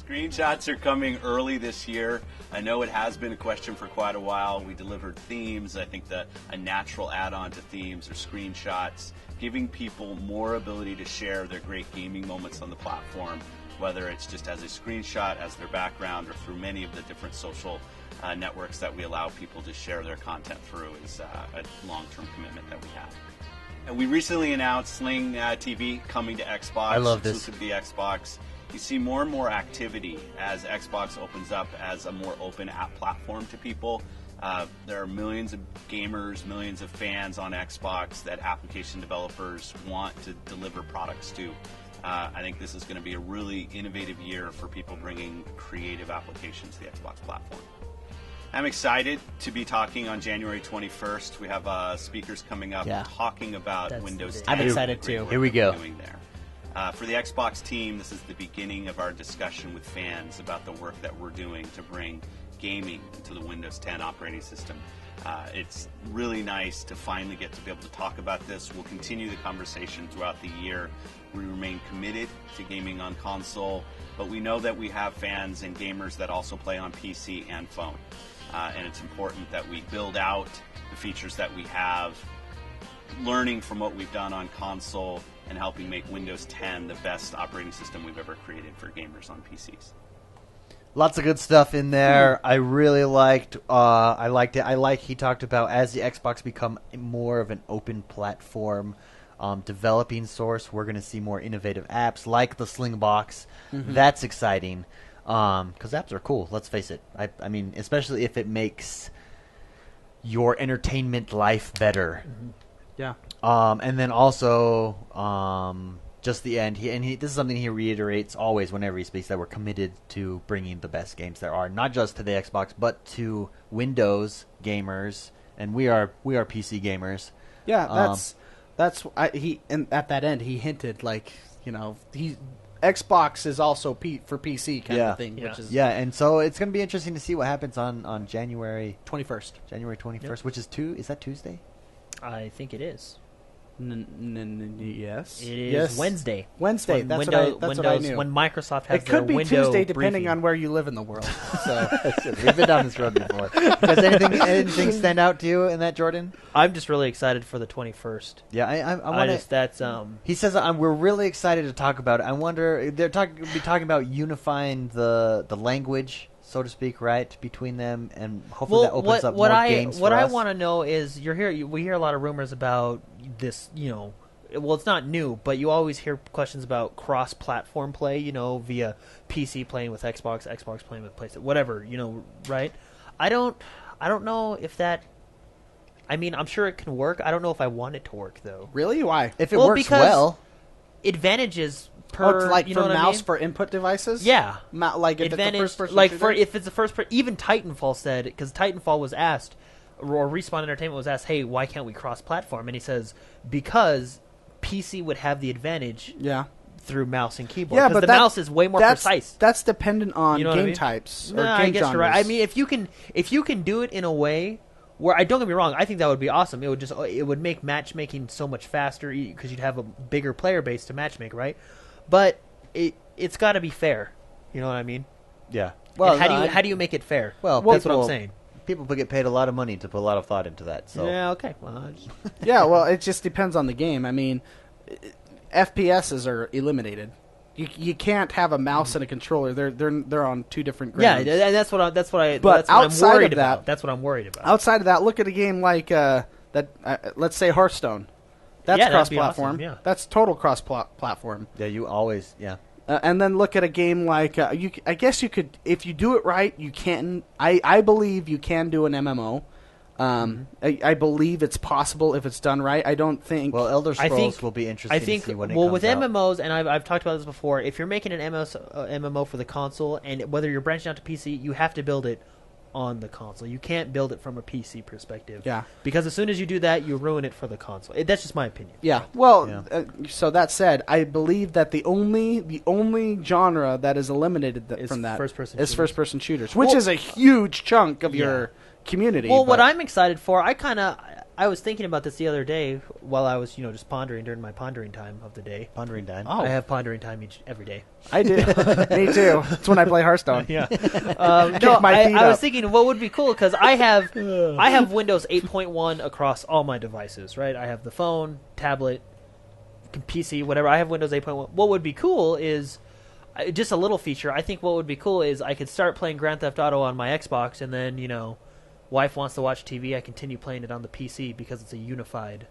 Speaker 7: Screenshots are coming early this year. I know it has been a question for quite a while. We delivered themes. I think that a natural add-on to themes are screenshots, giving people more ability to share their great gaming moments on the platform, whether it's just as a screenshot, as their background, or through many of the different social networks that we allow people to share their content through is a long-term commitment that we have. And we recently announced Sling TV coming to Xbox.
Speaker 2: I love this.
Speaker 7: Exclusive to the Xbox. You see more and more activity as Xbox opens up as a more open app platform to people. There are millions of gamers, millions of fans on Xbox that application developers want to deliver products to. I think this is going to be a really innovative year for people bringing creative applications to the Xbox platform. I'm excited to be talking on January 21st. We have speakers coming up talking about Windows 10.
Speaker 4: I'm excited too.
Speaker 2: Here we go.
Speaker 7: Doing there. For the Xbox team, this is the beginning of our discussion with fans about the work that we're doing to bring gaming into the Windows 10 operating system. It's really nice to finally get to be able to talk about this. We'll continue the conversation throughout the year. We remain committed to gaming on console, but we know that we have fans and gamers that also play on PC and phone. And it's important that we build out the features that we have, learning from what we've done on console and helping make Windows 10 the best operating system we've ever created for gamers on PCs.
Speaker 2: Lots of good stuff in there. I really liked. I liked it. He talked about as the Xbox become more of an open platform, developing source. We're going to see more innovative apps like the Slingbox. That's exciting because apps are cool. Let's face it. I mean, especially if it makes your entertainment life better.
Speaker 3: Yeah.
Speaker 2: And then also. Just the end. This is something he reiterates always whenever he speaks, that we're committed to bringing the best games there are, not just to the Xbox, but to Windows gamers, and we are PC gamers.
Speaker 3: Yeah, and at that end he hinted Xbox is also for PC kind of thing, which is
Speaker 2: and so it's going to be interesting to see what happens on January
Speaker 3: 21st.
Speaker 2: January 21st, which is is that Tuesday?
Speaker 4: I think it is.
Speaker 3: Yes.
Speaker 4: It is Wednesday.
Speaker 3: Wednesday. That's what I knew.
Speaker 4: When Microsoft has
Speaker 3: it could be
Speaker 4: window
Speaker 3: Tuesday, depending
Speaker 4: briefing.
Speaker 3: on where you live in the world. So
Speaker 2: we've been down this road before. Does anything stand out to you in that, Jordan?
Speaker 4: I'm just really excited for the 21st.
Speaker 2: Yeah, I want to.
Speaker 4: That's
Speaker 2: He says we're really excited to talk about it. I wonder they're talking about unifying the language, so to speak, right, between them, and hopefully that opens up more games for us.
Speaker 4: What I want to know is we hear a lot of rumors about this, well, it's not new, but you always hear questions about cross-platform play, via PC playing with Xbox playing with PlayStation, whatever, right? I don't know if that. I mean, I'm sure it can work. I don't know if I want it to work though.
Speaker 3: Really, why?
Speaker 2: If it works well,
Speaker 4: advantages per
Speaker 3: for mouse for input devices.
Speaker 4: Yeah,
Speaker 3: like if
Speaker 4: advantage,
Speaker 3: it's the first person shooter?
Speaker 4: if it's the first person. Even Titanfall said, because Titanfall was asked, or Respawn Entertainment was asked, hey, why can't we cross-platform? And he says because PC would have the advantage.
Speaker 3: Yeah.
Speaker 4: Through mouse and keyboard.
Speaker 3: Yeah,
Speaker 4: but the mouse is way more precise.
Speaker 3: That's dependent on game types or game
Speaker 4: I guess
Speaker 3: genres.
Speaker 4: you're right. I mean, if you can do it in a way where, don't get me wrong, I think that would be awesome. It would make matchmaking so much faster because you'd have a bigger player base to matchmake, right? But it's got to be fair. You know what I mean?
Speaker 2: Yeah.
Speaker 4: Well, how do you make it fair?
Speaker 2: Well,
Speaker 4: that's what I'm saying.
Speaker 2: People get paid a lot of money to put a lot of thought into that. So
Speaker 4: yeah, okay. Well,
Speaker 3: yeah, well, it just depends on the game. I mean, FPSs are eliminated. You can't have a mouse and a controller. They're on two different grounds.
Speaker 4: Yeah, and that's what I'm
Speaker 3: outside
Speaker 4: worried
Speaker 3: of that,
Speaker 4: about. That's what I'm worried about.
Speaker 3: Outside of that, look at a game like let's say Hearthstone. That's cross-platform.
Speaker 4: Awesome, yeah.
Speaker 3: That's total cross-platform.
Speaker 2: Yeah, you always
Speaker 3: and then look at a game like I guess you could, if you do it right, you can. I believe you can do an MMO. I believe it's possible if it's done right. I don't think.
Speaker 2: Well, Elder Scrolls will be interesting to see when it comes
Speaker 4: with
Speaker 2: out.
Speaker 4: MMOs, and I've talked about this before, if you're making an MMO for the console, and whether you're branching out to PC, you have to build it on the console. You can't build it from a PC perspective.
Speaker 3: Yeah.
Speaker 4: Because as soon as you do that, you ruin it for the console. That's just my opinion.
Speaker 3: Yeah. Well, so that said, I believe that the only genre that is eliminated from that is first-person shooters, which is a huge chunk of your community.
Speaker 4: Well, what I'm excited for, I was thinking about this the other day while I was, just pondering during my pondering time of the day.
Speaker 2: Pondering time.
Speaker 4: Oh. I have pondering time every day.
Speaker 3: I do. Me too. It's when I play Hearthstone.
Speaker 4: Yeah. I was thinking what would be cool because I have Windows 8.1 across all my devices. Right. I have the phone, tablet, PC, whatever. I have Windows 8.1. What would be cool is just a little feature. I think what would be cool is I could start playing Grand Theft Auto on my Xbox and then wife wants to watch TV, I continue playing it on the PC because it's a unified.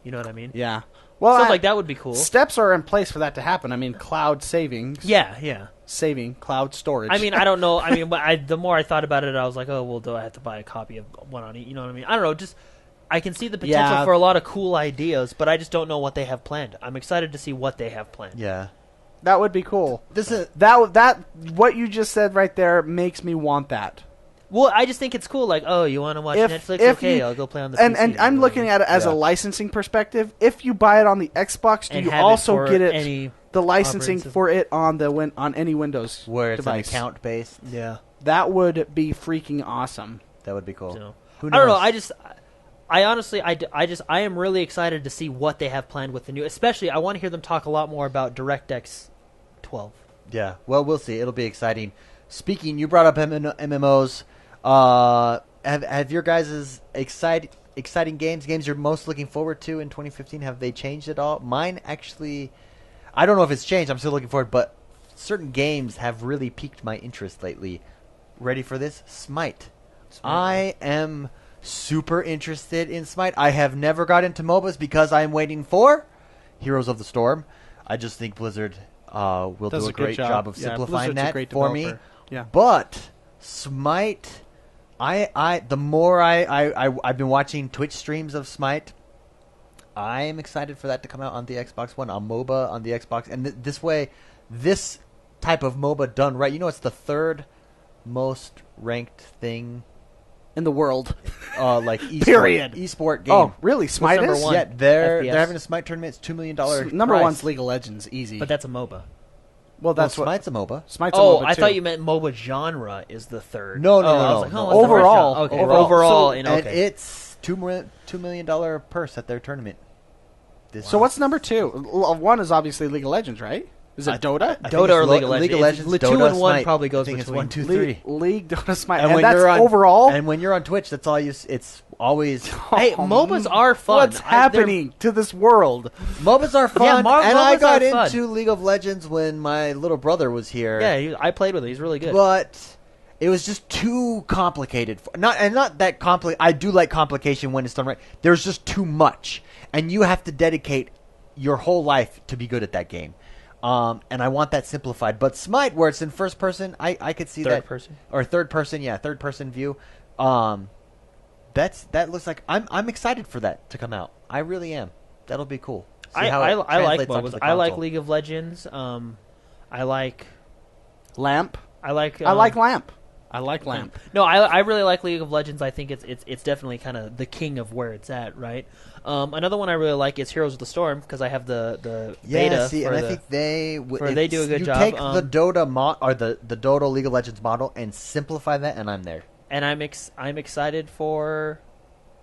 Speaker 4: You know what I mean?
Speaker 3: Yeah. Well,
Speaker 4: stuff like that would be cool.
Speaker 3: Steps are in place for that to happen. I mean, cloud savings.
Speaker 4: Yeah.
Speaker 3: Saving cloud storage.
Speaker 4: I mean, I don't know. I mean, the more I thought about it, I was like, oh, well, do I have to buy a copy of one on each? You know what I mean? I don't know. Just I can see the potential for a lot of cool ideas, but I just don't know what they have planned. I'm excited to see what they have planned.
Speaker 2: Yeah.
Speaker 3: That would be cool. That what you just said right there makes me want that.
Speaker 4: Well, I just think it's cool. Like, oh, you want to watch Netflix? Okay, I'll go play on the PC.
Speaker 3: And I'm looking at it as a licensing perspective. If you buy it on the Xbox, do you also get it the licensing
Speaker 4: Operating system.
Speaker 3: for it on on any Windows
Speaker 2: Where it's
Speaker 3: device.
Speaker 2: an account based.
Speaker 4: Yeah.
Speaker 3: That would be freaking awesome.
Speaker 2: That would be cool.
Speaker 4: So,
Speaker 2: Who
Speaker 4: I don't know.
Speaker 2: knows?
Speaker 4: I honestly, I am really excited to see what they have planned with the new. Especially, I want to hear them talk a lot more about DirectX 12.
Speaker 2: Yeah. Well, we'll see. It'll be exciting. Speaking, you brought up MMOs. Have your guys' exciting games you're most looking forward to in 2015? Have they changed at all? Mine actually, I don't know if it's changed. I'm still looking forward, but certain games have really piqued my interest lately. Ready for this? Smite. I am super interested in Smite. I have never got into MOBAs because I am waiting for Heroes of the Storm. I just think Blizzard will
Speaker 3: Does
Speaker 2: do a
Speaker 3: a good
Speaker 2: great job of
Speaker 3: Yeah,
Speaker 2: simplifying
Speaker 3: Blizzard's a
Speaker 2: that
Speaker 3: great
Speaker 2: for me.
Speaker 3: developer. Yeah.
Speaker 2: But Smite, the more I've been watching Twitch streams of Smite, I am excited for that to come out on the Xbox One, on MOBA on the Xbox, and this way, this type of MOBA done right. You know, it's the third most ranked thing
Speaker 3: In the world.
Speaker 2: like esport,
Speaker 3: Period.
Speaker 2: esport game.
Speaker 3: Oh, really? Smite
Speaker 4: number
Speaker 3: is?
Speaker 4: one?
Speaker 2: Yeah, they're
Speaker 4: FPS?
Speaker 2: having a Smite tournament. It's $2 million.
Speaker 3: Number
Speaker 2: prize.
Speaker 3: one's League of Legends, easy.
Speaker 4: But that's a MOBA.
Speaker 3: well, that's what
Speaker 2: Smite's a MOBA.
Speaker 3: Smite's a
Speaker 4: Oh,
Speaker 3: MOBA
Speaker 4: I
Speaker 3: too.
Speaker 4: thought you meant MOBA genre is the third.
Speaker 2: No, no,
Speaker 4: Oh,
Speaker 2: no,
Speaker 4: I was
Speaker 2: no,
Speaker 4: like,
Speaker 2: no.
Speaker 4: oh, what's the first
Speaker 3: Overall.
Speaker 4: genre? Okay,
Speaker 3: Overall.
Speaker 4: overall,
Speaker 3: So-
Speaker 4: and
Speaker 2: And
Speaker 4: okay.
Speaker 2: it's $2 million purse at their tournament.
Speaker 3: So what's number 2? One is obviously League of Legends, right? Is it Dota?
Speaker 2: I think
Speaker 4: Dota
Speaker 2: it's
Speaker 4: or League of
Speaker 2: League of
Speaker 4: Legends?
Speaker 2: Legends,
Speaker 4: It's 2
Speaker 2: Dota,
Speaker 4: and 1
Speaker 2: Smite.
Speaker 4: probably goes
Speaker 2: I think it's
Speaker 4: between.
Speaker 2: 1, 2, 3.
Speaker 3: League, Dota, Smite.
Speaker 2: And
Speaker 3: And
Speaker 2: when
Speaker 3: that's
Speaker 2: you're on
Speaker 3: overall?
Speaker 2: and when you're on Twitch, that's all you. It's always
Speaker 4: Hey, MOBAs are fun.
Speaker 3: What's happening to this world?
Speaker 2: MOBAs are fun.
Speaker 4: Yeah,
Speaker 2: and I
Speaker 4: MOBAs
Speaker 2: got
Speaker 4: are fun.
Speaker 2: into League of Legends when my little brother was here.
Speaker 4: I played with it. He's really good.
Speaker 2: But it was just too complicated. Not that complicated. I do like complication when it's done right. There's just too much, and you have to dedicate your whole life to be good at that game. And I want that simplified. But Smite, where it's in first person, I could see
Speaker 4: Third
Speaker 2: that
Speaker 4: person?
Speaker 2: or third person. Yeah, third person view. That looks like I'm excited for that to come out. I really am. That'll be cool. See
Speaker 4: I
Speaker 2: how it
Speaker 4: like
Speaker 2: translates onto
Speaker 4: MOBAs.
Speaker 2: the
Speaker 4: I like
Speaker 2: console.
Speaker 4: League of Legends. I like
Speaker 3: Lamp.
Speaker 4: I like
Speaker 3: Lamp. I like Lamp.
Speaker 4: No, I really like League of Legends. I think it's definitely kind of the king of where it's at, right? Another one I really like is Heroes of the Storm because I have the beta.
Speaker 2: See,
Speaker 4: for
Speaker 2: and I
Speaker 4: the-
Speaker 2: think they
Speaker 4: they do a good
Speaker 2: you
Speaker 4: job.
Speaker 2: take the Dota or the Dota League of Legends model and simplify that, and I'm there.
Speaker 4: and I'm excited for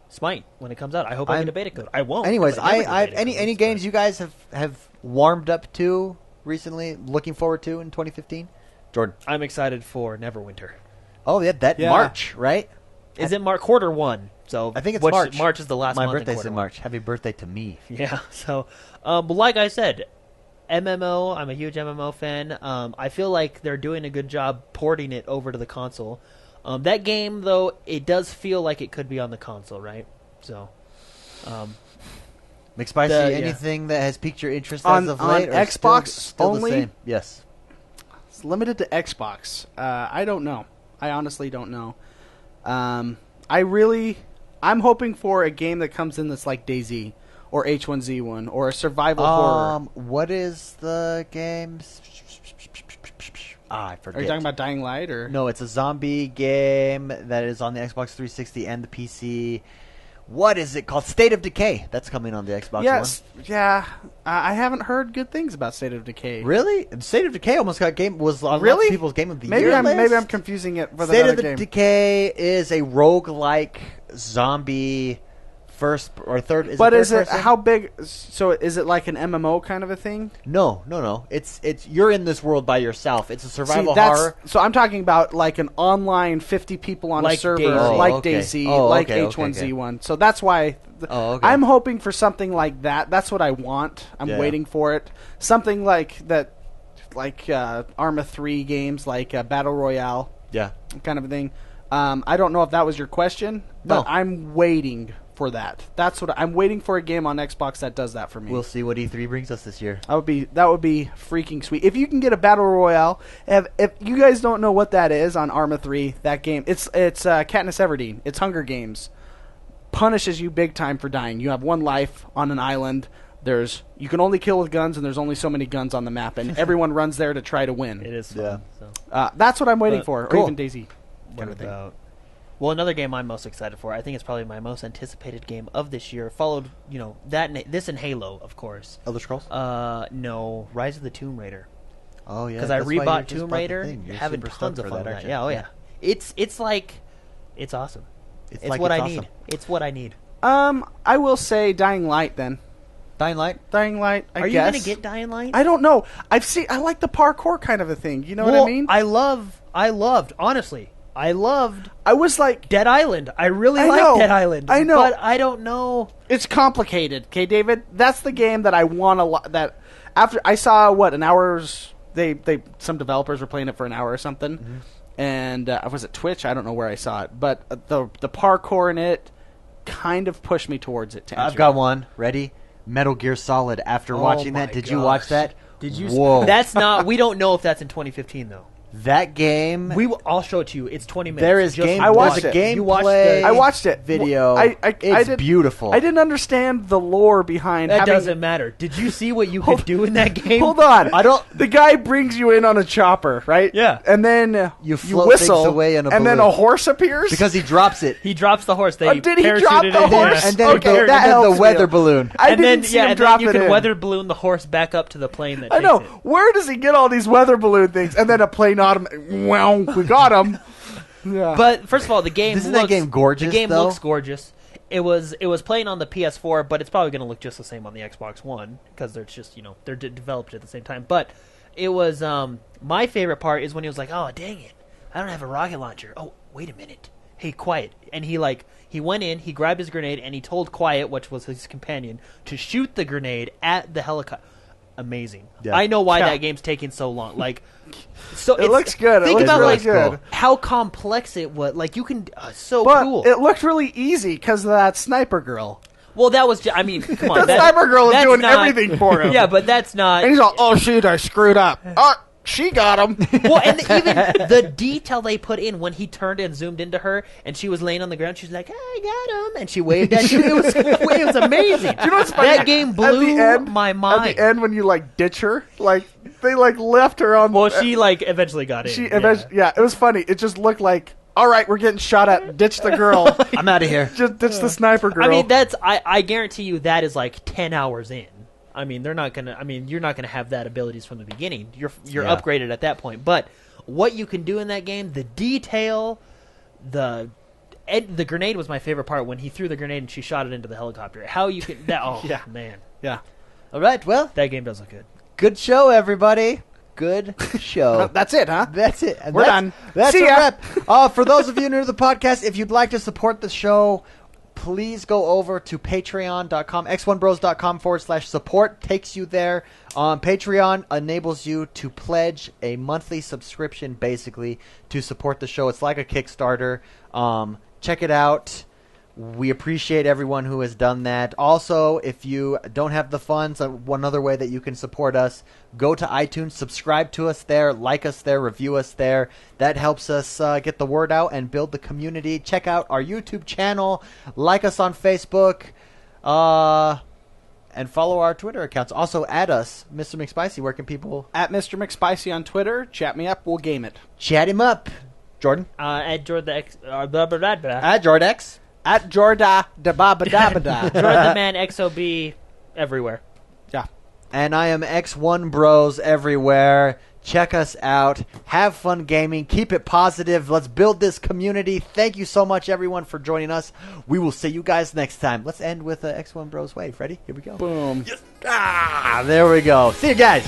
Speaker 4: Smite when it comes out. I hope I
Speaker 2: I'm-
Speaker 4: get a beta code. I won't.
Speaker 2: Anyways,
Speaker 4: but I never
Speaker 2: I
Speaker 4: get beta
Speaker 2: any
Speaker 4: codes,
Speaker 2: games
Speaker 4: but-
Speaker 2: you guys have warmed up to recently, looking forward to in 2015, Jordan.
Speaker 4: I'm excited for Neverwinter.
Speaker 2: Oh yeah,
Speaker 3: Yeah.
Speaker 2: March, right?
Speaker 4: Is it quarter 1? So
Speaker 2: I think it's
Speaker 4: which-
Speaker 2: March.
Speaker 4: March is the last
Speaker 2: My
Speaker 4: month.
Speaker 2: birthday's
Speaker 4: quarter
Speaker 2: in
Speaker 4: one.
Speaker 2: March. Happy birthday to me.
Speaker 4: Yeah. So, but like I said, MMO. I'm a huge MMO fan. I feel like they're doing a good job porting it over to the console. That game, though, it does feel like it could be on the console, right? So,
Speaker 2: McSpicy,
Speaker 4: Yeah.
Speaker 2: anything that has piqued your interest
Speaker 3: On-
Speaker 2: as of
Speaker 3: on
Speaker 2: late? Or
Speaker 3: Xbox
Speaker 2: still
Speaker 3: only?
Speaker 2: The same? Yes.
Speaker 3: It's limited to Xbox. I don't know. I honestly don't know. I'm hoping for a game that comes in that's like DayZ or H1Z1 or a survival horror.
Speaker 2: What is the game? I forget.
Speaker 3: Are you talking about Dying Light or
Speaker 2: No, it's a zombie game that is on the Xbox 360 and the PC. What is it called? State of Decay. That's coming on the Xbox
Speaker 3: Yes, yeah. I haven't heard good things about State of Decay.
Speaker 2: One. Really? State of Decay almost was on
Speaker 3: Really?
Speaker 2: lots of people's Game of the
Speaker 3: Maybe
Speaker 2: Year
Speaker 3: I'm
Speaker 2: list.
Speaker 3: confusing it with
Speaker 2: State
Speaker 3: another
Speaker 2: of the
Speaker 3: game.
Speaker 2: Decay is a roguelike zombie first or third.
Speaker 3: But is it
Speaker 2: person?
Speaker 3: how big? So is it like an MMO kind of a thing?
Speaker 2: No. It's you're in this world by yourself. It's a survival
Speaker 3: See,
Speaker 2: horror.
Speaker 3: so I'm talking about like an online 50 people on a
Speaker 4: Like
Speaker 3: server,
Speaker 4: DayZ.
Speaker 2: Oh,
Speaker 3: like
Speaker 2: okay.
Speaker 3: DayZ,
Speaker 2: Oh,
Speaker 3: like
Speaker 2: okay,
Speaker 3: H1Z1. So that's why
Speaker 2: Oh, okay.
Speaker 3: I'm hoping for something like that. That's what I want. I'm
Speaker 2: Yeah.
Speaker 3: waiting for it. Something like that, like Arma 3 games, like Battle Royale
Speaker 2: Yeah.
Speaker 3: kind of a thing. I don't know if that was your question, but
Speaker 2: No.
Speaker 3: I'm waiting for that. That's what I'm waiting for, a game on Xbox that does that for me.
Speaker 2: We'll see what E3 brings us this year.
Speaker 3: That would be freaking sweet. If you can get a battle royale, if you guys don't know what that is on Arma 3, that game, it's Katniss Everdeen. It's Hunger Games. Punishes you big time for dying. You have one life on an island. You can only kill with guns, and there's only so many guns on the map, and everyone runs there to try to win.
Speaker 4: it is fun.
Speaker 2: Yeah.
Speaker 4: So.
Speaker 3: That's what I'm waiting
Speaker 4: But-
Speaker 3: for,
Speaker 2: Cool.
Speaker 3: or even DayZ.
Speaker 4: What
Speaker 3: Kind of thing.
Speaker 4: about Well, another game I'm most excited for, I think it's probably my most anticipated game of this year, followed, this and Halo, of course.
Speaker 2: Elder Scrolls?
Speaker 4: No, Rise of the Tomb Raider.
Speaker 2: Oh, yeah.
Speaker 4: Because I
Speaker 2: that's why you
Speaker 4: rebought
Speaker 2: just
Speaker 4: Tomb
Speaker 2: bought the
Speaker 4: Raider,
Speaker 2: thing. You're
Speaker 4: having
Speaker 2: super
Speaker 4: tons
Speaker 2: stoked
Speaker 4: of
Speaker 2: for
Speaker 4: fun with
Speaker 2: aren't
Speaker 4: that.
Speaker 2: you?
Speaker 4: Yeah, oh yeah. It's like, it's awesome. It's
Speaker 2: like
Speaker 4: what
Speaker 2: it's
Speaker 4: I
Speaker 2: awesome.
Speaker 4: need. It's what I need.
Speaker 3: I will say Dying Light then.
Speaker 2: Dying Light?
Speaker 3: Dying Light, I
Speaker 4: Are you
Speaker 3: guess.
Speaker 4: going to get Dying Light?
Speaker 3: I don't know. I like the parkour kind of a thing. You know what I mean?
Speaker 4: I loved, honestly, I
Speaker 3: was like,
Speaker 4: Dead Island. I really
Speaker 3: I
Speaker 4: like
Speaker 3: know.
Speaker 4: Dead Island.
Speaker 3: I know.
Speaker 4: But I don't know.
Speaker 3: it's complicated. Okay, David? That's the game that I want to... That after I saw, an hour's... Some developers were playing it for an hour or something.
Speaker 2: Mm-hmm.
Speaker 3: And was it Twitch? I don't know where I saw it. But the parkour in it kind of pushed me towards it.
Speaker 2: I've got one. Ready? Metal Gear Solid. After watching that, did you watch that?
Speaker 4: Did you?
Speaker 2: Whoa.
Speaker 4: That's not. We don't know if that's in 2015 though.
Speaker 2: That game...
Speaker 4: I'll show it to you. It's 20 minutes.
Speaker 2: There is
Speaker 4: Just
Speaker 2: game.
Speaker 3: I watched
Speaker 2: there's a
Speaker 3: it.
Speaker 4: You watched
Speaker 2: gameplay.
Speaker 4: the-
Speaker 3: I watched it.
Speaker 2: Video.
Speaker 3: It's
Speaker 2: beautiful.
Speaker 3: I didn't understand the lore behind
Speaker 4: That
Speaker 3: having...
Speaker 4: doesn't matter. Did you see what you could do in that game?
Speaker 3: Hold on.
Speaker 2: I don't-
Speaker 3: The guy brings you in on a chopper, right?
Speaker 4: Yeah.
Speaker 3: And then
Speaker 2: You
Speaker 3: you
Speaker 2: float
Speaker 3: whistle,
Speaker 2: things away in a
Speaker 3: and then
Speaker 2: balloon.
Speaker 3: a horse appears?
Speaker 2: because he drops it.
Speaker 4: He drops the horse. They
Speaker 3: did he drop
Speaker 4: parachuted
Speaker 3: the
Speaker 4: in.
Speaker 3: horse?
Speaker 2: And then,
Speaker 3: Okay,
Speaker 2: the,
Speaker 3: that
Speaker 2: and then the
Speaker 3: helps me.
Speaker 2: weather balloon.
Speaker 3: I
Speaker 4: and
Speaker 3: didn't
Speaker 4: then,
Speaker 3: see him
Speaker 4: and
Speaker 3: drop
Speaker 4: then you
Speaker 3: it
Speaker 4: can
Speaker 3: in.
Speaker 4: weather balloon the horse back up to the plane that
Speaker 3: I
Speaker 4: takes
Speaker 3: know.
Speaker 4: it.
Speaker 3: Where does he get all these weather balloon things? And then a plane wow, we got him. Yeah.
Speaker 4: But first of all, the game
Speaker 2: Isn't that game gorgeous,
Speaker 4: The game
Speaker 2: though?
Speaker 4: looks gorgeous. It was playing on the PS4, but it's probably going to look just the same on the Xbox One because they're just they're developed at the same time. But it was my favorite part is when he was like, "Oh dang it, I don't have a rocket launcher. Oh wait a minute, hey Quiet," and he went in, he grabbed his grenade, and he told Quiet, which was his companion, to shoot the grenade at the helicopter. Amazing.
Speaker 2: Yeah.
Speaker 4: I know why
Speaker 3: Yeah.
Speaker 4: that game's taking so long. So
Speaker 3: It looks good. It
Speaker 4: Think
Speaker 3: looks
Speaker 4: about
Speaker 3: really
Speaker 4: like
Speaker 3: good.
Speaker 4: how complex it was. Like you can so
Speaker 3: but
Speaker 4: cool.
Speaker 3: it looked really easy because of that sniper girl.
Speaker 4: Well, that was I mean, come on.
Speaker 3: The sniper girl is
Speaker 4: that's
Speaker 3: doing
Speaker 4: not-
Speaker 3: everything for him.
Speaker 4: Yeah, but that's not.
Speaker 3: And he's all, oh, shoot, I screwed up. Oh, she got him.
Speaker 4: Well, and even the detail they put in when he turned and zoomed into her, and she was laying on the ground. She's like, "I got him," and she waved at you. It was amazing.
Speaker 3: You know what's funny?
Speaker 4: That game
Speaker 3: At
Speaker 4: blew
Speaker 3: the end,
Speaker 4: my mind.
Speaker 3: At the end, when you ditch her, they left her on.
Speaker 4: Well, she eventually got in.
Speaker 3: She
Speaker 4: yeah.
Speaker 3: eventually, yeah, it was funny. It just looked like, all right, we're getting shot at. Ditch the girl.
Speaker 2: I'm out of here.
Speaker 3: Just ditch the sniper girl.
Speaker 4: I mean, I guarantee you that is like 10 hours in. I mean, you're not gonna have that abilities from the beginning. You're
Speaker 2: Yeah.
Speaker 4: upgraded at that point. But what you can do in that game, the detail, the grenade was my favorite part when he threw the grenade and she shot it into the helicopter. How you can that? Oh
Speaker 3: Yeah.
Speaker 4: man,
Speaker 3: yeah.
Speaker 2: All right, well,
Speaker 4: that game does look good.
Speaker 2: good show, everybody. Good show.
Speaker 3: That's it, huh?
Speaker 2: That's it. And
Speaker 3: We're
Speaker 2: that's-
Speaker 3: done.
Speaker 2: That's
Speaker 3: See
Speaker 2: a
Speaker 3: ya.
Speaker 2: wrap. For those of you new to the podcast, if you'd like to support the show, please go over to patreon.com, XoneBros.com/support. Takes you there. Patreon enables you to pledge a monthly subscription, basically, to support the show. It's like a Kickstarter. Check it out. We appreciate everyone who has done that. Also, if you don't have the funds, one other way that you can support us, go to iTunes, subscribe to us there, like us there, review us there. That helps us get the word out and build the community. Check out our YouTube channel, like us on Facebook, and follow our Twitter accounts. Also, add us, Mr. McSpicy. Where can people
Speaker 3: At Mr. McSpicy on Twitter. Chat me up. We'll game it.
Speaker 2: chat him up? Jordan?
Speaker 4: At Jordan X, blah, blah, blah, blah.
Speaker 2: At Jordex.
Speaker 3: At Jorda da ba ba da ba da.
Speaker 4: Jordan the Man XOB everywhere.
Speaker 3: Yeah.
Speaker 2: And I am XoneBros everywhere. Check us out. Have fun gaming. Keep it positive. Let's build this community. Thank you so much, everyone, for joining us. We will see you guys next time. Let's end with X1Bros Wave. Ready? Here we go.
Speaker 3: Boom.
Speaker 2: There we go. See you guys.